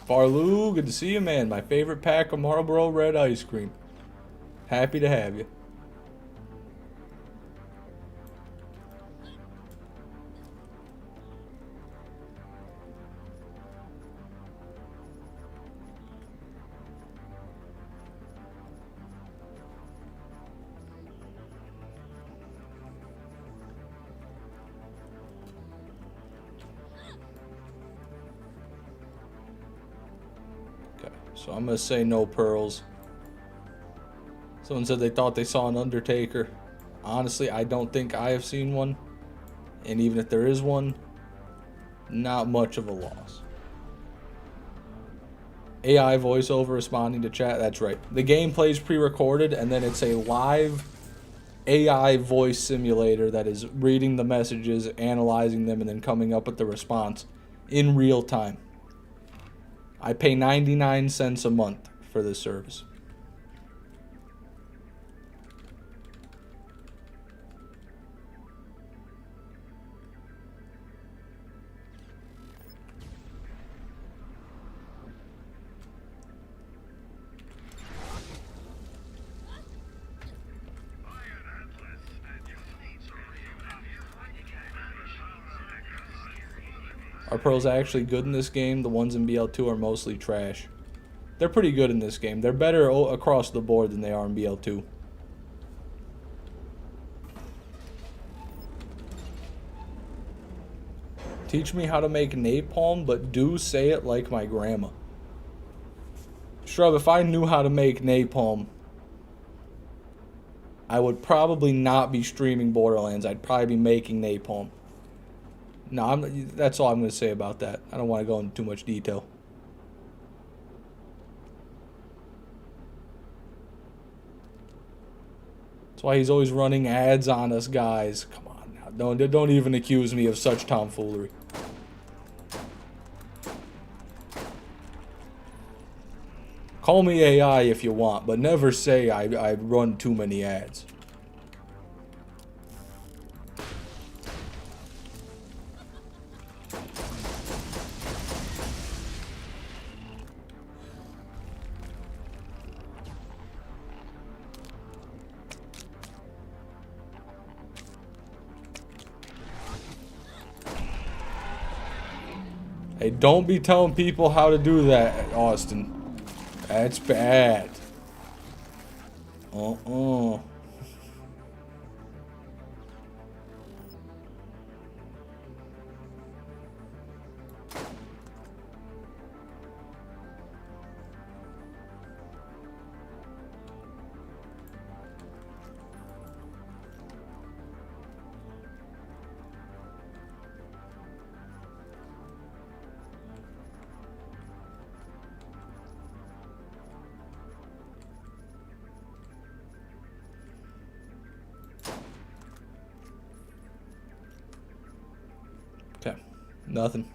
Barloo, good to see you, man. My favorite pack of Marlboro Red ice cream. Happy to have you. So I'm going to say no pearls. Someone said they thought they saw an Undertaker. Honestly, I don't think I have seen one. And even if there is one, not much of a loss. AI voiceover responding to chat. That's right. The gameplay is pre-recorded, and then it's a live AI voice simulator that is reading the messages, analyzing them, and then coming up with the response in real time. I pay 99 cents a month for this service. Are pearls actually good in this game? The ones in BL2 are mostly trash. They're pretty good in this game. They're better across the board than they are in BL2. Teach me how to make napalm, but do say it like my grandma. Shrub, if I knew how to make napalm, I would probably not be streaming Borderlands. I'd probably be making napalm. No, that's all I'm going to say about that. I don't want to go into too much detail. That's why he's always running ads on us, guys. Come on now. Don't even accuse me of such tomfoolery. Call me AI if you want, but never say I run too many ads. Hey, don't be telling people how to do that, Austin. That's bad. Nothing.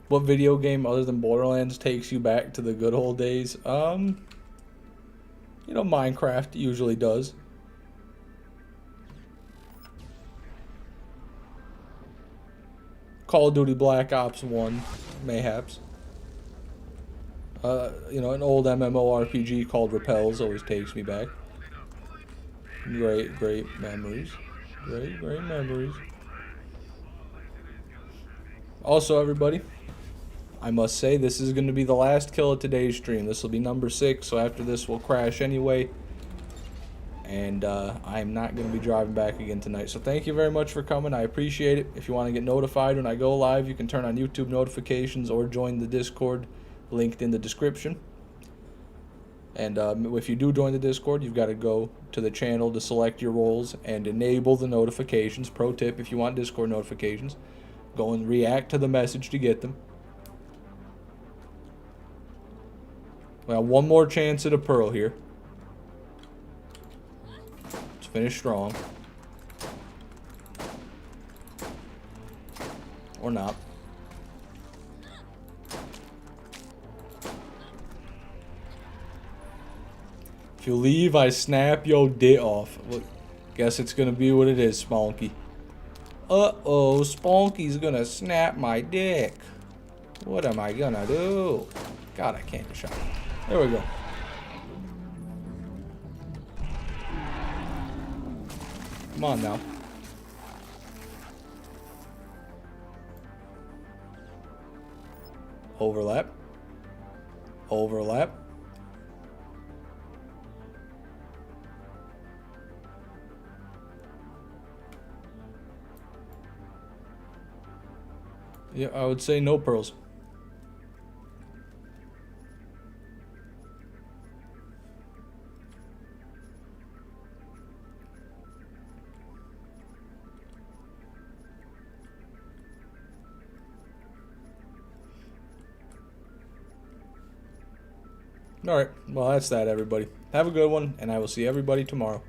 What video game other than Borderlands takes you back to the good old days? You know, Minecraft usually does. Call of Duty Black Ops 1, mayhaps. You know, an old MMORPG called Repels always takes me back. Great, great memories. Great, great memories. Also, everybody, I must say this is going to be the last kill of today's stream. This will be number 6, so after this we'll crash anyway. And I'm not going to be driving back again tonight. So thank you very much for coming. I appreciate it. If you want to get notified when I go live, you can turn on YouTube notifications or join the Discord linked in the description. And if you do join the Discord, you've got to go to the channel to select your roles and enable the notifications. Pro tip, if you want Discord notifications, go and react to the message to get them. Well, one more chance at a pearl here. Let's finish strong. Or not. If you leave, I snap your dick off. Look, guess it's gonna be what it is, Sponky. Uh-oh, Sponky's gonna snap my dick. What am I gonna do? God, I can't get shot. There we go. Come on now. Overlap. Overlap. Yeah, I would say no pearls. Alright, well that's that, everybody. Have a good one, and I will see everybody tomorrow.